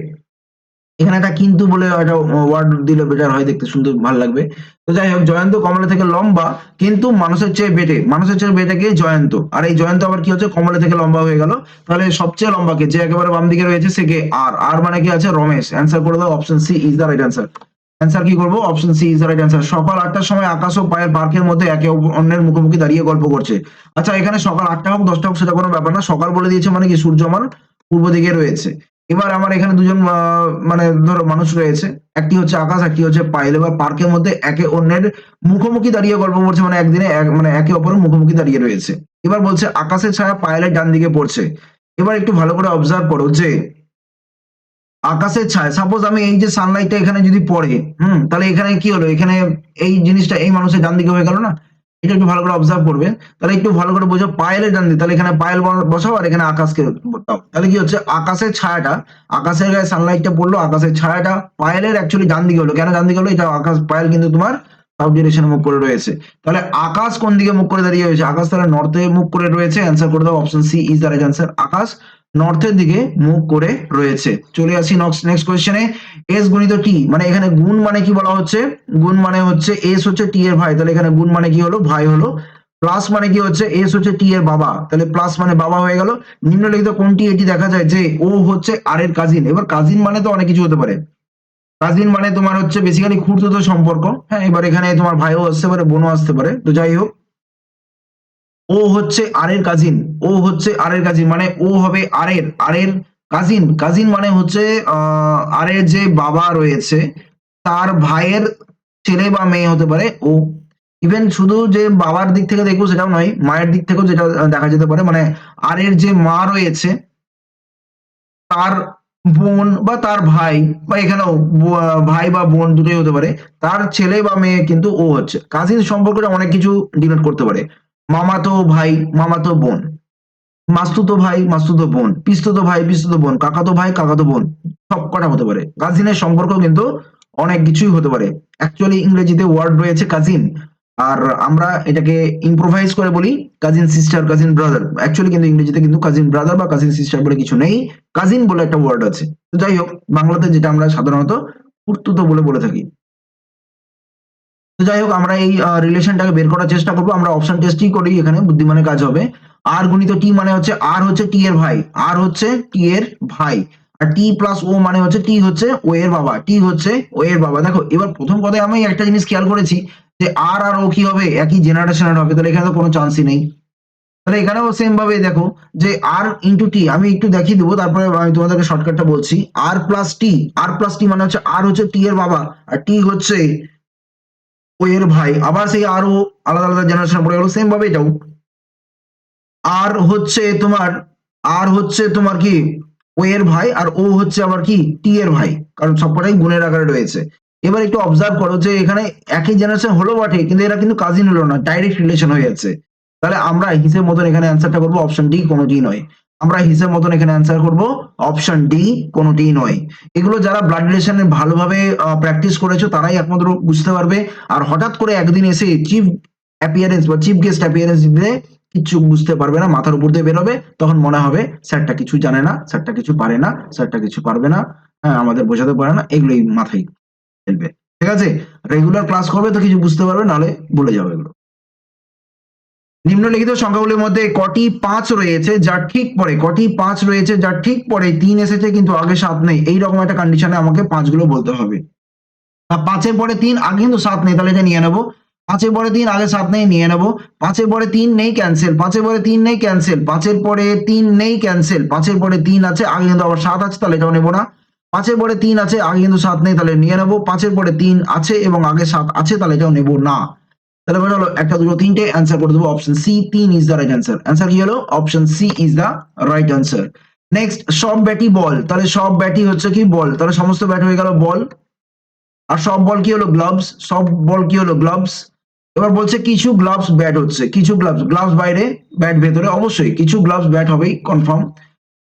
এখানে একটা কিন্তু বলে একটা ওয়ার্ড দিলে বেটার হয়, দেখতে সুন্দর ভালো লাগবে। তো যাই হোক, জয়ন্ত কমলের থেকে লম্বা কিন্তু মানুষের চেয়ে বেটে, মানুষের চেয়ে বেটে কে, জয়ন্ত। আর এই জয়ন্ত আবার কি হচ্ছে, কমলের থেকে লম্বা হয়ে গেল। তাহলে সবচেয়ে লম্বা কে, যে একেবারে বাম দিকে রয়েছে সে কে, আর আর মানে কি আছে, রমেশ। অ্যান্সার করে দাও, option C is the right answer. Answer কি করবো, option C is the right answer. সকাল 8টার সময় আকাশ ও পায়েল পার্কের মধ্যে একে অন্যের মুখোমুখি দাঁড়িয়ে গল্প করছে। আচ্ছা, এখানে সকাল 8টা হোক 10টা হোক সেটা কোনো ব্যাপার না, সকাল বলে দিয়েছে মানে কি, সূর্য আমার পূর্ব দিকে রয়েছে। এবার আমার এখানে দুজন মানে ধরো মানুষ রয়েছে, একটি হচ্ছে আকাশ, একটি হচ্ছে পায়েল। এবার পার্কের মধ্যে একে অন্যের মুখোমুখি দাঁড়িয়ে গল্প করছে, মানে একদিনে মানে একে অপরের মুখোমুখি দাঁড়িয়ে রয়েছে। এবার বলছে আকাশের ছায়া পায়েলের ডান দিকে পড়ছে। এবার একটু ভালো করে অবজার্ভ করো যে আকাশের ছায়া, সাপোজ আমি এই যে সানলাইটটা এখানে যদি পড়ে, তাহলে এখানে কি হলো, এখানে এই জিনিসটা এই মানুষের ডান দিকে হয়ে গেল না। এটা একটু ভালো করে অবজার্ভ করবে, তাহলে একটু ভালো করে বোঝো, পায়েলের ডান দিকে, তাহলে এখানে পায়েল বসাও আর এখানে আকাশকে বসাও, তাহলে কি হচ্ছে, আকাশের ছায়াটা, আকাশের গায়ে সানলাইটটা পড়লো, আকাশের ছায়াটা পায়েলের অ্যাকচুয়ালি ডান দিকে হলো। কেন ডান দিকে হলো, এটা আকাশ, পায়েল কিন্তু তোমার সাউথ ডিরেকশনে মুখ করে রয়েছে। তাহলে আকাশ কোন দিকে মুখ করে দাঁড়িয়ে রয়েছে, আকাশ তাহলে নর্থে মুখ করে রয়েছে। অ্যান্সার করে দাও, option C is the right answer. Akash নর্থের দিকে মুখ করে রয়েছে। চলে আসি নেক্সট কোয়েশ্চেনে। এস গুণিত টি, মানে এখানে গুণ মানে কি বলা হচ্ছে, গুণ মানে হচ্ছে এস হচ্ছে টি এর ভাই, তাহলে এখানে গুণ মানে কি হলো, ভাই হলো। প্লাস মানে কি হচ্ছে, এস হচ্ছে টি এর বাবা, তাহলে প্লাস মানে বাবা হয়ে গেল। নিম্নলিখিত কোনটি এটি দেখা যায় যে ও হচ্ছে আর এর কাজিন। এবার কাজিন মানে তো অনেক কিছু হতে পারে, কাজিন মানে তোমার হচ্ছে বেসিক্যালি খুঁড়তুতো সম্পর্ক। হ্যাঁ, এবার এখানে তোমার ভাইও আসতে পারে, বোনও আসতে পারে। তো যাই হোক, ও হচ্ছে আর এর কাজিন, ও হচ্ছে আর এর কাজিন মানে ও হবে আর এর কাজিন। কাজিন মানে হচ্ছে আর এর যে বাবা রয়েছে তার ভাইয়ের ছেলে বা মেয়ে হতে পারে ও। ইভেন শুধু যে বাবার দিক থেকে দেখবো সেটাও নয়, মায়ের দিক থেকেও যেটা দেখা যেতে পারে, মানে আর এর যে মা রয়েছে তার বোন বা তার ভাই, বা এখানেও ভাই বা বোন দুটোই হতে পারে, তার ছেলে বা মেয়ে কিন্তু ও হচ্ছে। কাজিন সম্পর্কটা অনেক কিছু ডিনোট করতে পারে, মামাতো ভাই, মামাতো বোন, মাস্তুতো ভাই, মাস্তুতো বোন, পিস্তুতো ভাই, পিস্তুতো বোন, কাকাতো ভাই, কাকাতো বোন, সব কটা হতে পারে। কাজিনের সম্পর্ক কিন্তু অনেক কিছুই হতে পারে। অ্যাকচুয়ালি ইংরেজিতে ওয়ার্ড রয়েছে কাজিন, আর আমরা এটাকে ইম্প্রোভাইজ করে বলি cousin sister, cousin brother. Actually কিন্তু ইংরেজিতে কিন্তু কাজিন ব্রাদার বা কাজিন সিস্টার বলে কিছু নেই, কাজিন বলে একটা ওয়ার্ড আছে। তো যাই হোক, বাংলাতে যেটা আমরা সাধারণত খুড়তুতো বলে থাকি। তো যাই হোক, আমরা এই রিলেশনটাকে বের করার চেষ্টা করবো। আমরা অপশন টেস্টই করি, এখানে বুদ্ধিমানের কাজ হবে। আর গুণিত টি মানে হচ্ছে আর হচ্ছে টি এর ভাই, আর হচ্ছে টি এর ভাই, আর টি প্লাস ও মানে হচ্ছে টি হচ্ছে ও এর বাবা, টি হচ্ছে ও এর বাবা। দেখো এবার প্রথম কথায় আমি একটা জিনিস খেয়াল করেছি যে আর আর ও কি হবে, একই জেনারেশনের হবে, তাহলে এখানে তো কোনো চান্সই নেই। তাহলে এখানেও সেম ভাবে দেখো যে আর ইন্টু টি, আমি একটু দেখিয়ে দেবো তারপরে আমি তোমাদেরকে শর্টকাটটা বলছি। আর প্লাস টি, আর প্লাস টি মানে হচ্ছে আর হচ্ছে টি এর বাবা, আর টি হচ্ছে ও এর ভাই, আবার সেই আরো আলাদা আলাদা জেনারেশন পড়ে গেল। সেম ভাবে এটাও আর হচ্ছে তোমার, আর হচ্ছে তোমার কি ও এর ভাই, আর ও হচ্ছে আবার কি টি এর ভাই, কারণ সবকটাই গুণের আকারে রয়েছে। এবার একটু অবজার্ভ করো যে এখানে একই জেনারেশন হলো বটে, কিন্তু এরা কিন্তু কাজিন হলো না, ডাইরেক্ট রিলেশন হয়ে যাচ্ছে। তাহলে আমরা হিসেব মতন এখানে অ্যান্সারটা করবো অপশন ডি, কোনোটি নয়। আমরা হিসেব মতন এখানে অ্যান্সার করব অপশন ডি, কোনোটি নয়। এগুলো যারা ব্লাড রিলেশনে ভালোভাবে প্র্যাকটিস করেছো তারাই একমাত্র বুঝতে পারবে। আর হঠাৎ করে একদিন এসে চিফ অ্যাপিয়ারেন্স বা চিফ গেস্ট অ্যাপিয়ারেন্স দিলে কিছু বুঝতে পারবে না, মাথার উপর দিয়ে বেরোবে, তখন মনে হবে স্যারটা কিছু জানে না, স্যারটা কিছু পারে না, স্যারটা কিছু পারবে না, হ্যাঁ আমাদের বোঝাতে পারে না, এগুলোই মাথায় খেলবে। ঠিক আছে, রেগুলার ক্লাস করবে তো কিছু বুঝতে পারবে, নাহলে ভুলে যাবে এগুলো। নিম্নলিখিত সংখ্যাগুলির মধ্যে কটি 5 রয়েছে যার ঠিক পরে, কটি 5 রয়েছে যার ঠিক পরে 3 এসেছে কিন্তু আগে 7 নেই, এইরকম একটা কন্ডিশনে আমাকে 5 গুলো বলতে হবে। 5 এর পরে 3 আগে কিন্তু 7 নেই, তাহলে এটা নিয়ে নেবো। 5 এর পরে 3 আগে 7 নেই, নিয়ে নেবো। 5 এর পরে 3 নেই, ক্যান্সেল। 5 এর পরে 3 নেই, ক্যান্সেল। 5 এর পরে 3 নেই, ক্যান্সেল। 5 এর পরে 3 আছে, আগে কিন্তু আবার 7 আছে, তাহলে এটাও নেবো না। 5 এর পরে 3 আছে, আগে কিন্তু 7 নেই, তাহলে নিয়ে নেবো। 5 এর পরে 3 আছে এবং আগে 7 আছে, তাহলে এটাও নেবো না। তাহলে বোঝা হলো, একটা দুটো তিনটে অ্যান্সার করে দেবো option C, 3 is the right answer. Answer কি হলো? Option C is the right answer. Next, সব ব্যাটই বল। তাহলে সব ব্যাটই হচ্ছে কি বল, তাহলে সমস্ত ব্যাট হয়ে গেল বল। আর সব বল কি হলো? গ্লাভস। সব বল কি হলো? গ্লাভস। এবার বলছে কিছু গ্লাভস ব্যাট হচ্ছে, কিছু গ্লাভস, গ্লাভস বাইরে ব্যাট ভেতরে, অবশ্যই কিছু গ্লাভস ব্যাট হবেই কনফার্ম।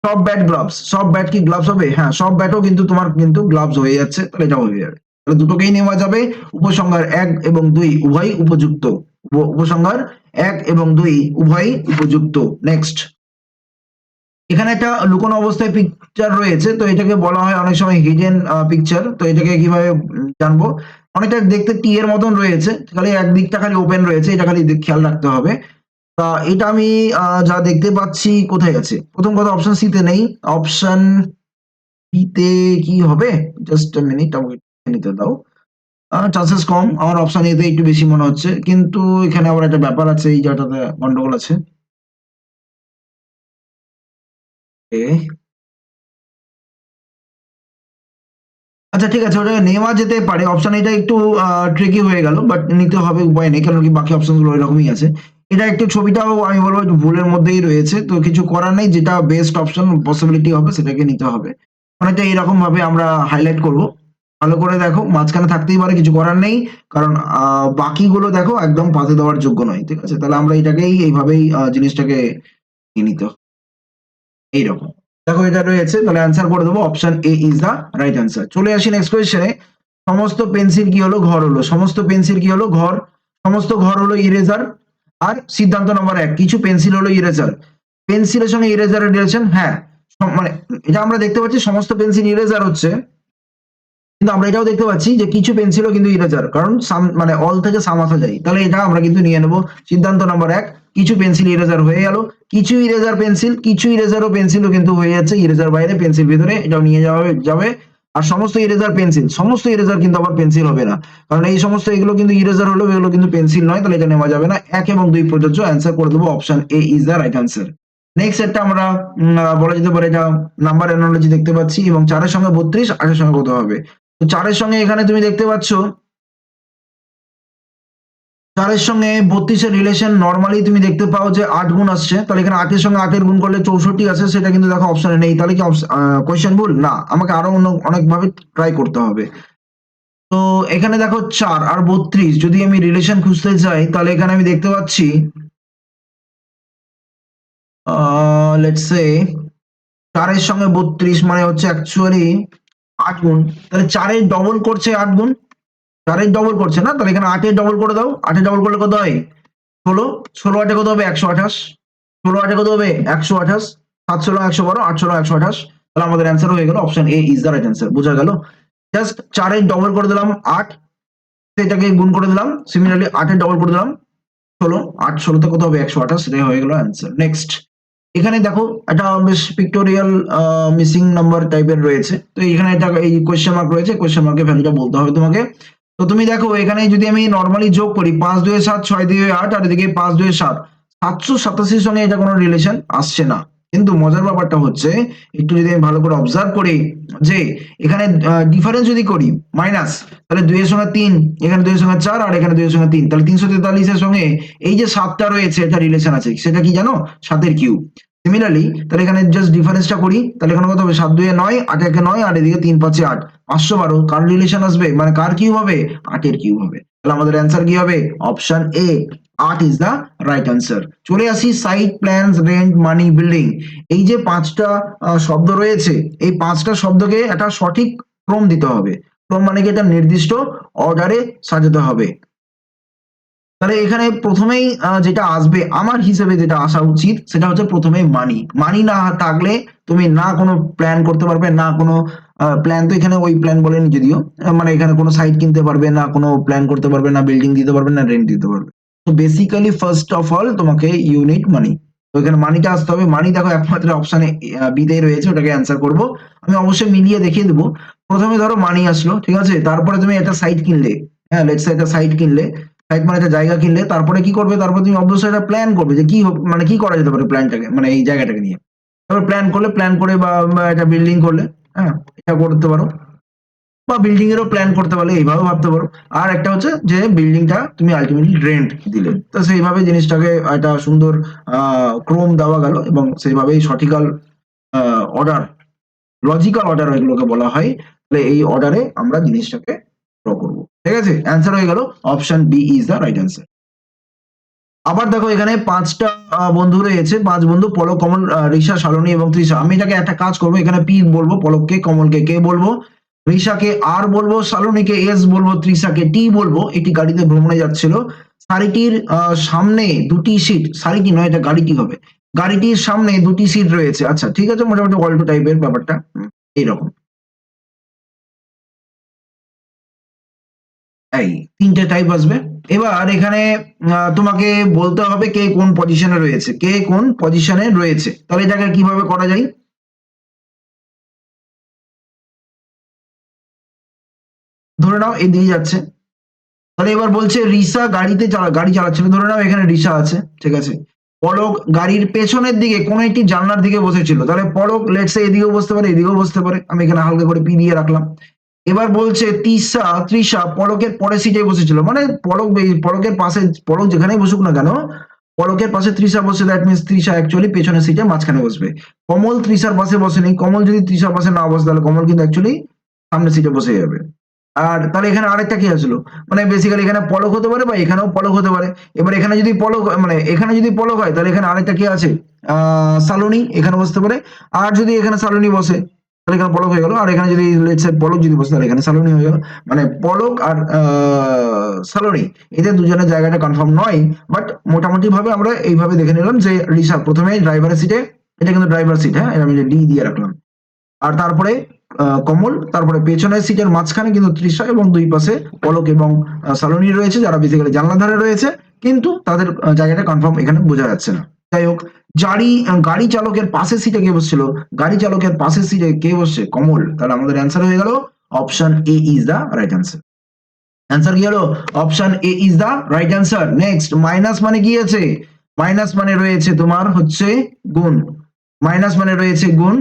সব ব্যাট গ্লাভস, সব ব্যাট কি গ্লাভস হবে? হ্যাঁ, সব ব্যাটও কিন্তু তোমার কিন্তু গ্লাভস হয়ে যাচ্ছে, তাহলে এটা হয়ে যাবে। তাহলে দুটোকেই নেওয়া যাবে। উপসংহার 1 এবং 2 উভয়ই উপযুক্ত। উপসংহার 1 এবং 2 উভয়ই উপযুক্ত। নেক্সট, এখানে একটা লুকোনো অবস্থায় পিকচার রয়েছে, তো এটাকে বলা হয় অনেক সময় হিডেন পিকচার। তো এটাকে কিভাবে জানবো? অনেকটা দেখতে টি এর মতন রয়েছে, খালি একদিকটা খালি ওপেন রয়েছে, এটা খালি খেয়াল রাখতে হবে। তা এটা আমি যা দেখতে পাচ্ছি, কোথায় আছে? প্রথম কথা অপশন সি তে নেই। অপশন বি তে কি হবে? জাস্ট আ মিনিট, আমাকে নিতে দাও। চান্সেস কম, আমার অপশন এ তে একটু বেশি মনে হচ্ছে, কিন্তু এখানে আবার একটা ব্যাপার আছে, এই জায়গাটাতে গন্ডগোল আছে। আচ্ছা ঠিক আছে, ওটা নেওয়া যেতে পারে। অপশন এটা একটু ট্রিকি হয়ে গেল, বাট নিতে হবে, উপায় নেই, কারণ কি বাকি অপশন গুলো ওইরকমই আছে। এটা একটু, ছবিটাও আমি বলবো একটু ভুলের মধ্যেই রয়েছে, তো কিছু করার নেই, যেটা বেস্ট অপশন পসিবিলিটি হবে সেটাকে নিতে হবে। অনেকটা এইরকম ভাবে আমরা হাইলাইট করব। ভালো করে দেখো, মাঝখানে থাকতেই পারে, কিছু করার নেই, কারণ বাকিগুলো দেখো একদম পাতে দেওয়ার যোগ্য নয়, ঠিক আছে? তাহলে আমরা এটাকেই এইভাবেই জিনিসটাকে নিয়ে নিতে হবে। এইরকম দেখো এটা রয়েছে, তাহলে অ্যান্সার করে দেবো option A is the right answer. চলে আসি নেক্সট কোয়েশ্চেনে। সমস্ত পেন্সিল কি হলো? ঘর হলো। সমস্ত পেন্সিল কি হলো? ঘর। সমস্ত ঘর হলো ইরেজার। আর সিদ্ধান্ত নম্বর 1, কিছু পেন্সিল হলো ইরেজার। পেন্সিলের সঙ্গে ইরেজারের রিলেশন, হ্যাঁ, মানে এটা আমরা দেখতে পাচ্ছি সমস্ত পেন্সিল ইরেজার হচ্ছে, কিন্তু আমরা এটাও দেখতে পাচ্ছি যে কিছু পেন্সিলও কিন্তু ইরেজার, কারণ সাম মানে অল থেকে সাম আসা যায়, তাহলে এটা আমরা কিন্তু নিয়ে নেব। সিদ্ধান্ত নম্বর 1, কিছু পেন্সিল ইরেজার হয়ে গেল। কিছু ইরেজার পেন্সিল, কিছু ইরেজারও পেন্সিলও কিন্তু হয়ে যাচ্ছে, ইরেজার বাইরে পেন্সিল ভিতরে, এটাও নিয়ে যাওয়া যাবে। আর সমস্ত ইরেজার পেন্সিল, সমস্ত ইরেজার কিন্তু আবার পেন্সিল হবে না, কারণ এই সমস্ত এগুলো কিন্তু ইরেজার হলো, এগুলো কিন্তু পেন্সিল নয়, তাহলে এটা নেওয়া যাবে না। 1 এবং 2 প্রযোজ্য, অ্যান্সার করে দেবো option A is the right answer. Next একটা আমরা বলা যেতে পারে এটা নাম্বার অ্যানালজি দেখতে পাচ্ছি, এবং 4 এর সঙ্গে 32, 8 এর সঙ্গে কত হবে? তো 4 এর সঙ্গে এখানে তুমি দেখতে পাচ্ছ 4 এর সঙ্গে 32 এর রিলেশন নরমালি তুমি দেখতে পাও যে 8 গুণ আসছে, তাহলে এখানে 8 এর সঙ্গে 8 এর গুণ করলে 64 আসে, সেটা কিন্তু দেখো অপশনে নেই, তাহলে কি কোয়েশ্চেন ভুল? না, আমাকে আরো অনেক ভাবে ট্রাই করতে হবে। তো এখানে দেখো 4 আর 32 যদি আমি রিলেশন খুঁজতে যাই, তাহলে এখানে আমি দেখতে পাচ্ছি লেটস সে 4 এর সঙ্গে 32 মানে হচ্ছে অ্যাকচুয়ালি 8 গুণ, তাহলে 4 এর ডবল করছে 8 গুণ, 4 এর ডবল করছে না, তাহলে এখানে 8 এর ডবল করে দাও। 8 এর ডবল করলে কত হয়? 16। 16 8 এ কত হবে? 128। 16 8 এ কত হবে? 128। 7 16 112, 8 16 128। তাহলে আমাদের অ্যান্সার হয়ে গেল option A is the right answer. বোঝা গেল? জাস্ট 4 এর ডবল করে দিলাম 8, সেটাকে গুণ করে দিলাম, সিমিলারলি 8 এর ডবল করে দিলাম 16, 8 16 তে কত হবে? 128, সেটাই হয়ে গেল অ্যান্সার। নেক্সট, এখানে দেখো একটা বেশ পিক্টোরিয়াল মিসিং নাম্বার টাইপের রয়েছে, তো এখানে এটা এই কোয়েশ্চেন মার্ক রয়েছে, কোয়েশ্চেন মার্কের ভ্যালুটা বলতে হবে তোমাকে। তো তুমি দেখো এখানে যদি আমি নরমালি যোগ করি 5 2 7 6 2 8, আর এদিকে 5 2 7, 787 এর সঙ্গে এটা কোনো রিলেশন আসছে না। কিন্তু মজার ব্যাপারটা হচ্ছে, একটু যদি আমি ভালো করে অবজার্ভ করি, যে এখানে ডিফারেন্স যদি করি মাইনাস, তাহলে 2 এর সঙ্গে 3, এখানে 2 এর সঙ্গে 4, আর এখানে 2 এর সঙ্গে 3, তাহলে 343 এর সঙ্গে এই যে 7টা রয়েছে এটা রিলেশন আছে, সেটা কি জানো? 7 এর কিউব। সিমিলারলি তাহলে এখানে জাস্ট ডিফারেন্সটা করি, তাহলে এখানে কত হবে? 7 2 এ 9, 8 1 এ 9, আর এদিকে 3 5 এ 8, 512। কার রিলেশন আসবে? মানে কার কিউব হবে? 8 এর কিউব হবে। তাহলে আমাদের অ্যান্সার কি হবে? Option A, 8 is the right answer. চলে আসি সাইট, প্ল্যানস, রেন্ট, মানি, বিল্ডিং। এই যে 5টা শব্দ রয়েছে, এই 5টা শব্দকে একটা সঠিক ক্রম দিতে হবে। ক্রম মানে কি? এটা নির্দিষ্ট অর্ডারে সাজাতে হবে। তাহলে এখানে প্রথমেই যেটা আসবে আমার হিসেবে, যেটা আসা উচিত, সেটা হচ্ছে প্রথমে মানি। মানি না থাকলে তুমি না কোনো প্ল্যান করতে পারবে, না কোনো প্ল্যান, তো এখানে ওই প্ল্যান বলেনি যদিও, মানে এখানে কোনো সাইট কিনতে পারবে না, কোনো প্ল্যান করতে পারবে না, বিল্ডিং দিতে পারবে না, রেন্ট দিতে পারবে। তো বেসিক্যালি ফার্স্ট অফ অল তোমাকে ইউনিট মানি, তো এখানে মানিটা আসতে হবে। মানি দেখো একমাত্র অপশনে বিতেই রয়েছে, ওটাকে অ্যান্সার করব। আমি অবশ্যই মিলিয়ে দেখিয়ে দেবো। প্রথমে ধরো মানি আসলো, ঠিক আছে, তারপরে তুমি একটা সাইট কিনলে, হ্যাঁ লেটস সে একটা সাইট কিনলে, সাইট মানে একটা জায়গা কিনলে, তারপরে কি করবে, তারপরে তুমি অবশ্যই একটা প্ল্যান করবে যে কি মানে কি করা যেতে পারে প্ল্যানটাকে, মানে এই জায়গাটাকে নিয়ে। তারপর প্ল্যান করলে, প্ল্যান করে বা একটা বিল্ডিং করলে, হ্যাঁ এটা করতে পারো, বা বিল্ডিং এরও প্ল্যান করতে পারলে এইভাবে ভাবতে পারো। আর একটা হচ্ছে যে বিল্ডিংটা তুমি আলটিমেটলি রেন্ট দিলে, তো সেইভাবে জিনিসটাকে একটা সুন্দর ক্রম দেওয়া গেল, এবং সেইভাবেই সঠিকাল অর্ডার, লজিক্যাল অর্ডার এগুলোকে বলা হয়। তাহলে এই অর্ডারে আমরা জিনিসটাকে ড্র করবো, ঠিক আছে। অ্যান্সার হয়ে গেল option B is the right answer. আবার দেখো এখানে পাঁচটা বন্ধু রয়েছে, পাঁচ বন্ধু পলক, কমল, ঋষা, শালনী এবং তৃষা। আমি এটাকে একটা কাজ করবো, এখানে পি বলবো, পলককে, কমলকে কে বলবো, ঋষাকে আর বলবো, শালনীকে এস বলবো, তৃষাকে টি বলবো। এটি গাড়িতে ভ্রমণে যাচ্ছিল। সারিটির সামনে দুটি সিট, সারিটি নয় এটা গাড়িটি হবে, গাড়িটির সামনে দুটি সিট রয়েছে। আচ্ছা ঠিক আছে, মোটামুটি অল্টো টাইপের ব্যাপারটা এইরকম। এই তিনটে টাইপ আসবে। এবার এখানে তোমাকে বলতে হবে কে কোন পজিশনে রয়েছে, কে কোন পজিশনে রয়েছে। তাহলে এটাকে কিভাবে করা যায়, ধরে নাও এদিকে যাচ্ছে, তাহলে এবার বলছে রিসা গাড়ি চালাচ্ছিল, ধরে নাও এখানে রিসা আছে, ঠিক আছে। পলক গাড়ির পেছনের দিকে কোন একটি জানলার দিকে বসেছিল, তাহলে পলক লেটস সে এদিকেও বসতে পারে, এদিকেও বসতে পারে, আমি এখানে হালকা করে পি দিয়ে রাখলাম। এবার বলছে তৃষা পলকের পরের সিটে বসেছিল, মানে পলকের পাশে, পলক যেখানেই বসুক না কেন, পলকের পাশে তৃষা বসে, দ্যাট মিনস তৃষা অ্যাকচুয়ালি পেছনের সিটে মাঝখানে বসবে। কমল তৃষার পাশে বসেনি, কমল যদি তৃষার পাশে না বসে তাহলে কমল কিন্তু অ্যাকচুয়ালি সামনের সিটে বসে যাবে। আর তাহলে এখানে আরেকটা কি আসলো, মানে বেসিক্যালি এখানে পলক হতে পারে বা এখানেও পলক হতে পারে। এবার এখানে যদি পলক, মানে এখানে যদি পলক হয় তাহলে এখানে আরেকটা কি আছে, সালোনি এখানে বসতে পারে। আর যদি এখানে সালোনি বসে তাহলে এখানে পলক হয়ে গেল, আর এখানে যদি লেটস সে পলক যদি বসে তাহলে এখানে সালোনি হয়ে গেল। মানে পলক আর সালোনি, এদের দুজনের জায়গাটা কনফার্ম নয়, বাট মোটামুটি ভাবে আমরা এইভাবে দেখে নিলাম যে ঋষা প্রথমে ড্রাইভারের সিটে, এটা কিন্তু ড্রাইভার সিট, হ্যাঁ এটা আমি ডি দিয়ে রাখলাম। আর তারপরে কমল, তারপরে পেছনের সিটের মাঝখানে কিন্তু তৃষা, এবং দুই পাশে পলক এবং সালোনি রয়েছে, যারা বেসিক্যালি জানলা ধারে রয়েছে, কিন্তু তাদের জায়গাটা কনফার্ম এখানে বোঝা যাচ্ছে না। যাই হোক, গাড়ি চালকের পাশের সিটে কে বসছিল, গাড়ি চালকের পাশের সিটে কে বসছে, কমল। তাহলে আমাদের অ্যান্সার হয়ে গেল option A is the right answer. Answer কি হলো, option A is the right answer. Next, minus মানে কি আছে, মাইনাস মানে রয়েছে তোমার হচ্ছে গুণ, মাইনাস মানে রয়েছে গুণ,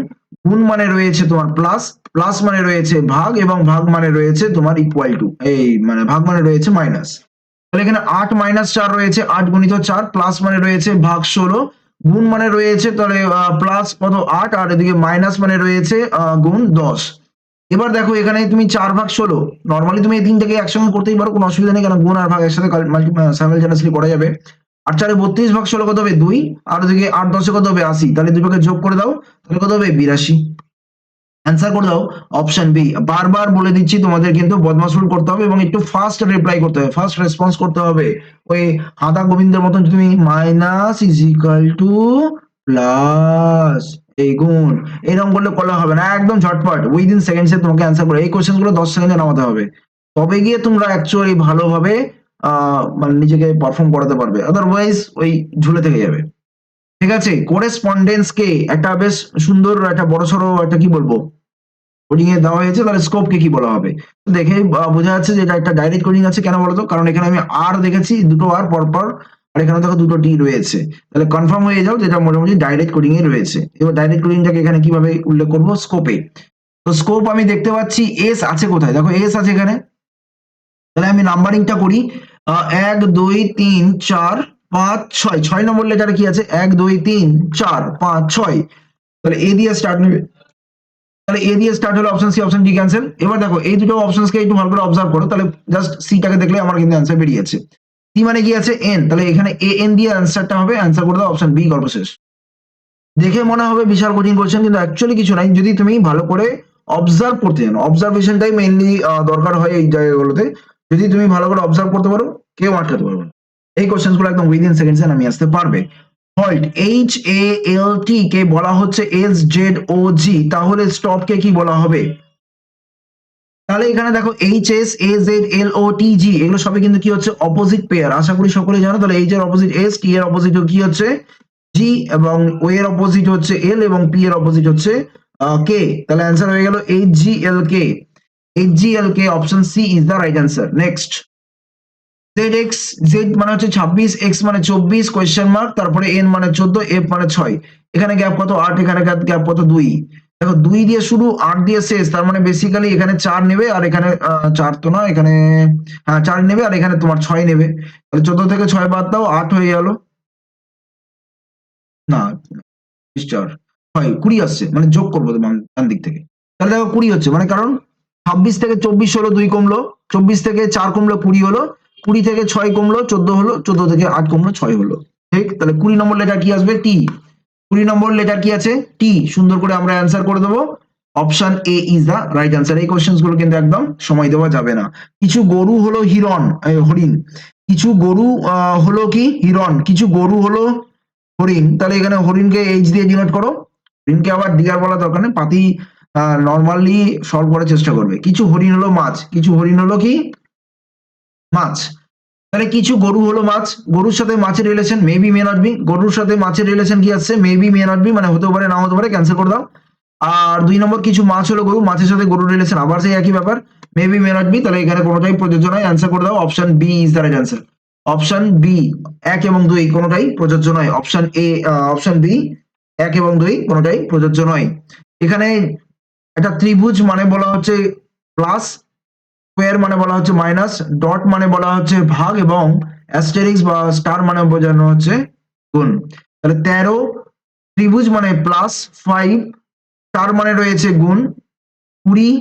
গুণ মানে রয়েছে তোমার প্লাস, প্লাস মানে রয়েছে ভাগ, এবং ভাগ মানে রয়েছে তোমার ইকুয়াল টু, এই মানে ভাগ মানে রয়েছে মাইনাস। তাহলে এখানে 8 মাইনাস 4 রয়েছে, 8 গুণিত 4, প্লাস মানে রয়েছে ভাগ 16, গুণ মানে রয়েছে তাহলে প্লাস কত 8, আর এদিকে মাইনাস মানে রয়েছে গুণ 10। এবার দেখো এখানে তুমি 4/16, নর্মালি তুমি এই তিনটাকে একসঙ্গে করতেই পারো, কোনো অসুবিধা নেই, কারণ গুণ আর ভাগ একসাথে সাইমালটেনিয়াসলি করা যাবে। 8 4 32/16 কত হবে 2, আর ওদিকে 8 10 কত হবে 80, তাহলে দুটোকে যোগ করে দাও, তাহলে কত হবে 82। অ্যান্সার করে দাও অপশন বি। বারবার বলে দিচ্ছি তোমাদের কিন্তু বদমাশুল করতে হবে এবং একটু ফাস্ট রিপ্লাই করতে হবে, ফাস্ট রেসপন্স করতে হবে। ওই হাদা গোবিন্দের মতন তুমি minus is equal two plus এই গুণ এরকম করলে করা হবে না, একদম ঝটপট উইদিন সেকেন্ডসে তোমাকে অ্যান্সার করে, এই কোশ্চেন গুলো 10 সেকেন্ডে নামাতে হবে, তবে গিয়ে তোমরা অ্যাকচুয়ালি ভালোভাবে মানে নিজেকে পারফর্ম করাতে পারবে, আদারওয়াইজ ওই ঝুলে থেকে যাবে। ঠিক আছে, কোরেসপন্ডেন্স কে একটা বেশ সুন্দর একটা বড়সড় একটা কি বলবো কোডিং এ দেওয়া হয়েছে, তাহলে স্কোপ কে কি বলা হবে, তো দেখে বোঝা যাচ্ছে যে এটা একটা ডাইরেক্ট কোডিং আছে। কেন বলতো, কারণ এখানে আমি আর দেখেছি দুটো আর পরপর, আর এখানে দেখো দুটো টি রয়েছে, তাহলে কনফার্ম হয়ে যাও যেটা মোটামুটি ডাইরেক্ট কোডিং এ রয়েছে। এবার ডাইরেক্ট কোডিংটাকে এখানে কিভাবে উল্লেখ করবো, স্কোপে। তো স্কোপ আমি দেখতে পাচ্ছি এস আছে কোথায়, দেখো এস আছে এখানে, তাহলে আমি নাম্বারিংটা করি 1 2 3 4 5 6, 6 নম্বর লেটারে কি আছে 1 2 3 4 5 6, তাহলে এ দিয়ে স্টার্ট নেবে, তাহলে এ দিয়ে স্টার্ট হলো, option C option D cancel. এবার দেখো এই দুটো অপশনসকে একটু ভালো করে অবজার্ভ করো, তাহলে জাস্ট সিটাকে দেখলে আমার কিন্তু অ্যান্সার বেরিয়েছে। সি মানে কি আছে এন, তাহলে এখানে এ এন দিয়ে অ্যান্সারটা হবে, অ্যান্সার করে দাও অপশন বি, গল্প শেষ। দেখে মনে হবে বিশাল কোচিং করছেন, কিন্তু অ্যাকচুয়ালি কিছু নাই, যদি তুমি ভালো করে অবজার্ভ করতে জানো, অবজারভেশনটাই মেইনলি দরকার হয় এই জায়গাগুলোতে। যদি তুমি ভালো করে অবজার্ভ করতে পারো, কেউ আটকাতে পারবে না, এই কোশ্চেন গুলো একদম উইদিন সেকেন্ডসে নামিয়ে আসতে পারবে। হল্ট HALT কে বলা হচ্ছে SZOG, তাহলে স্টপ কে কি বলা হবে, তাহলে এখানে দেখো H S A Z L O T G এগুলো সবই কিন্তু কি হচ্ছে অপোজিট পেয়ার, আশা করি সকলে জানো। তাহলে এইচ এর অপোজিট এস, টি এর অপোজিট কি হচ্ছে জি, এবং ও এর অপোজিট হচ্ছে এল, এবং পি এর অপোজিট হচ্ছে কে। তাহলে অ্যান্সার হয়ে গেল H G L K. H G L K, option C is the right answer. Next, Z X, Z মানে হচ্ছে 26, এক্স মানে 24 কোয়েশ্চেন মার্ক, তারপরে এন মানে 14, এফ মানে 6। এখানে গ্যাপ কত 8, এখানে গ্যাপ কত 2। দেখো 2 দিয়ে শুরু 8 দিয়ে শেষ, তার মানে বেসিক্যালি এখানে 4 নেবে আর এখানে 4 তো না, এখানে হ্যাঁ 4 নেবে আর এখানে তোমার 6 নেবে। তাহলে 14 থেকে 6 বাদ দাও, 8 হয়ে গেল। না 4 6 20 আসছে, মানে যোগ করবো ডান দিক থেকে। তাহলে দেখো 20 হচ্ছে, মানে কারণ 26 থেকে 24 হলো 2 কমলো, 24 থেকে 4 কমলো 20 হলো, 20 থেকে 6 কমলো 14 হলো, 14 থেকে 8 কমলো 6 হলো। ঠিক, তাহলে 20 নম্বর লেটার কি আসবে? টি। 20 নম্বর লেটার কি আছে? টি। সুন্দর করে আমরা অ্যান্সার করে দেবো। Option A is the right answer. এই কোশ্চেন গুলো কিন্তু একদম সময় দেওয়া যাবে না। কিছু গরু হলো হিরণ, হরিণ। কিছু গরু হলো কি হিরণ, কিছু গরু হলো হরিণ। তাহলে এখানে হরিণকে এইচ দিয়ে ডিনোট করো, হরিণকে আবার ডিয়ার বলা দরকার নেই, পাতি নর্মালি সলভ করার চেষ্টা করবে। কিছু হরিণ হলো মাছ, কিছু হরিণ হলো কি মাছ। তাহলে কিছু গরু হলো মাছ, গরুর সাথে মাছের relation maybe may not be, গরুর সাথে মাছের রিলেশন কি আসছে? মেবি মে নট বি, মানে হতে পারে না হতে পারে, ক্যান্সেল করে দাও। আর 2 নম্বর, কিছু মাছ হলো গরু, মাছের সাথে গরুর রিলেশন আবার সেই একই ব্যাপার, মেবি মে নট বি। তাহলে এখানে কোনোটাই প্রযোজ্য নয়, অ্যান্সার করে দাও। Option B is the right answer. Option B 1 এবং 2 কোনোটাই প্রযোজ্য নয়। অপশন এ, অপশন বি 1 এবং 2 কোনোটাই প্রযোজ্য নয়। এখানে একটা ত্রিভুজ মানে বলা হচ্ছে প্লাস, স্কোয়ার মানে বলা হচ্ছে মাইনাস, ডট মানে বলা হচ্ছে ভাগ, এবং অ্যাস্টেরিক্স বা স্টার মানে বোঝানো হচ্ছে গুণ। তাহলে 13 ত্রিভুজ মানে প্লাস, 5 স্টার মানে রয়েছে গুণ, 20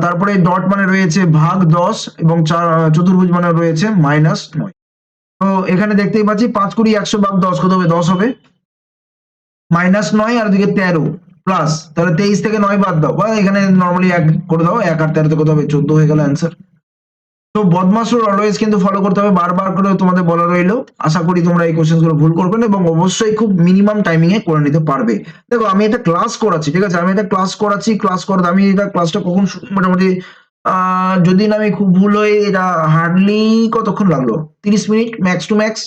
তারপরে ডট মানে রয়েছে ভাগ 10, এবং চতুর্ভুজ মানে রয়েছে -9। তো এখানে দেখতেই পাচ্ছি 5 20 100 ভাগ 10 কত হবে? 10 হবে। -9 আর দিকে 13 প্লাস, তাহলে 23 থেকে 9 বাদ দাও, বা এখানে নর্মালি 1 করে দাও, 1 আর 13 কত হবে? 14 হয়ে গেল অ্যান্সার। তো বদমাশ রুল অলওয়েজ কিন্তু ফলো করতে হবে, বারবার করে তোমাদের বলা রইলো। আশা করি তোমরা এই কোশ্চেন গুলো ভুল করবে না, এবং অবশ্যই খুব মিনিমাম টাইমিং এ করে নিতে পারবে। দেখো আমি এটা ক্লাস করাচ্ছি, ঠিক আছে, আমি এটা ক্লাস করাচ্ছি, ক্লাস করাতে আমি এটা ক্লাসটা কখন মোটামুটি যদি না আমি খুব ভুল হই, এটা হার্ডলি কতক্ষণ লাগলো? 30 মিনিট ম্যাক্স টু ম্যাক্স।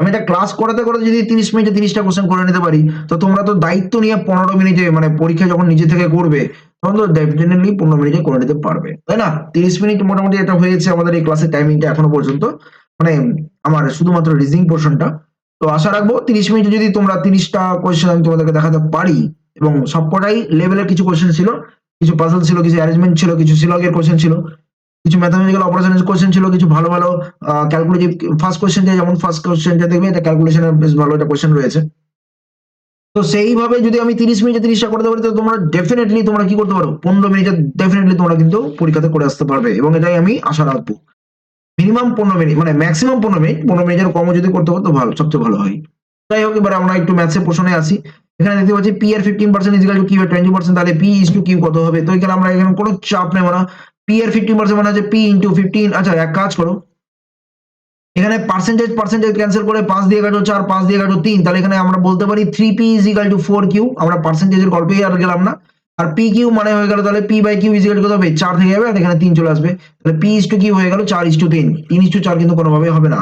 আমি এটা ক্লাস করাতে করাতে যদি 30 মিনিটে 30টা কোশ্চেন করে নিতে পারি, তো তোমরা তো দায়িত্ব নিয়ে 15 মিনিটে, মানে পরীক্ষা যখন নিজে থেকে করবে তখন তো ডেফিনেটলি 15 মিনিটে করে নিতে পারবে, তাই না? 30 মিনিট মোটামুটি এটা হয়েছে আমাদের এই ক্লাসের টাইমিংটা এখনো পর্যন্ত, মানে আমার শুধুমাত্র রিজনিং পোর্শনটা। তো আশা রাখবো 30 মিনিটে যদি তোমরা 30টা কোশ্চেন আমি তোমাদেরকে দেখাতে পারি, এবং সবকটাই লেভেলের কিছু কোশ্চেন ছিল, কিছু পাজল ছিল, কিছু অ্যারেঞ্জমেন্ট ছিল, কিছু সিলগের কোশ্চেন ছিল, কিছু ম্যাথমেটিক্যাল অপারেশনের কোশ্চেন ছিল, কিছু ভালো ভালো ক্যালকুলেটিভ। ফার্স্ট কোশ্চেনটা, যেমন ফার্স্ট কোশ্চেনটা দেখবে, এটা ক্যালকুলেশনের বেশ ভালো একটা কোশ্চেন রয়েছে। তো সেইভাবে যদি আমি 30 মিনিটে 30টা করতে পারি, তো তোমরা ডেফিনেটলি তোমরা কি করতে পারো? 15 মিনিটে ডেফিনেটলি তোমরা কিন্তু পরীক্ষাতে করে আসতে পারবে, এবং এটাই আমি আশা রাখবো। মিনিমাম 15 মিনিট, মানে ম্যাক্সিমাম 15 মিনিট, 15 মিনিটের কমও যদি করতে পারো তো ভালো, সবচেয়ে ভালো হয়। যাই হোক, এবার আমরা একটু ম্যাথসের পোর্শনে আসি। এখানে দেখতে পাচ্ছি পি এর 15% ইজ ইকুয়াল টু কিউ এর 20%, তাহলে পি ইজ টু কিউ কত হবে? তো এখানে আমরা এখানে কোনো চাপ নেব না। পি এর 15% মানে হচ্ছে পি ইনটু 15। আচ্ছা এক কাজ করো, এখানে পার্সেন্টেজ পার্সেন্টেজ ক্যান্সেল করে 5 দিয়ে কাটো 4, 5 দিয়ে কাটো 3, তাহলে এখানে আমরা বলতে পারি 3p is equal two 4q। আমরা পার্সেন্টেজের গল্পেই আর গেলাম না। আর pq মানে হয়ে গেল, তাহলে p by q is equal to কত হবে? 4 থেকে যাবে, আর এখানে 3 চলে আসবে। তাহলে p ইজ টু q হয়ে গেল 4 ইজ টু 3, 3 ইজ টু 4 কিন্তু কোনোভাবেই হবে না।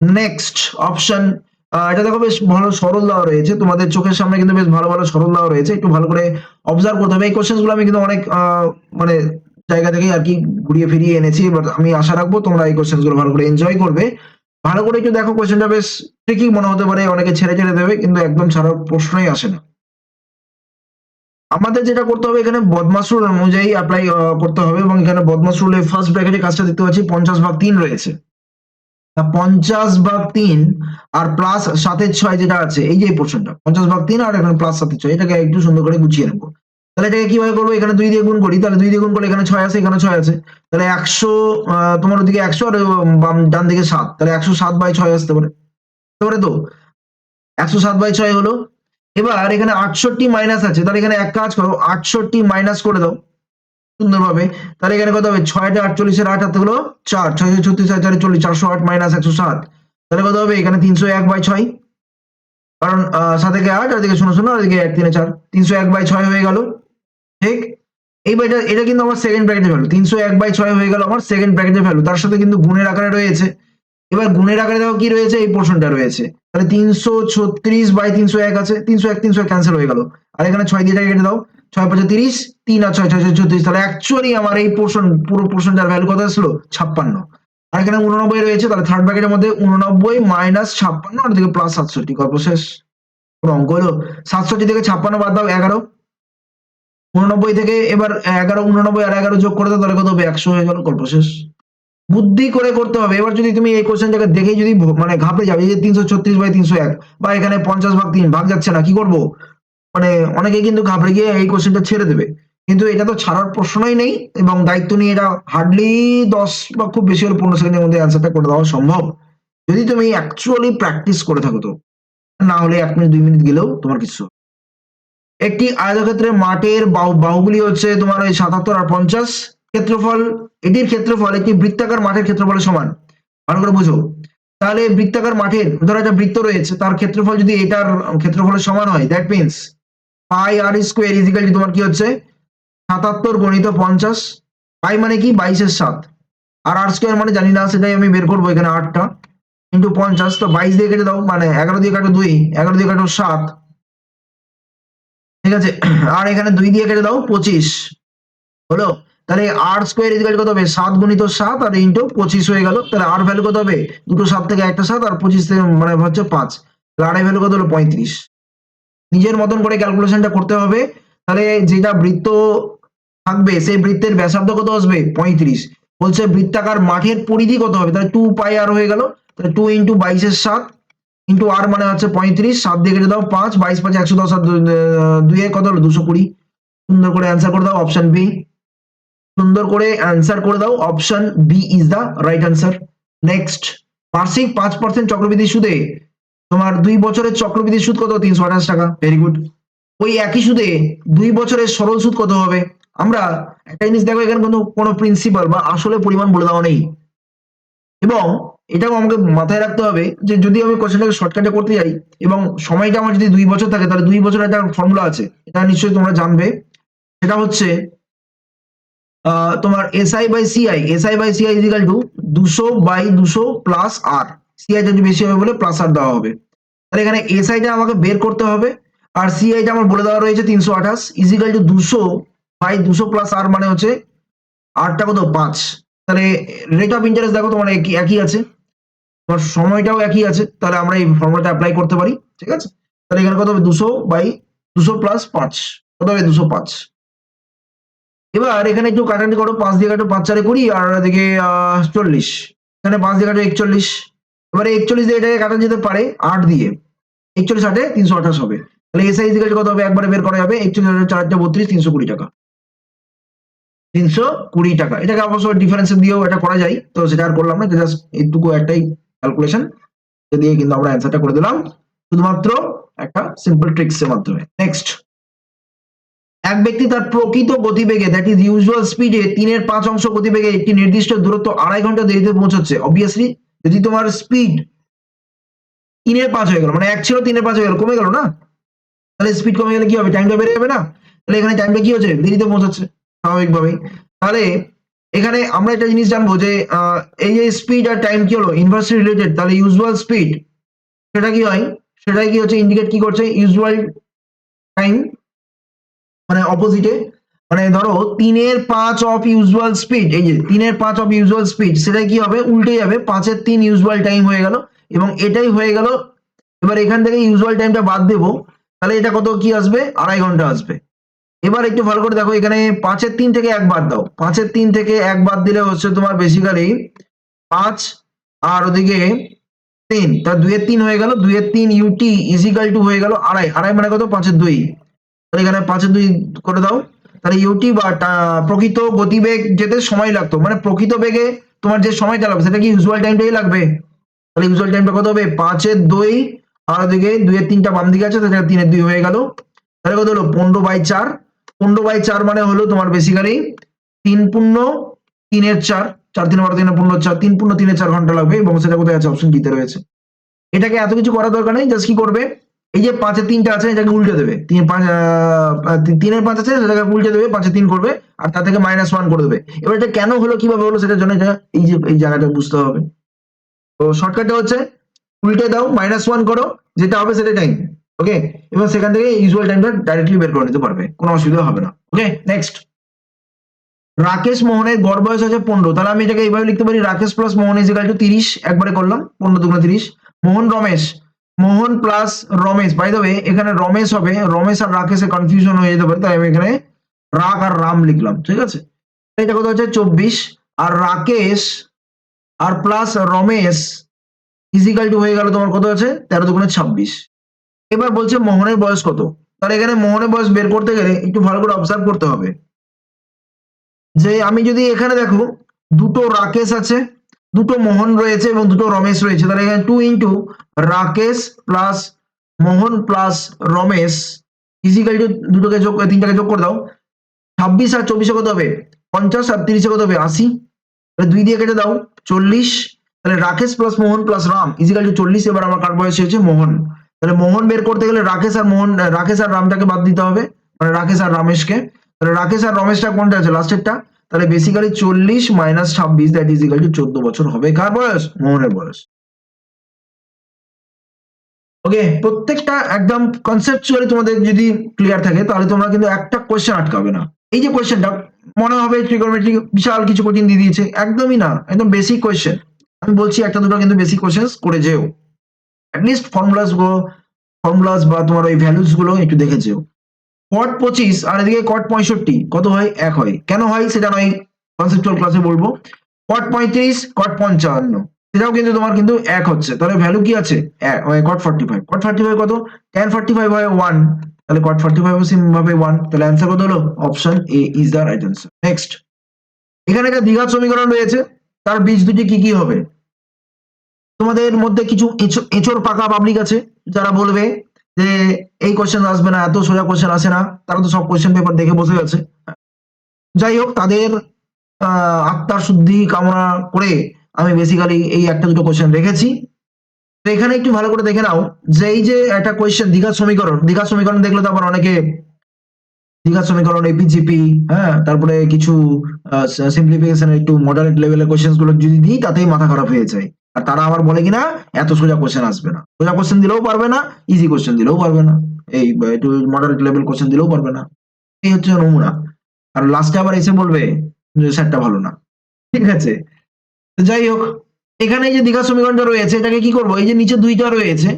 নেক্সট অপশন, এটা দেখো বেশ ভালো সরল দেওয়া রয়েছে, তোমাদের চোখের সামনে কিন্তু বেশ ভালো ভালো সরল দেওয়া রয়েছে, একটু ভালো করে অবজার্ভ করতে হবে। এই কোশ্চেন গুলো আমি কিন্তু অনেক মানে জায়গা থেকে আর কি ঘুরিয়ে ফিরিয়ে এনেছি, এবার আমি আশা রাখবো তোমরা এই কোশ্চেন গুলো ভালো করে এনজয় করবে। ভালো করে একটু দেখো, কোশ্চেনটা বেশ ট্রিকি মনে হতে পারে, অনেকে ছেড়ে ছেড়ে দেবে, কিন্তু একদম ছাড়ার প্রশ্নই আসে না। আমাদের যেটা করতে হবে, এখানে বদমাশ রুল অনুযায়ী অ্যাপ্লাই করতে হবে, এবং এখানে বদমাশ রুলের ফার্স্ট ব্র্যাকেটে কাজটা দেখতে পাচ্ছি 50/3 রয়েছে। 50/3 আর প্লাস 7/6 যেটা আছে, এই যে এই পোর্শনটা 50/3 আর এখানে প্লাস 7/6, এটাকে একটু সুন্দর করে গুছিয়ে নেবো। তাহলে এটাকে কিভাবে করবো? এখানে 2 দিয়ে গুণ করি, তাহলে 2 দিয়ে গুণ করলে এখানে 6 আছে, এখানে 6 আছে, তাহলে 100, তোমার ওদিকে 100 আর ডান দিকে 7, তাহলে 107/6 আসতে পারে, তো 107/6 হলো। এবার এখানে 68 মাইনাস আছে, তাহলে এখানে এক কাজ করো, 68 মাইনাস করে দাও সুন্দরভাবে। তাহলে এখানে কত হবে? 6 48 এর 8 হাতে হলো 4, 6 36 আর 4 40, 408 মাইনাস 107, তাহলে কত হবে? এখানে 301/6, কারণ 7 থেকে 8 আর এদিকে 0 0 আর এদিকে 1 3 4, 301/6 হয়ে গেল। ঠিক, এইবার এটা কিন্তু আমার সেকেন্ড ব্র্যাকেটের ভ্যালু, 301/6 হয়ে গেল আমার সেকেন্ড ব্র্যাকেটের ভ্যালু, তার সাথে কিন্তু গুণের আকারে রয়েছে। এবার গুণের আকারে দেখো কি রয়েছে, এই পোর্শনটা রয়েছে, তাহলে 336/301 আছে, 301 ক্যান্সেল হয়ে গেল, আর এখানে 6 দিয়ে কেটে দাও, 6 × 5 = 30, 3 আর 6 = 36, তাহলে অ্যাকচুয়ালি আমার এই পোর্শন পুরো পোর্শনটার ভ্যালু কত আসলো, 56। আর এখানে 89 রয়েছে, তাহলে থার্ড ব্র্যাকেটের মধ্যে 89 - 56 আর এদিকে প্লাস 67, গল্প শেষ। কোনো অঙ্ক হলো? 67 থেকে 56 বাদ দাও, 11, 89 থেকে এবার 11, 89 আর 11 যোগ করে দাও, তাহলে কত হবে, 100 হয়ে গেল, গল্প শেষ। বুদ্ধি করে করতে হবে। এবার যদি তুমি এই কোশ্চেনটাকে দেখেই যদি মানে ঘাবড়ে যাবে, এই যে 336/301 বা এখানে 50/3 ভাগ যাচ্ছে না, কি করব, মানে অনেকে কিন্তু ঘাবড়ে গিয়ে এই কোশ্চেনটা ছেড়ে দেবে, কিন্তু এটা তো ছাড়ার প্রশ্নই নেই, এবং দায়িত্ব নিয়ে এটা হার্ডলি 10 বা খুব বেশি হলে 15 সেকেন্ডের মধ্যে অ্যান্সারটা করে দেওয়া সম্ভব, যদি তুমি অ্যাকচুয়ালি প্র্যাকটিস করে থাকো তো। না হলে 1 মিনিট 2 মিনিট গেলেও তোমার কিছু। একটি আয়তক্ষেত্রের মাঠের বাহুগুলি হচ্ছে তোমার ওই 77 আর 50, ক্ষেত্রফল, এটির ক্ষেত্রফল একটি বৃত্তাকার মাঠের ক্ষেত্রফলের সমান, ভালো করে বুঝো। তাহলে বৃত্তাকার মাঠের, ধরো একটা বৃত্ত রয়েছে, তার ক্ষেত্রফল যদি এটার ক্ষেত্রফলের সমান হয়, দ্যাট মিনস পাই আর স্কোয়ার ইজিক্যাল টু তোমার কি হচ্ছে 77 × 50, পাই মানে কি 22/7, আর আর স্কোয়ার মানে জানি না, সেটাই আমি বের করবো এখানে 8টা ইন্টু 50, তো 22 দিয়ে কেটে দাও, মানে 11 দিয়ে কাটো 2, 11 দিয়ে কাটো 7, ঠিক আছে, আর এখানে 2 দিয়ে কেটে দাও 25 হলো। তাহলে আর স্কোয়ার ইজিক্যাল কত হবে, 7 × 7 আর ইন্টু 25 হয়ে গেল, তাহলে আর ভ্যালু কত হবে, দুটো 7 থেকে একটা 7 আর 25 থেকে মানে হচ্ছে 5, তাহলে আর ভ্যালু কত হলো 35। নিজের মতন করে ক্যালকুলেশনটা করতে হবে। তাহলে যেটা বৃত্ত থাকবে সেই বৃত্তের ব্যাসার্ধ কত আসবে, 35। বলছে বৃত্তাকার মাঠের পরিধি কত হবে, তাহলে 2 পাই আর হয়ে গেল, তাহলে 2 × 22/7 ইন্টু আর মানে হচ্ছে 35, 7 দিয়ে কেটে দাও 5, 22 × 5 = 110, আর 2 এ কত হলো 220। সুন্দর করে অ্যান্সার করে দাও, অপশন বি। সুন্দর করে অ্যান্সার করে দাও, option B is the right answer. Next, বার্ষিক 5% চক্রবৃদ্ধি সুদে তোমার 2 বছরের চক্রবৃদ্ধি সুদ কত, 328 টাকা, ভেরি গুড। ওই একই সুদে 2 বছরের সরল সুদ কত হবে, আমরা একটা জিনিস দেখো, এখানে কোনো প্রিন্সিপাল বা আসলে পরিমাণ বলে দেওয়া নেই, এবং এটাও আমাকে মাথায় রাখতে হবে যে যদি আমি কোশ্চেনটাকে শর্টকাটে করতে যাই এবং সময়টা আমার যদি 2 বছর থাকে, তাহলে 2 বছরের একটা ফর্মুলা আছে, এটা নিশ্চয়ই তোমরা জানবে, সেটা হচ্ছে তোমার SI/CI ইজিক্যাল টু 200/200 প্লাস আর, সিআইটা একটু বেশি হবে বলে প্লাস আর দেওয়া হবে। তাহলে এখানে এসআইটা আমাকে বের করতে হবে, আর সিআইটা আমার বলে দেওয়া রয়েছে 328 ইজিক্যাল টু 200/200 প্লাস আর, মানে হচ্ছে আরটা কত 5। তাহলে রেট অফ ইন্টারেস্ট দেখো তোমার একই আছে, তোমার সময়টাও একই আছে, তাহলে আমরা এই ফর্মুলাটা অ্যাপ্লাই করতে পারি, ঠিক আছে। তাহলে এখানে কত হবে 200/200 প্লাস 5, কত হবে 205। এবার এখানে একটু কাটাকাটি করো, 5 দিয়ে কাটো 5 × 4 = 20, আর এদিকে 40, এখানে 5 দিয়ে কাটো 41, এবারে 41 দিয়ে এটাকে কাটা যেতে পারে 8 দিয়ে, 41 8 এ 328 হবে, তাহলে এসআই ইজিক্যাল কত হবে, একবারে বের করা যাবে, 41 4 × 32, 320 টাকা, 320 টাকা। এটাকে অবশ্য ডিফারেন্স দিয়েও এটা করা যায়, তো সেটা আর করলাম না, জাস্ট এইটুকু একটাই ক্যালকুলেশন দিয়ে কিন্তু আমরা অ্যান্সারটা করে দিলাম, শুধুমাত্র একটা সিম্পল ট্রিক্স এর মাধ্যমে। নেক্সট, এক ব্যক্তি তার প্রকৃত গতিবেগে দ্যাট ইজ ইউজুয়াল স্পিডে 3/5 গতিবেগে একটি নির্দিষ্ট দূরত্ব 2.5 ঘন্টা দেরিতে পৌঁছচ্ছে। অবভিয়াসলি যদি তোমার স্পিড 3/5 হয়ে গেল, মানে 1 ছিল 3/5 হয়ে গেল, কমে গেল না, তাহলে স্পিড কমে গেলে কি হবে, টাইমটা বেড়ে যাবে না, তাহলে এখানে টাইমটা কি হচ্ছে, দেরিতে পৌঁছাচ্ছে স্বাভাবিকভাবেই। তাহলে এখানে আমরা একটা জিনিস জানবো যে এই যে স্পিড আর টাইম কি হলো, ইনভার্সলি রিলেটেড, তাহলে ইউজুয়াল স্পিড সেটা কি হয়, সেটাই কি হচ্ছে ইন্ডিকেট কি করছে, ইউজুয়াল টাইম, মানে অপোজিটে, মানে ধরো 3/5 অফ ইউজুয়াল স্পিড, এই যে 3/5 অফ ইউজুয়াল স্পিড, সেটা কি হবে, উল্টে যাবে, 5/3 ইউজুয়াল টাইম হয়ে গেল, এবং এটাই হয়ে গেল। এবার এখান থেকে ইউজুয়াল টাইমটা বাদ দেবো, তাহলে এটা কত কি আসবে, 2.5 ঘন্টা আসবে। এবার একটু ভালো করে দেখো, এখানে 5/3 থেকে 1 বাদ দাও, 5/3 থেকে 1 বাদ দিলে হচ্ছে তোমার বেসিক্যালি 5, আর ওদিকে 3, তার 2/3 হয়ে গেল, 2/3 ইউটি ইজিক্যাল টু হয়ে গেল 2.5, 2.5 মানে কত 5/2, তাহলে এখানে 5/2 করে দাও, তাহলে ইউটি বা প্রকৃত গতিবেগ যেতে সময় লাগতো, মানে প্রকৃত বেগে তোমার যে সময়টা লাগবে সেটা কি ইউজুয়াল টাইমটাই লাগবে, তাহলে ইউজুয়াল টাইমটা কত হবে 5/2, আর ওদিকে 2/3টা বাম দিকে আছে, তাহলে 3/2 হয়ে গেল, তাহলে কত হলো 15/4, 15/4 মানে হলো তোমার বেসিক্যালি 3 পূর্ণ 3/4, 4 3 12 3 15/4, 3 পূর্ণ 3/4 ঘন্টা লাগবে, এবং সেটা কোথায় আছে, অপশন ডিতে রয়েছে। এটাকে এত কিছু করার দরকার নেই, জাস্ট কি করবে, এই যে 5 এ 3টা আছে এটাকে উল্টে দেবে, 3 এর 5 আছে সেটাকে উল্টে দেবে, 5 এ 3 করবে আর তার থেকে -1 করে দেবে। এবার এটা কেন হলো কিভাবে হলো সেটার জন্য এটা এই যে এই জায়গাটা বুঝতে হবে। তো শর্টকাটটা হচ্ছে উল্টে দাও, -1 করো, যেটা হবে সেটা টাইম। ওকে, এবার সেখান থেকে ইউজুয়াল টাইমটা ডাইরেক্টলি বের করে নিতে পারবে, কোনো অসুবিধা হবে না। ওকে, নেক্সট। রাকেশ মোহনের গড় বয়স আছে 15, তাহলে আমি এটাকে এইভাবে লিখতে পারি, Rakesh plus Mohan is equal to 30, একবারে করলাম, 15 দুগুণে 30। Mohan Ramesh, Mohan plus Ramesh, by the way এখানে রমেশ হবে, রমেশ আর রাকেশে কনফিউশন হয়ে যেতে পারে, তাই আমি এখানে রাগ আর রাম লিখলাম, ঠিক আছে। এটা কত হচ্ছে 24, আর রাকেশ আর প্লাস রমেশ ইজিক্যাল টু হয়ে গেল তোমার কত আছে 13 দুগুণে 26। এবার বলছে মোহনের বয়স কত, তাহলে এখানে মোহনের বয়স বের করতে গেলে একটু ভালো করে অবজার্ভ করতে হবে যে আমি যদি এখানে দেখো দুটো রাকেশ আছে, দুটো মোহন রয়েছে এবং দুটো রমেশ রয়েছে, তাহলে এখানে 2 ইন্টু রাকেশ প্লাস মোহন প্লাস রমেশ ইজিক্যাল টু দুটোকে যোগ, তিনটাকে যোগ করে দাও, 26 আর 24 কত হবে 50, আর 30 কত হবে 80, তাহলে 2 দিয়ে কেটে দাও 40, তাহলে রাকেশ প্লাস মোহন প্লাস রাম ইজিক্যাল টু 40। এবার আমার কার বয়স হচ্ছে মোহন, তাহলে মোহন বের করতে গেলে রাকেশ আর রামটাকে বাদ দিতে হবে, মানে রাকেশ আর রমেশকে, তাহলে রাকেশ আর রমেশটা কোনটা আছে লাস্টেরটা, তাহলে basically 40 minus 26 that is equal two 14 বছর হবে কার বয়স, মোহনের বয়স। ওকে, প্রত্যেকটা একদম কনসেপচুয়ালি তোমাদের যদি ক্লিয়ার থাকে তাহলে তোমরা কিন্তু একটা কোশ্চেন আটকাবে না। এই যে কোশ্চেনটা মনে হবে ট্রিগোনোমেট্রি বিশাল কিছু কঠিন দিয়ে দিয়েছে, একদমই না, একদম বেসিক কোশ্চেন। আমি বলছি একটা দুটো কিন্তু বেসিক কোশ্চেন করে যেও, অ্যাটলিস্ট ফর্মুলাস বা তোমার ওই ভ্যালুস গুলো একটু দেখে যেও। কট 25 আর এদিকে কট 65 কত হয়, এক হয়, কেন হয় সেটা নয় কনসেপচুয়াল ক্লাসে বলবো। কট 35 কট 55 সেটাও কিন্তু তোমার কিন্তু এক হচ্ছে, তাহলে ভ্যালু কি আছে কট 45, কট 45 কত, tan 45 হয় 1, তাহলে কট 45 ও সেম ভাবে 1, তাহলে অ্যান্সার কত হলো, option A is the right answer. Next, এখানে একটা দ্বিঘাত সমীকরণ রয়েছে, তার বীজ দুটি কি কি হবে। তোমাদের মধ্যে কিছু এঁচোর পাকা পাবলিক আছে যারা বলবে যে এই কোশ্চেন আসবে না, এত সোজা কোশ্চেন আসে না, তারা তো সব কোশ্চেন পেপার দেখে বসে আছে। যাই হোক, তাদের আত্মার শুদ্ধি কামনা করে আমি বেসিক্যালি এই একটা দুটো কোশ্চেন রেখেছি। তো এখানে একটু ভালো করে দেখে নাও যে এই যে একটা কোশ্চেন দ্বিঘাত সমীকরণ দেখলে তো আবার অনেকে দ্বিঘাত সমীকরণ এপিজিপি, হ্যাঁ, তারপরে কিছু সিম্পলিফিকেশন একটু মডারেট লেভেলের কোশ্চেন গুলো যদি দিই তাতেই মাথা খারাপ হয়ে যায়, আর তারা আবার বলে কিনা এত সোজা কোশ্চেন আসবে না, সোজা কোশ্চেন দিলেও পারবে না, ইজি কোশ্চেন দিলেও পারবে না, এই একটু মডারেট লেভেল কোশ্চেন দিলেও পারবে না, এই হচ্ছে নমুনা। আর লাস্টে আবার এসে বলবে যে স্যারটা ভালো না, ঠিক আছে। তো যাই হোক, এখানে এই যে দ্বিঘাত সমীকরণটা রয়েছে এটাকে কি করবো, এই যে নিচে দুইটা রয়েছে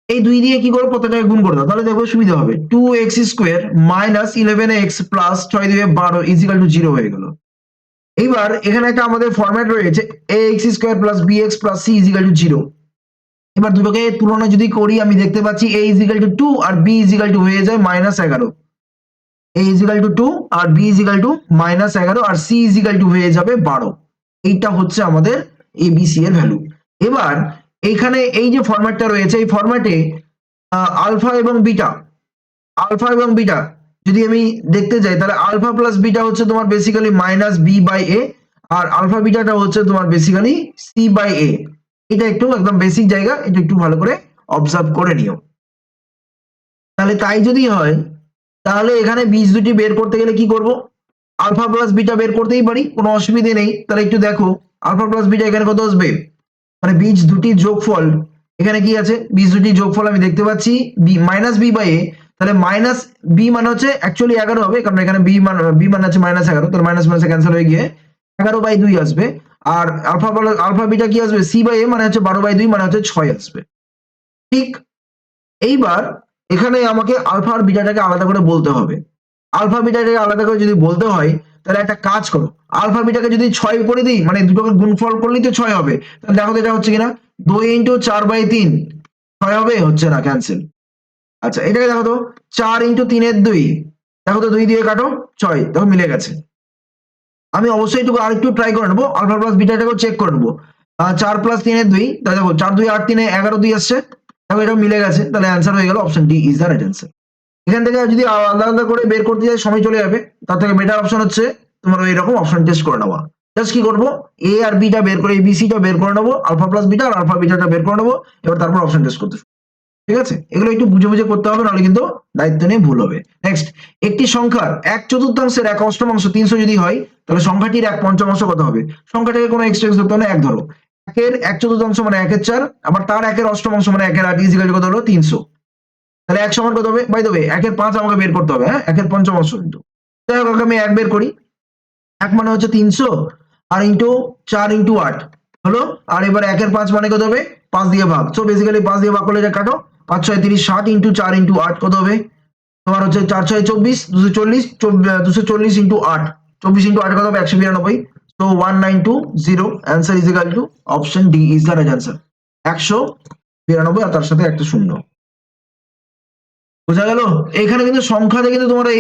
এই 2 দিয়ে কি করবো, প্রত্যেকটাকে গুণ করে দাও, তাহলে দেখো সুবিধা হবে, 2x square minus 11x plus 6 দিয়ে 12 ইজিক্যাল টু 0 হয়ে গেল। এইবার এখানে একটা আমাদের ফরম্যাট রয়েছে ax square plus bx plus c is equal to 0। এবার দুটোকে তুলনা যদি করি আমি দেখতে পাচ্ছি a ইজিক্যাল টু 2 আর b ইজিক্যাল টু হয়ে যায় -11, a ইজিক্যাল টু 2 আর b ইজিক্যাল টু -11 আর c ইজিক্যাল টু হয়ে যাবে 12। এইটা হচ্ছে আমাদের abc এর ভ্যালু। এবার এইখানে এই যে ফরম্যাটটা রয়েছে এই ফরম্যাটে আলফা এবং বিটা যদি আমি দেখতে যাই তাহলে আলফা প্লাস বিটা হচ্ছে তোমার বেসিক্যালি -b/a, আর আলফা বিটাটা হচ্ছে তোমার বেসিক্যালি c/a। এটা একটু একদম বেসিক জায়গা, এটা একটু ভালো করে অবজার্ভ করে নিও। তাহলে তাই যদি হয় তাহলে এখানে বীজ দুটি বের করতে গেলে কি করব, আলফা প্লাস বিটা বের করতেই পারি, কোনো অসুবিধে নেই। তাহলে একটু দেখো আলফা প্লাস বিটা এখানে কত আসবে, মানে বীজ দুটির যোগফল, এখানে কি আছে বীজ দুটির যোগফল আমি দেখতে পাচ্ছি -b/a, তাহলে মাইনাস বি মানে হচ্ছে অ্যাকচুয়ালি 11 হবে, কারণ এখানে বি মানে হচ্ছে -11, তাহলে মাইনাস মাইনাসে ক্যান্সেল হয়ে গিয়ে 11/2 আসবে। আর আলফা বিটা কি আসবে c/a মানে হচ্ছে 12/2 মানে হচ্ছে 6 আসবে। ঠিক, এইবার এখানে আমাকে আলফা আর বিটাটাকে আলাদা করে বলতে হবে। আলফা বিটাটাকে আলাদা করে যদি বলতে হয় তাহলে একটা কাজ করো, আলফা বিটাকে যদি 6 করে দিই, মানে দুটোকে গুণফল করলেই তো 6 হবে, তাহলে দেখো তো এটা হচ্ছে কিনা, 2 × 4/3 6 হবে, হচ্ছে না, ক্যান্সেল। আচ্ছা এটাকে দেখো তো 4 × 3/2, দেখো তো 2 দিয়ে কাটো 6, দেখো মিলে গেছে। আমি অবশ্যই একটু আরেকটু ট্রাই করে নেবো, আলফা প্লাস বিটাটাকেও চেক করে নেবো। 4 + 3/2, তাহলে দেখো 4 2 8 3 11 2 আসছে, দেখো এটা মিলে গেছে, তাহলে অ্যান্সার হয়ে গেল option D is the right answer. এখান থেকে যদি আলাদা আলাদা করে বের করতে যাই সময় চলে যাবে, তার থেকে বেটার অপশন হচ্ছে তোমার এইরকম অপশন টেস্ট করে নেওয়া। জাস্ট কি করবো, এ আর বিটা বের করে এবিসিটা বের করে নেবো, আলফা প্লাস বিটা আর আলফা বিটাটা বের করে নেবো, এবার তারপর অপশন টেস্ট করতে ঠিক আছে, এগুলো একটু বুঝে বুঝে করতে হবে, নাহলে কিন্তু দায়িত্ব নিয়ে ভুল হবে। নেক্সট, একটি সংখ্যার 1/4 এক অষ্টমাংশ 300 যদি হয়, তাহলে সংখ্যাটির 1/5 কত হবে? সংখ্যাটাকে কোনো এক্সট্রা করতে হবে না, এক ধরো, 1/4 মানে 1/4, আবার তার 1/8 মানে 1/8 ইজিক্যাল কত হলো? 300। তাহলে 1 সমান কত হবে? বাই দ্য ওয়ে 1/5 আমাকে বের করতে হবে, হ্যাঁ, 1/5 কিন্তু। যাই হোক, আমি 1 বের করি। 1 মানে হচ্ছে 300, আর ইন্টু 4 ইন্টু 8 হলো। আর এবার 1/5 মানে কত হবে? 5 দিয়ে ভাগ। সো বেসিক্যালি 5 দিয়ে ভাগ করলে এটা কাটো, 5 6 30, 60 ইন্টু 4 ইন্টু 8 কত হবে? তোমার হচ্ছে 4 6 24, 240, 240 ইন্টু 8, 24 ইন্টু 8 কত হবে? 192। So 1920, answer is equal to option D is the right answer. 192 আর তার সাথে একটা শূন্য। বোঝা গেল? এখানে কিন্তু সংখ্যাতে কিন্তু তোমরা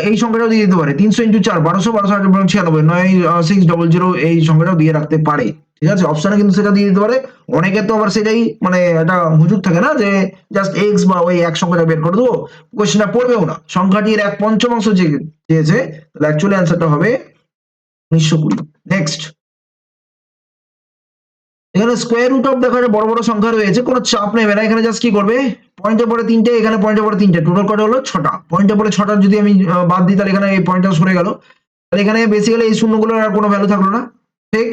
এই সংখ্যাটাও দিয়ে দিতে পারে, 300 ইন্টু 4 1200, 1296, 9600 এই সংখ্যাটাও দিয়ে রাখতে পারে। ঠিক আছে, অপশনে কিন্তু সেটা দিয়ে দিতে পারে। অনেকে তো আবার সেটাই মানে একটা হুজুগ থাকে না, যে জাস্ট এক্স বা ওই এক সংখ্যাটা বের করে দেবো, কোশ্চেনটা পড়বেও না। সংখ্যাটির 1/5 যে চেয়েছে, তাহলে অ্যাকচুয়ালি অ্যান্সারটা হবে 1920। নেক্সট, এখানে স্কোয়ার রুট অফ দেখো একটা বড় বড় সংখ্যা রয়েছে, কোনো চাপ নেবে না। এখানে জাস্ট কি করবে, পয়েন্টের পরে 3টে, এখানে পয়েন্টের পরে 3টে, টোটাল কত হলো? 6টা। পয়েন্টের পরে 6টা যদি আমি বাদ দিই, তাহলে এখানে এই পয়েন্টটা সরে গেল, তাহলে এখানে বেসিক্যালি এই শূন্যগুলোর আর কোনো ভ্যালু থাকলো না। ঠিক,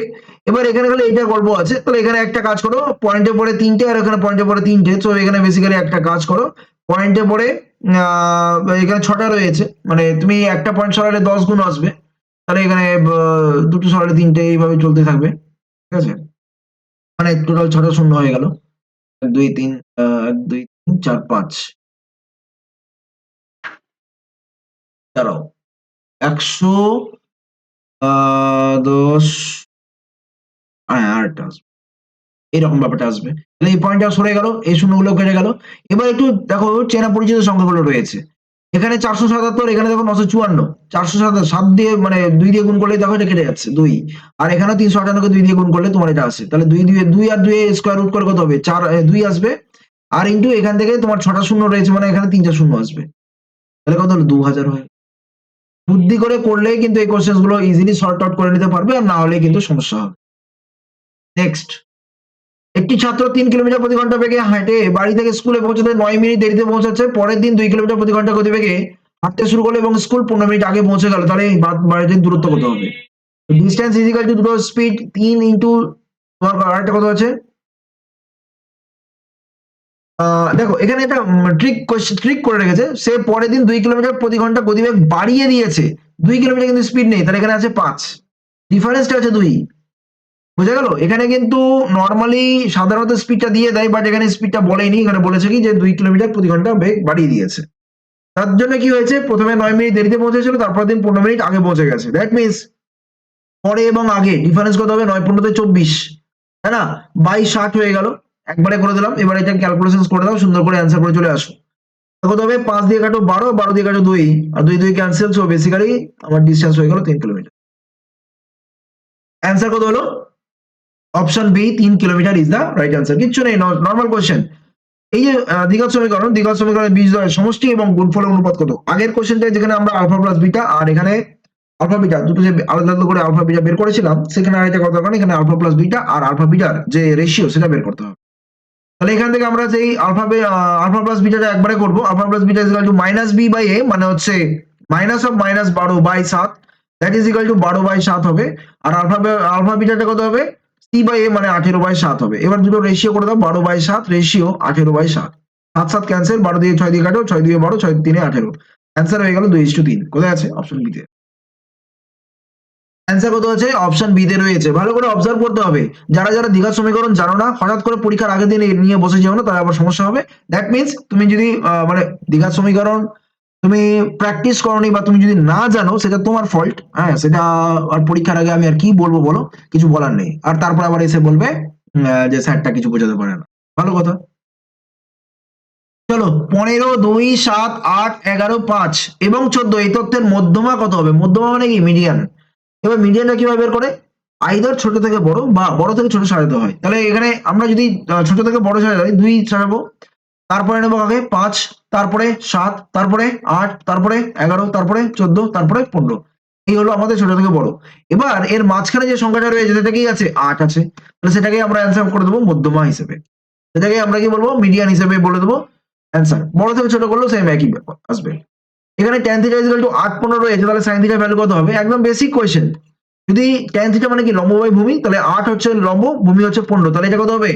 এবার এখানে খালি এইটা গল্প আছে, তাহলে এখানে একটা কাজ করো, পয়েন্টের পরে 3টে আর এখানে পয়েন্টের পরে 3টে, তো এখানে বেসিক্যালি একটা কাজ করো, পয়েন্টের পরে এখানে 6টা রয়েছে, মানে তুমি একটা পয়েন্ট সরালে 10 গুণ আসবে, তাহলে এখানে দুটো সরালে 3টে, এইভাবে চলতে থাকবে। ঠিক আছে, মানে টোটাল 6টা শূন্য হয়ে গেল। 1 2 3 1 2 3 4 5, দাঁড়াও, 110, হ্যাঁ আরেকটা আসবে, এইরকম ব্যাপারটা আসবে। তাহলে এই পয়েন্টটা সরে গেল, এই শূন্যগুলো কেটে গেল। এবার একটু দেখো চেনা পরিচিত সংখ্যাগুলো রয়েছে, এখানে 477, এখানে দেখো 954, 477 দিয়ে মানে 2 দিয়ে গুণ করলে দেখো এটা কেটে যাচ্ছে 2, আর এখানে 398 কে 2 দিয়ে গুণ করলে তোমার এটা আসে, তাহলে 2 আর 2 স্কয়ার রুট করে কত হবে? 4 2 আসবে, আর ইনটু এখান থেকে তোমার 6টা শূন্য রয়েছে, মানে এখানে 3টা শূন্য আসবে, তাহলে কত হলো? 2000 হয়। বুদ্ধি করে করলে কিন্তু এই কোশ্চেন গুলো ইজিলি সর্ট আউট করে নিতে পারবে, আর না হলে কিন্তু সমস্যা হবে। নেক্সট, একটি ছাত্র 3 কিলোমিটার প্রতি ঘন্টা বেগে হাঁটে বাড়ি থেকে স্কুলে পৌঁছাতে 9 মিনিট দেরিতে পৌঁছাচ্ছে। পরের দিন 2 কিলোমিটার প্রতি ঘন্টা গতিবেগে হাঁটতে শুরু করলো এবং স্কুল 15 মিনিট আগে পৌঁছে গেল, তাহলে এই বাড়ির দূরত্ব কত হবে? ডিস্টেন্স ইজ ইকুয়াল টু দুটো স্পিড 3 ইনটু তোমার আরেকটা কত আছে, দেখো এখানে একটা ট্রিক করে রেখেছে, সে পরের দিন 2 কিলোমিটার প্রতি ঘন্টা গতিবেগ বাড়িয়ে দিয়েছে, 2 কিলোমিটার কিন্তু স্পিড নেই, তাহলে এখানে আছে 5, ডিফারেন্সটা আছে 2। বোঝা গেল? এখানে কিন্তু নরমালি সাধারণত স্পিডটা দিয়ে দেয়, বাট এখানে স্পিডটা বলেনি, এখানে বলেছে কি যে 2 কিলোমিটার প্রতি ঘন্টা বেগ বাড়িয়ে দিয়েছে। তার জন্য কি হয়েছে, প্রথমে 9 মিনিট দেরিতে পৌঁছেছিল, তারপর দিন 15 মিনিট আগে পৌঁছে গেছে। দ্যাট মিনস পরে এবং আগে ডিফারেন্স কত হবে? 9 15 24, তাই না? 22 60 হয়ে গেল, একবারে করে দিলাম। এবার এটা ক্যালকুলেশন করে দাও, সুন্দর করে অ্যান্সার করে চলে আসো। কত হবে? 5 দিয়ে কাটো 12, 12 দিয়ে কাটো 2, আর 2 2 ক্যান্সেল, সো বেসিক্যালি আমার ডিসটেন্স হয়ে গেল 3 কিলোমিটার। অ্যান্সার কত হলো? Option B 3 kilometre is the right answer. কিচ্ছু নেই, নর্মাল কোশ্চেন। এই যে দ্বিঘাত সমীকরণের বীজদ্বয়ের সমষ্টি এবং গুণফলের অনুপাত কত? আগের কোশ্চেনটা যেখানে আমরা আলফা প্লাস বিটা, আর এখানে আলফা বিটা দুটো যে আলাদা আলাদা করে আলফা বিটা বের করেছিলাম, সেখানে আরেকটা কথা, কারণ এখানে আলফা প্লাস বিটা আর আলফা বিটার যে রেশিও সেটা বের করতে হবে। তাহলে এখান থেকে আমরা যেই আলফা প্লাস বিটাটা একবারে করবো, alpha plus beta is equal to minus B by A, মানে হচ্ছে minus of minus 12/7, that is equal to 12/7 হবে। আর আলফা বিটাটা কত হবে? সি বাই এ, মানে 18/7 হবে। এবার দুটো রেশিও করে দাও, 12/7 রেশিও 18/7, 7 7 ক্যান্সেল, 12 দিয়ে 6 দিয়ে কাটো, 6 দিয়ে 12, 6 3 18, অ্যান্সার হয়ে গেল 2:3। কোথায় আছে? অপশন বি তে। অ্যান্সার কত আছে? অপশন বি তে রয়েছে। ভালো করে অবজার্ভ করতে হবে, যারা যারা দ্বিঘাত সমীকরণ জানো না, হঠাৎ করে পরীক্ষার আগের দিন নিয়ে বসে যাও না, তাহলে আবার সমস্যা হবে। দ্যাট মিনস তুমি যদি মানে দ্বিঘাত সমীকরণ তুমি প্র্যাকটিস করনি বা তুমি যদি না জানো, সেটা তোমার ফল্ট, হ্যাঁ, সেটা আর পরীক্ষার আগে আমি আর কি বলবো বলো, কিছু বলার নেই। আর তারপর আবার এসে বলবে যে স্যারটা কিছু বোঝাতে পারে না। ভালো কথা। চলো, 15 2 7 8 11 5 এবং 14 এই তথ্যের মধ্যমা কত হবে? মধ্যমা মানে কি? মিডিয়ান। এবার মিডিয়ানটা কিভাবে বের করে? আইদার ছোট থেকে বড় বা বড় থেকে ছোট সাজাতে হয়। তাহলে এখানে আমরা যদি ছোট থেকে বড় সাজাই, 2 সাজাবো, তারপরে নেবো আগে 5, তারপরে 7, তারপরে 8, তারপরে 11, তারপরে 14, তারপরে 15। এই হলো আমাদের ছোট থেকে বড়। এবার এর মাঝখানে যে সংখ্যাটা রয়েছে সেটা কি আছে? 8 আছে। তাহলে সেটাকে আমরা অ্যান্সার করে দেবো মধ্যমা হিসেবে, সেটাকে আমরা কি বলবো? মিডিয়ান হিসেবে বলে দেবো। অ্যান্সার। বড় থেকে ছোট করলেও সেম একই ব্যাপার আসবে। এখানে tan থিটা ইকুয়াল টু 8/15 রয়েছে, তাহলে sin থিটা ভ্যালু কত হবে? একদম বেসিক কোয়েশ্চেন। যদি tan থিটা মানে কি লম্ব বাই ভূমি, তাহলে 8 হচ্ছে লম্ব, ভূমি হচ্ছে 15, তাহলে এটা কত হবে?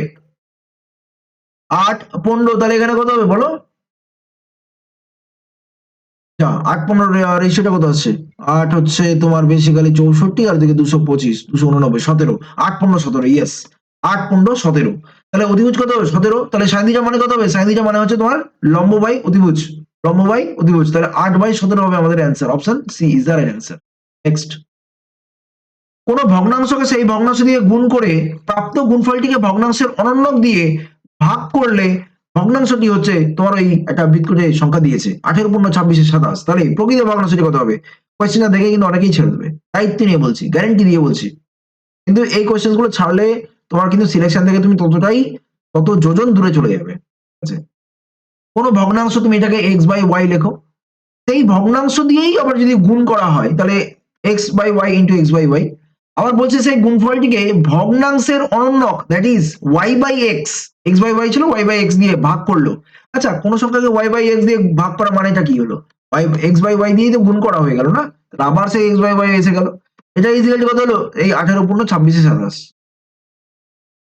8/15, তাহলে এখানে কত হবে বলো? 8/15 রেশিওটা কত হচ্ছে? 8 হচ্ছে তোমার বেসিক্যালি 64 আর দিকে 225, 289, 17, 8/15 17, ইয়েস 8/15 17, তাহলে অতিভুজ কত হবে? 17, তাহলে sin থিটা মানে কত হবে? sin থিটা মানে হচ্ছে তোমার লম্ব বাই অতিভুজ, লম্ব বাই অতিভুজ, তাহলে 8/17 হবে আমাদের answer. Option C is the right answer. Next, কোন ভগ্নাংশকে সেই ভগ্নাংশ দিয়ে গুণ করে প্রাপ্ত গুণফলটিকে ভগ্নাংশের অনন্যক দিয়ে ভাগ করলে ভগ্নাংশটি হচ্ছে তোমার ওই একটা বৃত্তকে সংখ্যা দিয়েছে 18/26 তাহলে প্রকৃত ভগ্নাংশটি কত হবে? কোয়েশ্চেনটা দেখে কিন্তু অনেকেই ছেড়ে দেবে, দায়িত্ব নিয়ে বলছি, গ্যারান্টি দিয়ে বলছি। কিন্তু এই কোয়েশ্চেন গুলো ছাড়লে তোমার কিন্তু সিলেকশন থেকে তুমি তত যোজন দূরে চলে যাবে। ঠিক আছে, কোনো ভগ্নাংশ তুমি এটাকে x/y লেখো, সেই ভগ্নাংশ দিয়েই আবার যদি গুণ করা হয় তাহলে x/y ইন্টু x/y, আবার বলছে সেই গুণফলটিকে ভগ্নাংশের অনন্যক দ্যাট ইজ y/x, x/y ছিল y/x দিয়ে ভাগ করলো। আচ্ছা, কোন সংখ্যাকে y/x দিয়ে ভাগ করা মানেটা কি হলো? x/y দিয়েই তো গুণ করা হয়ে গেল না, আবার সেই x/y এসে গেল, এটা ইকুয়াল টু কত হলো? এই 18/26।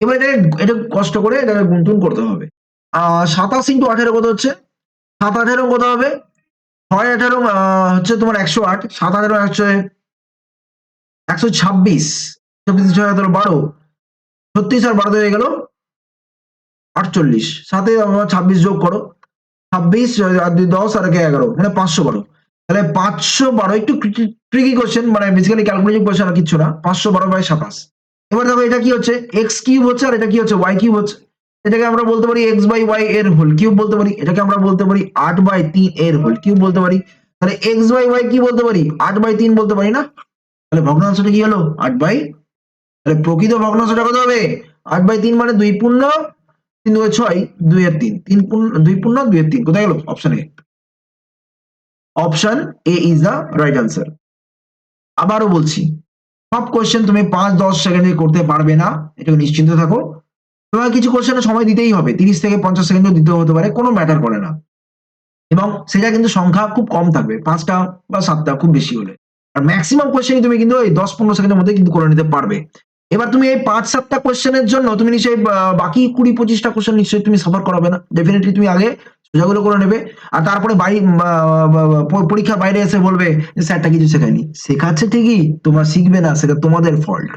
এবার এটা কষ্ট করে এটা গুণটুন করতে হবে। 27 ইন্টু 18 কত হচ্ছে? 7/18 কত হবে? 6/18 হচ্ছে তোমার 108, 7/18 হচ্ছে 126, 12, 36 আর 12 হয়ে গেল 48, সাথে আবার 26 যোগ করো, 26 আর 2 10 আর 11 মানে 512, তাহলে 512 একটু ট্রিকি কোশ্চেন, মানে বেসিক্যালি ক্যালকুলেটিভ কোশ্চেন আর কিছু না। 512/27, এবার দেখো এটা কি হচ্ছে? x কিউব হচ্ছে আর এটা কি হচ্ছে? y কিউব হচ্ছে। এটাকে আমরা বলতে পারি x/y এর হোল কিউব বলতে পারি, এটাকে আমরা বলতে পারি 8/3 এর হোল কিউব বলতে পারি, তাহলে x/y কি বলতে পারি? 8/3 বলতে পারি না? তাহলে ভগ্নাংশটা কি হলো? 8/, তাহলে প্রকৃত ভগ্নাংশটা কত হবে? 8/3 মানে 2×3 = 6, 2/3, 2×2 = 3, কোথায় গেল? Option A. Option A is the right answer. আবারও বলছি, সব কোশ্চেন তুমি 5-10 সেকেন্ডে করতে পারবে না, এটা নিশ্চিন্ত থাকো। তোমার কিছু কোশ্চেনে সময় দিতেই হবে, 30 থেকে 50 সেকেন্ডও দিতে হতে পারে, কোনো ম্যাটার করে না। এবং সেটা কিন্তু সংখ্যা খুব কম থাকবে, 5টা বা 7টা খুব বেশি হলে। আর ম্যাক্সিমাম কোশ্চেন তুমি কিন্তু এই 10-15 সেকেন্ডের মধ্যে কিন্তু করে নিতে পারবে। এবার তুমি এই 5-7টা কোশ্চেনের জন্য তুমি নিশ্চয়ই বাকি 20-25টা কোশ্চেন নিশ্চয়ই তুমি সাফার করাবে না, ডেফিনেটলি তুমি আগে সোজাগুলো করে নেবে, আর তারপরে পরীক্ষার বাইরে এসে বলবে যে স্যারটা কিছু শেখায়নি। শেখাচ্ছে ঠিকই, তোমরা শিখবে না, সেটা তোমাদের ফল্ট।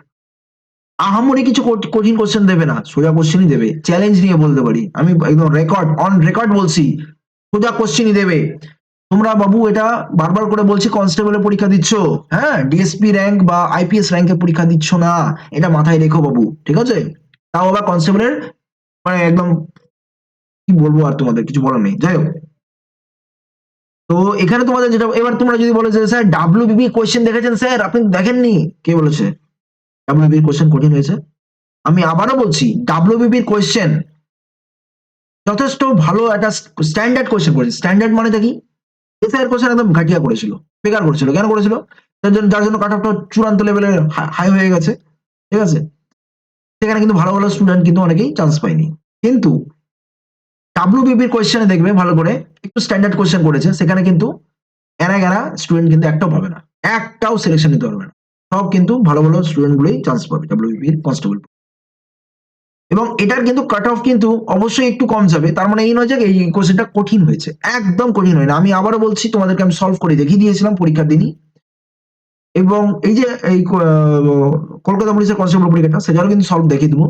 আহামরি কিছু কঠিন কোশ্চেন দেবে না, সোজা কোশ্চেনই দেবে, চ্যালেঞ্জ নিয়ে বলতে পারি আমি, একদম অন রেকর্ড বলছি, সোজা কোশ্চেনই দেবে। তোমরা বাবু এটা বারবার করে বলছি, কনস্টেবলের পরীক্ষা দিচ্ছ, হ্যাঁ, ডিএসপি র্যাঙ্ক বা আইপিএস র্যাঙ্কের পরীক্ষা দিচ্ছ না, এটা মাথায় রেখো বাবু, ঠিক আছে? তাও আবার কনস্টেবলের, মানে একদম কি বলবো, আর তোমাদের কিছু বলার নেই। যাই হোক, তো এখানে তোমাদের যেটা, এবার তোমরা যদি বলো যে স্যার ডাব্লিউবিপি কোশ্চেন দেখেছেন স্যার, আপনি দেখেননি, কে বলেছে ডাব্লিউবিপির কোশ্চেন কঠিন হয়েছে? আমি আবারও বলছি, ডাব্লিউবিপির কোশ্চেন যথেষ্ট ভালো একটা স্ট্যান্ডার্ড কোশ্চেন করেছে। স্ট্যান্ডার্ড মানেটা কি? এসআই এর কোশ্চেন একদম ঘাটিয়া করেছিল, বেকার করেছিল। কেন করেছিল? যার জন্য কাট অফটা চূড়ান্ত লেভেলের হাই হয়ে গেছে, ঠিক আছে? সেখানে কিন্তু ভালো ভালো স্টুডেন্ট কিন্তু অনেকেই চান্স পায়নি। কিন্তু ডাব্লিউবিপির কোশ্চেনে দেখবে ভালো করে, একটু স্ট্যান্ডার্ড কোশ্চেন করেছে, সেখানে কিন্তু এরা স্টুডেন্ট কিন্তু একটাও পাবে না, একটাও সিলেকশন নিতে পারবে না, সব কিন্তু ভালো ভালো স্টুডেন্ট গুলোই চান্স পাবে ডাব্লিউবিপির কনস্টেবল। এবং এটার কিন্তু কাট অফ কিন্তু অবশ্যই একটু কম যাবে, তার মানে এই নয় যে এই কোশ্চেনটা কঠিন হয়েছে, একদম কঠিন হয় না। আমি আবারও বলছি, তোমাদেরকে আমি সলভ করে দেখিয়ে দিয়েছিলাম পরীক্ষার দিনই। এবং এই যে এই কলকাতা পুলিশের কনস্টেবল পরীক্ষাটা, সেটারও কিন্তু সলভ দেখিয়ে দেবো,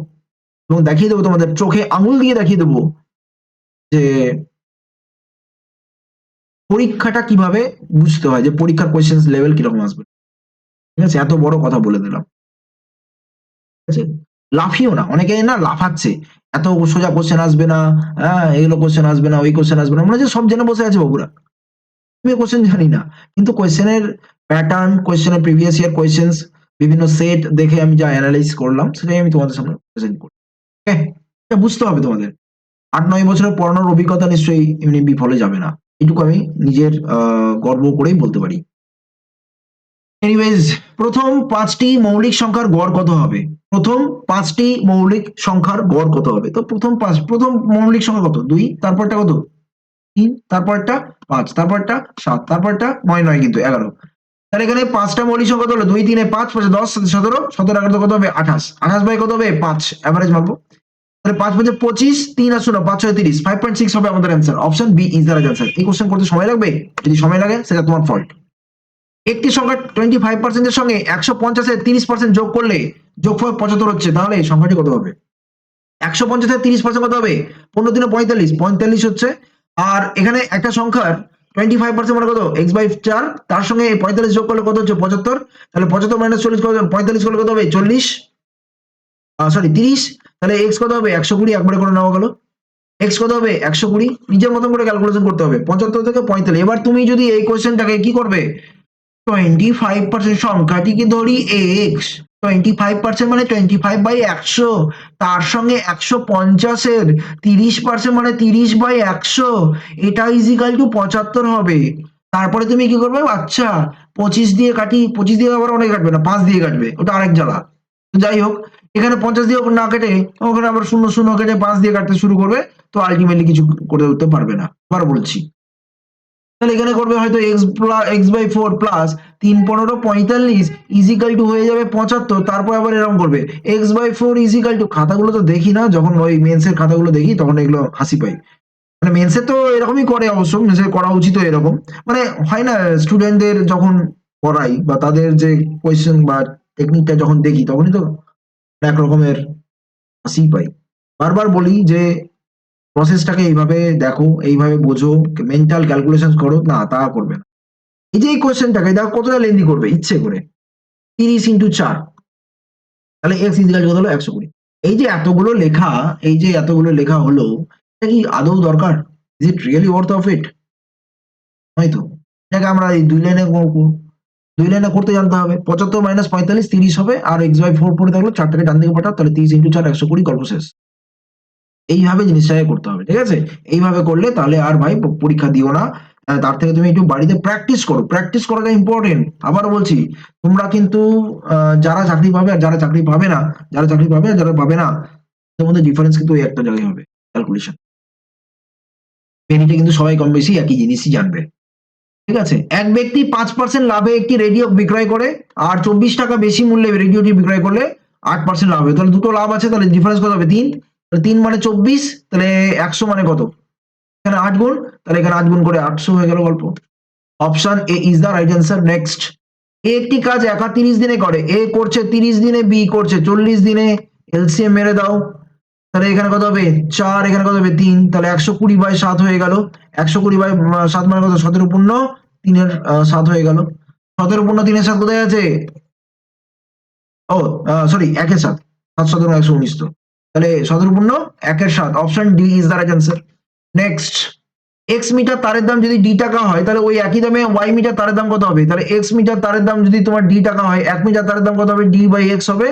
এবং দেখিয়ে দেবো তোমাদের চোখে আঙুল দিয়ে দেখিয়ে দেবো যে পরীক্ষাটা কিভাবে বুঝতে হয়, যে পরীক্ষার কোয়েশ্চেন লেভেল কিরকম আসবে। ঠিক আছে, এত বড় কথা বলে দিলাম, ঠিক আছে? লাফিও না, অনেকে না লাফাচ্ছে, এত সোজা কোশ্চেন আসবে না, হ্যাঁ এগুলো কোশ্চেন আসবে না, ওই কোশ্চেন আসবে না, মনে হচ্ছে সব জেনে বসে আছে বাবুরা। আমি কোশ্চেন জানি না, কিন্তু কোশ্চেনের প্যাটার্ন, কোশ্চেনের প্রিভিয়াস ইয়ার কোশ্চেন্স, বিভিন্ন সেট দেখে আমি যা অ্যানালাইজ করলাম, সেটাই আমি তোমাদের সামনে প্রেজেন্ট করি। এটা বুঝতে হবে তোমাদের। 8-9 বছরের পড়ানোর অভিজ্ঞতা নিশ্চয়ই এমনি বিফলে যাবে না, এটুকু আমি নিজের গর্ব করেই বলতে পারি। এনিওয়েজ, প্রথম 5টি মৌলিক সংখ্যার গড় কত হবে? প্রথম 5টি মৌলিক সংখ্যার গড় কত হবে? তো প্রথম মৌলিক সংখ্যা কত? 2, তারপরটা কত? 3, তারপরটা 5, তারপরটা 7, তারপরটা 9, 9 কিন্তু 11। তাহলে এখানে 5টা মৌলিক সংখ্যা কত হলো? 2, 3 এ 5, 5 এ 10, 17, 17 11 কত হবে? 28, 28 বাই কত হবে? 5, এভারেজ মারবো। তাহলে 5 5 25, 3 আর 0 5 6 30, 5.6 হবে আমাদের answer. Option B is the right answer. এই কোশ্চেন করতে সময় লাগবে? যদি সময় লাগে সেটা তোমার ফল্ট। একটি সংখ্যা 25% এর সঙ্গে 150 এর 30% যোগ করলে যোগফল 75 হচ্ছে, তাহলে এই সংখ্যাটি কত হবে? 150 এর 30% কত হবে? 15 3 45, 45 হচ্ছে। আর এখানে একটা সংখ্যার 25% মানে কত? x/4, তার সঙ্গে 45 যোগ করলে কত হচ্ছে? 75। তাহলে 75 - 40 কত? 45 করলে কত হবে? 40, সরি 30। তাহলে x কত হবে? 120, একবারে করে নেওয়া গেল। x কত হবে? 120, নিজের মতন করে ক্যালকুলেশন করতে হবে। 75 থেকে 45। এবার তুমি যদি এই কোশ্চেনটাকে কি করবে? 25% সংখ্যাটিকে ধরি x, 25% মানে 25/100, তার সঙ্গে 150 এর 30% মানে 30/100, এটা ইজিক্যাল টু 75 হবে। তারপরে তুমি কি করবে? আচ্ছা 25 দিয়ে কাটি, 25 দিয়ে আবার অনেক কাটবে না, 5 দিয়ে কাটবে, ওটা আরেক জ্বালা। তো যাই হোক, এখানে 50 দিয়ে না কেটে ওখানে আবার 0 0 কেটে 5 দিয়ে কাটতে শুরু করবে, তো আলটিমেটলি কিছু করে উঠতে পারবে না। আবার বলছি, তাহলে এখানে করবে হয়তো x/4 প্লাস 3 15 45 ইজিক্যাল টু হয়ে যাবে 75। তারপর আবার এরকম করবে x/4 ইজিক্যাল টু, খাতাগুলো তো দেখি না, যখন ওই মেন্সের খাতাগুলো দেখি তখন এগুলো হাসি পাই। মানে মেন্সে তো এরকমই করে, অবশ্য মেন্সে করা উচিত এরকম। মানে হয় না, স্টুডেন্টদের যখন পড়াই বা তাদের যে কোয়েশ্চেন বা টেকনিকটা যখন দেখি তখনই তো এক রকমের হাসি পাই। বারবার বলি যে প্রসেসটাকে এইভাবে দেখো, এইভাবে বোঝো, মেন্টাল ক্যালকুলেশন করো, না তা করবে না। এই যে এই কোয়েশ্চেনটাকে দেখো কতটা লেন্দি করবে ইচ্ছে করে, 30 ইন্টু 4, তাহলে এক্স ইজিক্যাল কত হলো? 120। এই যে এতগুলো লেখা, এই যে এতগুলো লেখা হলো, এটা কি আদৌ দরকার? Is it really worth of it? হয়তো এটাকে আমরা এই দুই লাইনে করতে জানতে হবে। 75 - 45 30 হবে, আর x/4 পড়ে থাকলো, 4টাকে ডান দিকে পাঠাও, তাহলে 30 ইন্টু 4 120, গল্প শেষ। এইভাবে জিনিসটাকে করতে হবে, ঠিক আছে? এইভাবে করলে তাহলে আর ভাই পরীক্ষা দিও না। তার থেকে তুমি একটু বাড়িতে প্র্যাকটিস করো, প্র্যাকটিস করাটা ইম্পর্টেন্ট। আবারও বলছি, তোমরা কিন্তু যারা চাকরি পাবে আর যারা চাকরি পাবে না, যারা চাকরি পাবে আর যারা পাবে না, তার মধ্যে ডিফারেন্স কিন্তু এই একটা জায়গায় হবে, ক্যালকুলেশন। মেরিটে কিন্তু সবাই কম বেশি একই জিনিসই জানবে, ঠিক আছে? এক ব্যক্তি 5% লাভে একটি রেডিও বিক্রয় করে, আর 24 টাকা বেশি মূল্যে রেডিওটি বিক্রয় করলে 8% লাভ হবে। তাহলে দুটো লাভ আছে, তাহলে ডিফারেন্স কত হবে? 3। তাহলে 3 মানে 24, তাহলে 100 মানে কত? এখানে 8 গুণ, তাহলে এখানে 8 গুণ করে 800 হয়ে গেল গল্প। Option A is the right answer. Next, A একটি কাজ একা 30 দিনে করে, এ করছে 30 দিনে, বি করছে 40 দিনে, এলসিএম মেরে দাও। তাহলে এখানে কত হবে? 4, এখানে কত হবে? 3, তাহলে 120/7 হয়ে গেল। 120/7 মানে কত? 17 পূর্ণ 3 এর 7 হয়ে গেল। 17 পূর্ণ 3 এর 7 কোথায় আছে? ও সরি, 1 এর 7, 7 17 119 তো। তাহলে 17 পূর্ণ 1 এর 7, option D is the right answer. Next, X metre তারের দাম যদি ডি টাকা হয়, তাহলে ওই একই দামে ওয়াই মিটার তারের দাম কত হবে? তাহলে এক্স মিটার তারের দাম যদি তোমার ডি টাকা হয়, 1 মিটার তারের দাম কত হবে? d/x হবে।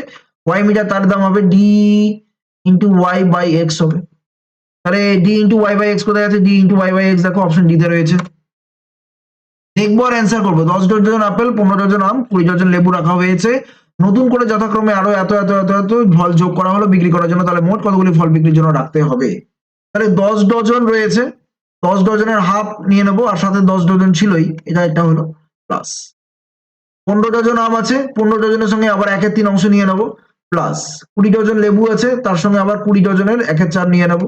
ওয়াই মিটার তারের দাম হবে ডি ইন্টু y/x হবে। তাহলে ডি ইন্টু y/x কোথায় আছে? ডি ইন্টু y/x দেখো অপশন ডি তে রয়েছে। দেখবো আর অ্যান্সার করবো। 10 ডজন আপেল, 15 ডজন আম, 20 ডজন লেবু রাখা হয়েছে। নতুন করে যথাক্রমে আরো এত এত এত এত ফল যোগ করা হলো বিক্রি করার জন্য। তাহলে মোট কতগুলি ফল বিক্রির জন্য রাখতে হবে? তাহলে 10 ডজন রয়েছে, 10 ডজনের হাফ নিয়ে নেবো, আর সাথে 10 ডজন ছিলই, এটা একটা হলো, প্লাস 15 ডজন আম আছে, 15 ডজনের সঙ্গে আবার 1/3 অংশ নিয়ে নেবো, প্লাস 20 ডজন লেবু আছে, তার সঙ্গে আবার 20 ডজনের 1/4 নিয়ে নেবো।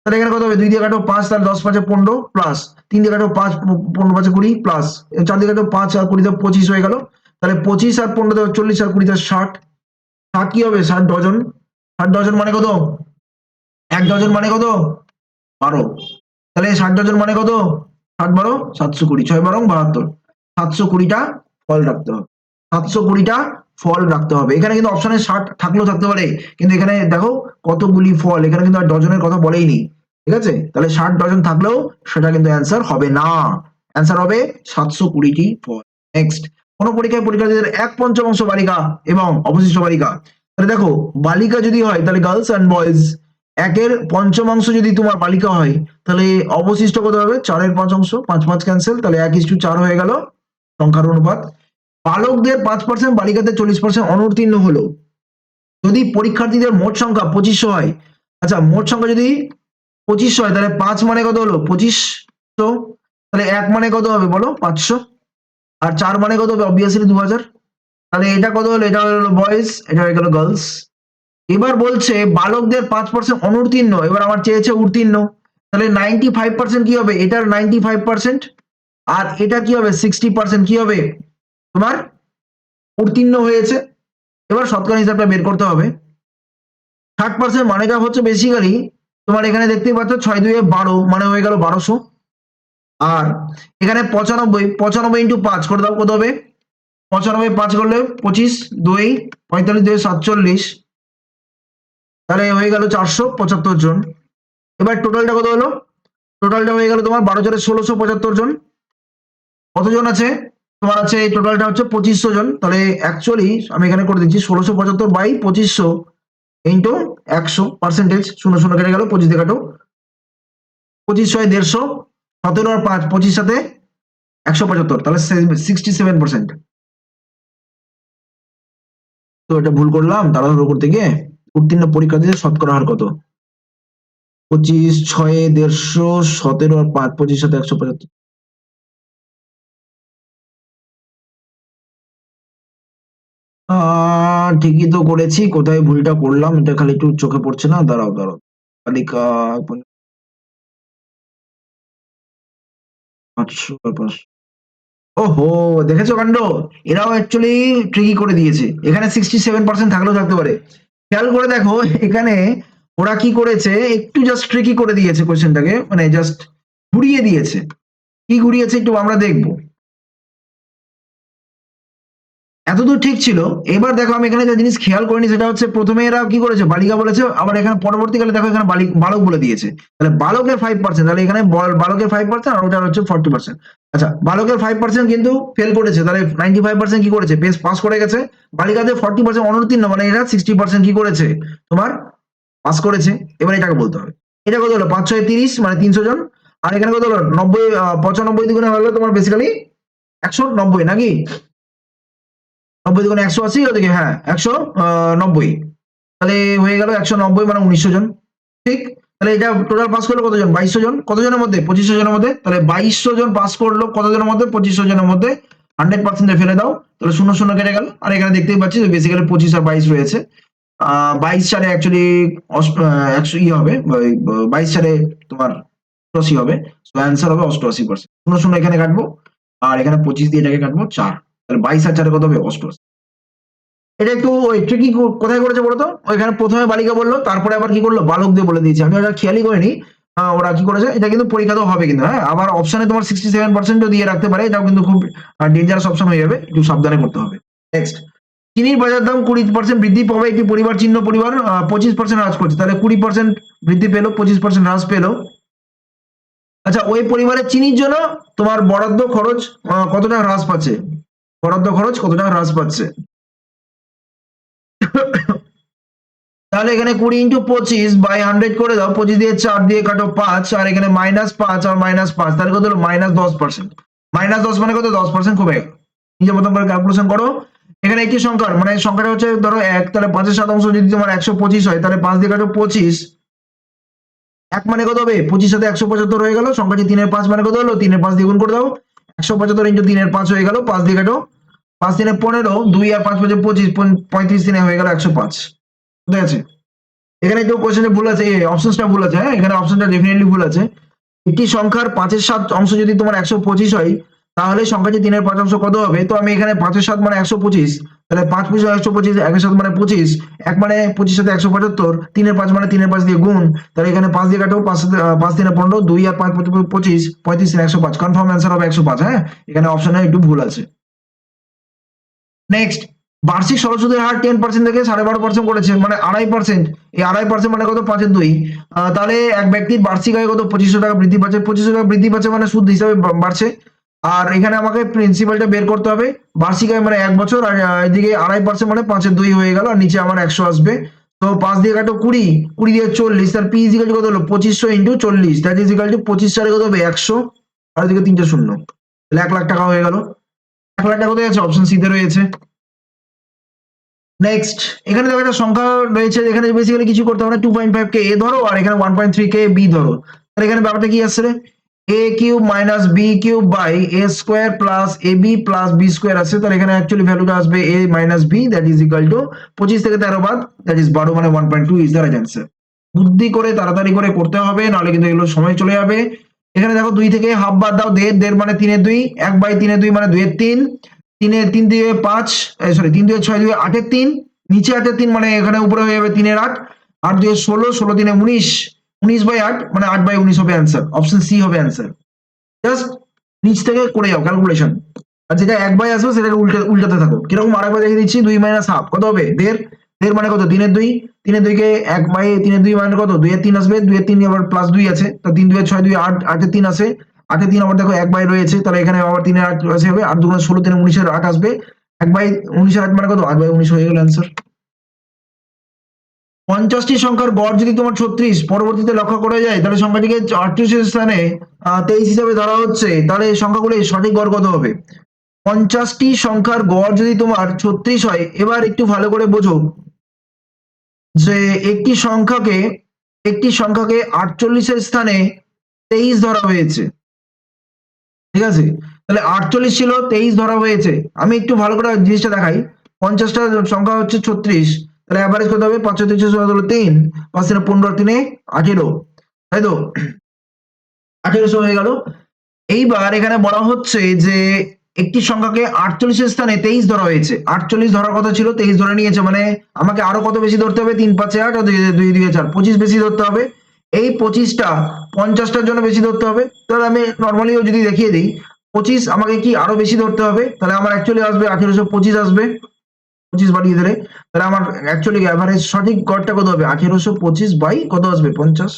তাহলে এখানে কত হবে? 2 দিয়ে কাটো 5, তাহলে 10 5 15, প্লাস 3 দিয়ে কাটো 5 15 5 20, প্লাস 4 দিয়ে কাটো 5 আর 20 25 হয়ে গেল। তাহলে 25 আর 15 40 আর 20 60, 60 কি হবে? 60 ডজন। 60 ডজন মানে কত? 1 ডজন মানে কত? 12। তাহলে 60 ডজন মানে কত? 60 12 720, 6 12 72, 720টা ফল রাখতে হবে। 720টা ফল রাখতে হবে। এখানে কিন্তু অপশনে 60 থাকলেও থাকতে পারে, কিন্তু এখানে দেখো কতগুলি ফল, এখানে কিন্তু আর ডজনের কথা বলেই নেই, ঠিক আছে? তাহলে 60 ডজন থাকলেও সেটা কিন্তু অ্যান্সার হবে না, অ্যান্সার হবে 720টি ফল। নেক্সট, কোন পরীক্ষায় পরীক্ষার্থীদের 1/5 বালিকা এবং অবশিষ্ট বালিকা, তাহলে দেখো বালিকা যদি হয় তাহলে গার্লস অ্যান্ড বয়েজ, 1/5 যদি তোমার বালিকা হয়, তাহলে অবশিষ্ট কত হবে? 4/5, 5 5 ক্যান্সেল, তাহলে 1:4 হয়ে গেল সংখ্যার অনুপাত। বালকদের 5%, বালিকাদের 40% অনুত্তীর্ণ হলো যদি পরীক্ষার্থীদের মোট সংখ্যা 2500 হয়। আচ্ছা, মোট সংখ্যা যদি 2500 হয়, তাহলে 5 মানে কত হলো? 25 তো তাহলে 1 মানে কত হবে বলো? 500। আর 4 মানে কত হবে? অবভিয়াসলি 2000। তাহলে এটা কত হলো? এটা হলো বয়েজ, এটা হয়ে গেল গার্লস। এবার বলছে বালকদের 5% অনুত্তীর্ণ, এবার আমার চেয়েছে উত্তীর্ণ। তাহলে 95% কি হবে? এটার 95%, আর এটা কি হবে? 60% কি হবে তোমার? উত্তীর্ণ হয়েছে। এবার শতকরা হিসাবটা বের করতে হবে। 60% মানেটা হচ্ছে বেসিক্যালি তোমার এখানে দেখতেই পাচ্ছ 6 2 12 মানে হয়ে গেল 1200। আর এখানে 95, 95 ইন্টু 5 করে দাও, কত হবে? 95 5 করলে 25, 2 45, 2 47, তাহলে হয়ে গেল 475 জন। এবার টোটালটা কত হলো? টোটালটা হয়ে গেল তোমার 12 জনের 1675 জন। কতজন আছে তোমার? আছে এই টোটালটা হচ্ছে 2500 জন। তাহলে অ্যাকচুয়ালি আমি এখানে করে দিচ্ছি 1675 বাই 2500 ইন্টু 100 পার্সেন্টেজ, 0 0 কেটে গেল, 25 দিয়ে কাটো, 25 হয় 150, 17 আর 5 25 সাথে 175, তাহলে 67%। তো এটা ভুল করলাম তাড়াহুড়ো করতে গিয়ে। উত্তীর্ণ পরীক্ষার্থীদের শতকরা হার কত? 25 6 150, 17 আর 5 25 সাথে 175। ঠিকই তো করেছি, কোথায় ভুলটা করলাম এটা খালি একটু চোখে পড়ছে না। দাঁড়াও দাঁড়াও, তালিকা 500 আর 500। ওহো, দেখেছো কাণ্ড? এরাও অ্যাকচুয়ালি ট্রিকি করে দিয়েছে। এখানে 67% থাকলেও থাকতে পারে। খেয়াল করে দেখো এখানে ওরা কি করেছে, একটু জাস্ট ট্রিকি করে দিয়েছে কোশ্চেনটাকে, মানে জাস্ট ঘুরিয়ে দিয়েছে। কি ঘুরিয়েছে একটু আমরা দেখবো। এতদূর ঠিক ছিল। এবার দেখো আমি এখানে যে জিনিস খেয়াল করিনি সেটা হচ্ছে প্রথমে এরা কি করেছে, বালিকা বলেছে, আবার এখানে পরবর্তীকালে দেখো এখানে বালক বলে দিয়েছে। তাহলে বালকের 5%, তাহলে এখানে বালকের 5% আর ওটা হচ্ছে 40%। আচ্ছা, বালকের 5% কিন্তু ফেল করেছে, তাহলে 95% কি করেছে? বেশ পাস করে গেছে। বালিকাদের 40% অনুত্তীর্ণ, মানে এরা 60% কি করেছে তোমার? পাস করেছে। এবার এটাকে বলতে হবে। এটা কত হলো? 5 6 30 মানে 300 জন। আর এখানে কত হলো? 90, 95 দ্বিগুণে হলো তোমার বেসিক্যালি 190 নাকি? 90 দুগুণে 180, ওদিকে হ্যাঁ 190, তাহলে হয়ে গেল 190 মানে 1900 জন। ঠিক। তাহলে এটা টোটাল পাস করলো কতজন? 2200 জন। কতজনের মধ্যে? 2500 জনের মধ্যে। তাহলে 2200 জন পাস করলো কতজনের মধ্যে? 2500 জনের মধ্যে। 100% ফেলে দাও, তাহলে 0 0 কেটে গেল। আর এখানে দেখতেই পাচ্ছি যে বেসিক্যালি 25 আর 22 রয়েছে। 22 সালে অ্যাকচুয়ালি 100 ই হবে, 22 সালে তোমার 88 হবে। তো অ্যান্সার হবে 88%। 0 0 এখানে কাটবো, আর এখানে 25 দিয়ে এটাকে কাটবো 4, তাহলে 22 আর 4 কত হবে? 88। এটা একটু ওই ট্রিকি কোথায় করেছে বলতো? ওইখানে প্রথমে বালিকা বললো, তারপরে আবার কি করলো? বালক দিয়ে বলে দিয়েছে। আমি ওটা খেয়ালই করিনি। ওরা কি করেছে, এটা কিন্তু পরীক্ষাতেও হবে কিন্তু, হ্যাঁ। আবার অপশনে তোমার 67% দিয়ে রাখতে পারে, এটাও কিন্তু খুব ডেঞ্জারাস অপশন হয়ে যাবে, একটু সাবধানে করতে হবে। নেক্সট, চিনির বাজার দাম 20% বৃদ্ধি পাবে একটি পরিবার চিহ্ন পরিবার 25% হ্রাস করছে, তাহলে 20% বৃদ্ধি পেলো, 25% হ্রাস পেলো। আচ্ছা, ওই পরিবারের চিনির জন্য তোমার বরাদ্দ খরচ কতটা হ্রাস পাচ্ছে? বরাদ্দ খরচ কতটা হ্রাস পাচ্ছে? তাহলে এখানে 20 ইন্টু 25 বাই 100 করে দাও, 25 দিয়ে 4 দিয়ে কাটো 5, আর এখানে -5 আর -5, তাহলে কত হলো? -10%। -10 মানে কত? 10% কমে গেল। নিজের মতন করে ক্যালকুলেশন করো। এখানে একটি সংখ্যার মানে সংখ্যাটা হচ্ছে ধরো 1, তাহলে 5% যদি তোমার 125 হয়, তাহলে 5 দিয়ে কাটো 25, 1 মানে কত হবে? 25 সাথে 175 হয়ে গেল। সংখ্যাটি 3 এর 5 মানে কত হলো? 3 এর 5 দিয়ে গুণ করে দাও, 175 ইন্টু 3 এর 5 হয়ে গেল, 5 দিয়ে কাটো, 5 3 15, 2 আর 5 5 25, 35 দিনে হয়ে গেল 105। ঠিক আছে। এখানে একটু কোশ্চেনে ভুল আছে, অপশনসটা ভুল আছে, হ্যাঁ এখানে অপশনটা ডেফিনেটলি ভুল আছে। একটি সংখ্যার 5/7 অংশ যদি তোমার 125 হয়, তাহলে সংখ্যাটি 3 এর 5 অংশ কত হবে? তো আমি এখানে 5/7 মানে 125, তাহলে 5 5 125, 1/7 মানে 25, 1 মানে 25 সাথে 175, 3 এর 5 মানে 3 এর 5 দিয়ে গুণ, তাহলে এখানে 5 দিয়ে কাটো, 5 5 3 15, 2 আর 5 25, 35 105, কনফার্ম অ্যান্সার হবে 105। হ্যাঁ, এখানে অপশনে একটু ভুল আছে। নেক্সট, বার্ষিক সরস্বতী হার 10% থেকে 12.5% করেছে, মানে 2.5%। এই 2.5% মানে কত? 5/2। তাহলে এক ব্যক্তির বার্ষিক আয় কত? 2500 টাকা বৃদ্ধি পাচ্ছে। 2500 টাকা বৃদ্ধি পাচ্ছে মানে সুদ হিসাবে বাড়ছে। আর এখানে আমাকে প্রিন্সিপালটা বের করতে হবে। বার্ষিক আয় মানে 1 বছর, আর এদিকে 2.5% মানে 5/2 হয়ে গেল, আর নিচে আমার 100 আসবে। তো 5 দিয়ে কাটো 20, 20 দিয়ে 40, তার পি ইজ ইকাল টু কত হলো? 2500 into 40, that is equal to 25 সালে কত হবে? 100, আর এদিকে 3টে শূন্য, তাহলে 1 লাখ টাকা হয়ে গেল। 1 লাখ টাকা কোথায় আছে? অপশন সি তে রয়েছে। নেক্সট, এখানে দেখো একটা সংখ্যা রয়েছে, এখানে বেসিক্যালি কিছু করতে হবে না। 2.5 কে এ ধরো, আর এখানে 1.3 কে বি ধরো। তাহলে এখানে ব্যাপারটা কি আসছে রে? A cube minus B cube by A square plus A B plus B square আছে, তাহলে এখানে অ্যাকচুয়ালি ভ্যালুটা আসবে A minus B, that is equal to 25 থেকে 13 বাদ, দ্যাট ইজ 12 মানে 1.2 ইজ দ্য রাইট অ্যান্সার। বুদ্ধি করে তাড়াতাড়ি করে করতে হবে, নাহলে কিন্তু এগুলো সময় চলে যাবে। এখানে দেখো 2 থেকে হাফ বাদ দাও, 1.5 মানে 3/2, 1/3/2 মানে 2/3, 3 দিয়ে 5, সরি 3 দিয়ে 6, 2 8/3, নিচে 8/3 মানে এখানে উপরে হয়ে যাবে 3/8, 8 দিয়ে 16, 16 3 19, 19/8 মানে 8/19 হবে অ্যান্সার, অপশন সি হবে অ্যান্সার। জাস্ট নিচ থেকে করে যাও ক্যালকুলেশন, আর যেটা 1/2 আসবে সেটাকে উল্টাতে থাকো। কিরকম আরেকবার দেখে দিচ্ছি, 2 মাইনাস হাফ কত হবে, 1.5, 1.5 মানে কত 3/2, 3/2 কে 1/3/2 মানে কত 2/3 আসবে, 2/3 আবার প্লাস 2 আছে, তো 3 2 6 2 8, 8/3 আছে, 8/3 আবার দেখো 1/2 রয়েছে, তাহলে এখানে আবার 3/8 আছে হবে, 8 2 16, 3 19 8 আসবে, 1/19 8 মানে কত 8/19 হয়ে গেল অ্যান্সার। 50টি সংখ্যার গড় যদি তোমার 36 পরবর্তীতে লক্ষ্য করা যায়, তাহলে সংখ্যাটিকে 38 এর স্থানে 23 হিসাবে ধরা হচ্ছে, তাহলে এই সংখ্যাগুলির সঠিক গড় কত হবে? 50টি সংখ্যার গড় যদি তোমার 36 হয়, এবার একটু ভালো করে বোঝো যে একটি সংখ্যাকে 48 এর স্থানে 23 ধরা হয়েছে, ঠিক আছে? তাহলে 48 ছিল, 23 ধরা হয়েছে। আমি একটু ভালো করে জিনিসটা দেখাই। 50টা সংখ্যা হচ্ছে 36, তাহলে অ্যাভারেজ কত হবে? 5 3 হলো 3, 5 15, 3 18, তাই তো? 1800 হয়ে গেল। এইবার এখানে বলা হচ্ছে যে একটি সংখ্যাকে 48 এর স্থানে 23 ধরা হয়েছে। 48 ধরার কথা ছিল, 23 ধরে নিয়েছে, মানে আমাকে আরো কত বেশি ধরতে হবে? 3 5 8 আর 2 2 4, 25 বেশি ধরতে হবে। এই 25টা 50টার জন্য বেশি ধরতে হবে। তাহলে আমি নরমালিও যদি দেখিয়ে দিই, 25 আমাকে কি আরো বেশি ধরতে হবে, তাহলে আমার অ্যাকচুয়ালি আসবে 1825 আসবে, 25 বাড়িয়ে দিলে, তাহলে আমার অ্যাকচুয়ালি এভারেজ সঠিক গড়টা কত হবে? 1825 বাই কত আসবে? 50।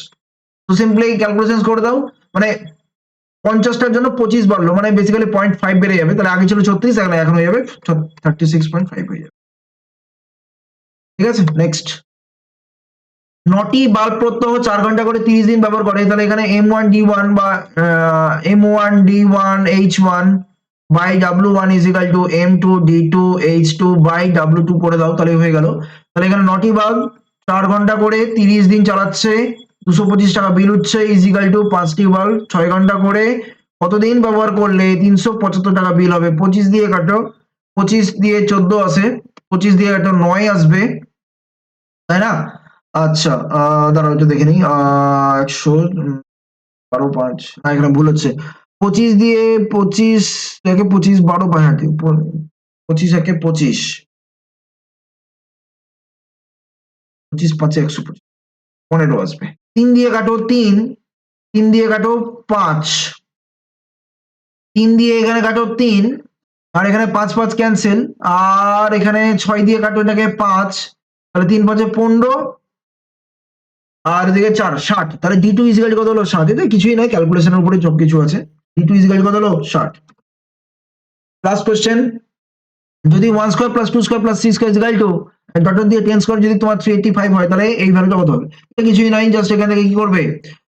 তো সিম্পলি ক্যালকুলেশন করে দাও, মানে 50টার জন্য 25 বাড়লো, মানে বেসিক্যালি 0.5 বেড়ে যাবে, তাহলে আগে ছিল 36, এখন হয়ে যাবে 36.5 হয়ে যাবে, ঠিক আছে? নেক্সট, 9টি বাল্ব প্রত্যহ 4 ঘন্টা করে 30 দিন ব্যবহার করে, তাহলে এখানে M1D1 বা M1D1H1 by W1 is equal to M2D2H2 by W2 করে দাও, তাহলে হয়ে গেল। তাহলে এখানে 9টি বাল্ব 4 ঘন্টা করে 30 দিন চালাচ্ছে, 225 টাকা বিল উঠছে, ইজ ইকুয়াল টু 5টি বাল্ব 6 ঘন্টা করে কতদিন ব্যবহার করলে 375 টাকা বিল হবে। 25 দিয়ে কাটো, 25 দিয়ে 14 আসে, 25 দিয়ে কাটো 9 আসবে, তাই না? আচ্ছা, দাঁড়াও একটু দেখে নিই, 100 12 5, এখানে ভুল হচ্ছে। 25 দিয়ে 25 একে 25 12 হ্যাঁ 25 একে 25, 25 5 125, 15 আসবে। 3 দিয়ে কাটো 3, 3 দিয়ে কাটো 5, 3 দিয়ে এখানে কাটো 3, আর এখানে 5 5 ক্যান্সেল, আর এখানে 6 দিয়ে কাটো এটাকে 5, তাহলে 3 5 15, আর এদিকে 4 60, তাহলে D2 ইজ ইকুয়াল টু কত হলো? 60। এটা কিছুই নয়, ক্যালকুলেশনের উপরে সব কিছু আছে। D2 ইজ ইকুয়াল টু কত হলো? 60। লাস্ট কোশ্চেন, যদি 1 square plus 2 square plus 3 square is equal two dot দিয়ে 10 স্কয়ার যদি তোমার 385 হয়, তাহলে এই ভ্যালুটা কত হবে? এটা কিছুই নয়, জাস্ট এখান থেকে কি করবে,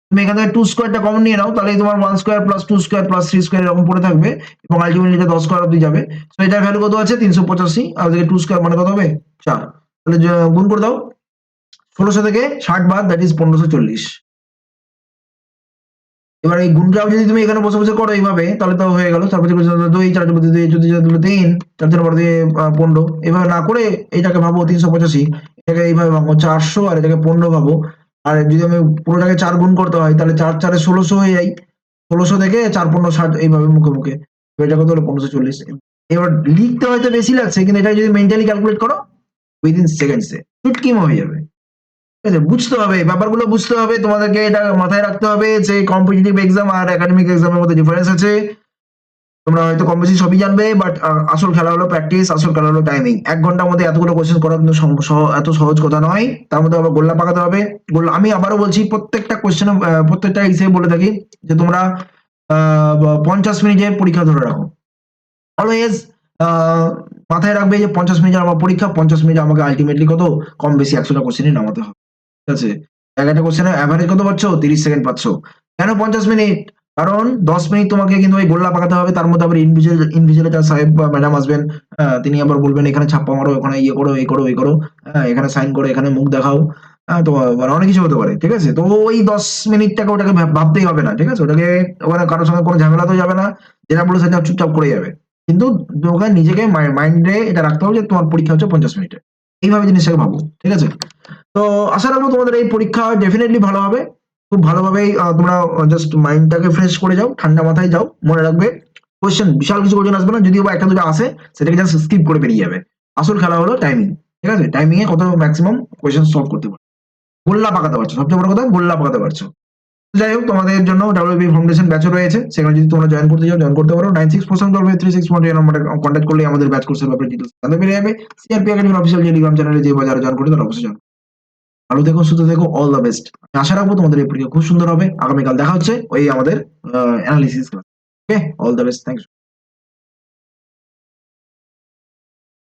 তুমি এখান থেকে 2 স্কয়ারটা কমন নিয়ে নাও, তাহলে তোমার 1 square plus 2 square plus 3 square এরকম পড়ে থাকবে, এবং আলটিমেটলি এটা 10 স্কয়ার অবধি যাবে। সো এটার ভ্যালু কত আছে? 385, আর এদিকে 2 স্কয়ার মানে কত হবে? 4। তাহলে গুণ করে দাও, 1600 থেকে 60 বাদ, দ্যাট ইজ 1540। এবার এই গুণটাও যদি তুমি এখানে বসে বসে করো এইভাবে, তাহলে তো হয়ে গেল। তারপরে 2 4 2 2 যদি 3 4 3 দিয়ে 15, এভাবে না করে এটাকে ভাবো 385, এটাকে এইভাবে ভাবো 400, আর এটাকে 15 ভাবো। আর যদি আমি পুরোটাকে 4 গুণ করতে হয়, তাহলে 4 4 1600 হয়ে যায়, 1600 থেকে 4 15 60, এইভাবে মুখে মুখে। এটা কত হলো? 1540। এবার লিখতে হয়তো বেশি লাগছে, কিন্তু এটা যদি মেন্টালি ক্যালকুলেট করো উইদিন সেকেন্ডসে চুটকি হয়ে যাবে। ঠিক আছে, বুঝতে হবে ব্যাপারগুলো, বুঝতে হবে তোমাদেরকে, এটা মাথায় রাখতে হবে যে কম্পিটিটিভ এক্সাম আর একাডেমিক এক্সামের মধ্যে ডিফারেন্স আছে। তোমরা হয়তো কম বেশি সবই জানবে, বাট আসল খেলা হলো প্র্যাকটিস, আসল খেলা হলো টাইমিং। 1 ঘন্টার মধ্যে এতগুলো কোশ্চেন করা কিন্তু এত সহজ কথা নয়, তার মধ্যে আবার গোল্লা পাকাতে হবে। আমি আবারও বলছি, প্রত্যেকটা কোশ্চেন, প্রত্যেকটা হিসেবে বলে থাকি যে তোমরা 50 মিনিটের পরীক্ষা ধরে রাখো। অলওয়েজ মাথায় রাখবে যে 50 মিনিটের আমার পরীক্ষা, 50 মিনিট আমাকে আলটিমেটলি কত কম বেশি 100টা কোশ্চেনই নামাতে হবে, ঠিক আছে? একটা কোশ্চেনের অ্যাভারেজ কত পাচ্ছ? 30 সেকেন্ড পাচ্ছ। কেন 50 মিনিট? কারণ 10 মিনিট তোমাকে কিন্তু ওই গোল্লা পাকাতে হবে, তার মধ্যে আবার ইনভিজিলেটর সাহেব বা ম্যাডাম আসবেন, তিনি আবার বলবেন এখানে ছাপ্পা মারো, ওখানে ইয়ে করো, এই করো, এই করো, এখানে সাইন করো, এখানে মুখ দেখাও, তো মানে অনেক কিছু হতে পারে, ঠিক আছে? তো ওই 10 মিনিট ওটাকে ভাবতেই হবে না, ঠিক আছে? ওটাকে ওখানে কারোর সঙ্গে কোনো ঝামেলাতেও যাবে না, যেটা বলে সেটা চুপচাপ করে যাবে। কিন্তু ওখানে নিজেকে মাইন্ডে এটা রাখতে হবে যে তোমার পরীক্ষা হচ্ছে 50 মিনিটে, এইভাবে জিনিসটাকে ভাবো, ঠিক আছে? তো আশা রাখবো তোমাদের এই পরীক্ষা ডেফিনেটলি ভালো হবে, খুব ভালোভাবেই তোমরা জাস্ট মাইন্ডটাকে ফ্রেশ করে যাও, ঠান্ডা মাথায় যাও, মনে রাখবে কোয়েশ্চেন বিশাল কিছু কোয়েশ্চেন আসবে না, যদিও বা একটা দুটো আসে সেটাকে জাস্ট স্কিপ করে বেরিয়ে যাবে। আসল খেলা হলো টাইমিং, ঠিক আছে? টাইমিং এ কত ম্যাক্সিমাম কোয়েশ্চেন সলভ করতে পারো, গোল্লা পাকাতে পারছো, সবচেয়ে বড় কথা গোল্লা পাকাতে পারছো। যাই হোক, তোমাদের জন্য ডাব্লিউবি ফাউন্ডেশন ব্যাচও রয়েছে, সেখানে যদি তোমরা জয়েন করতে চাও জয়েন করতে পারো। 9647 নম্বরে কন্ট্যাক্ট করলে আমাদের ব্যাচ কোর্সের ব্যাপারে ডিটেলস জানতে পেরে যাবে। সিআরপি একাডেমির অফিসিয়াল টেলিগ্রাম চ্যানেলে যে বাজারে জয়েন করে তারা অবশ্যই জয়েন। ভালো থেকো, সুস্থ থেকো, অল দ্য বেস্ট। আমি আশা রাখবো তোমাদের এই পরীক্ষা খুব সুন্দর হবে। আগামীকাল দেখা হচ্ছে ওই আমাদের analysis class. Okay, all the best, thanks.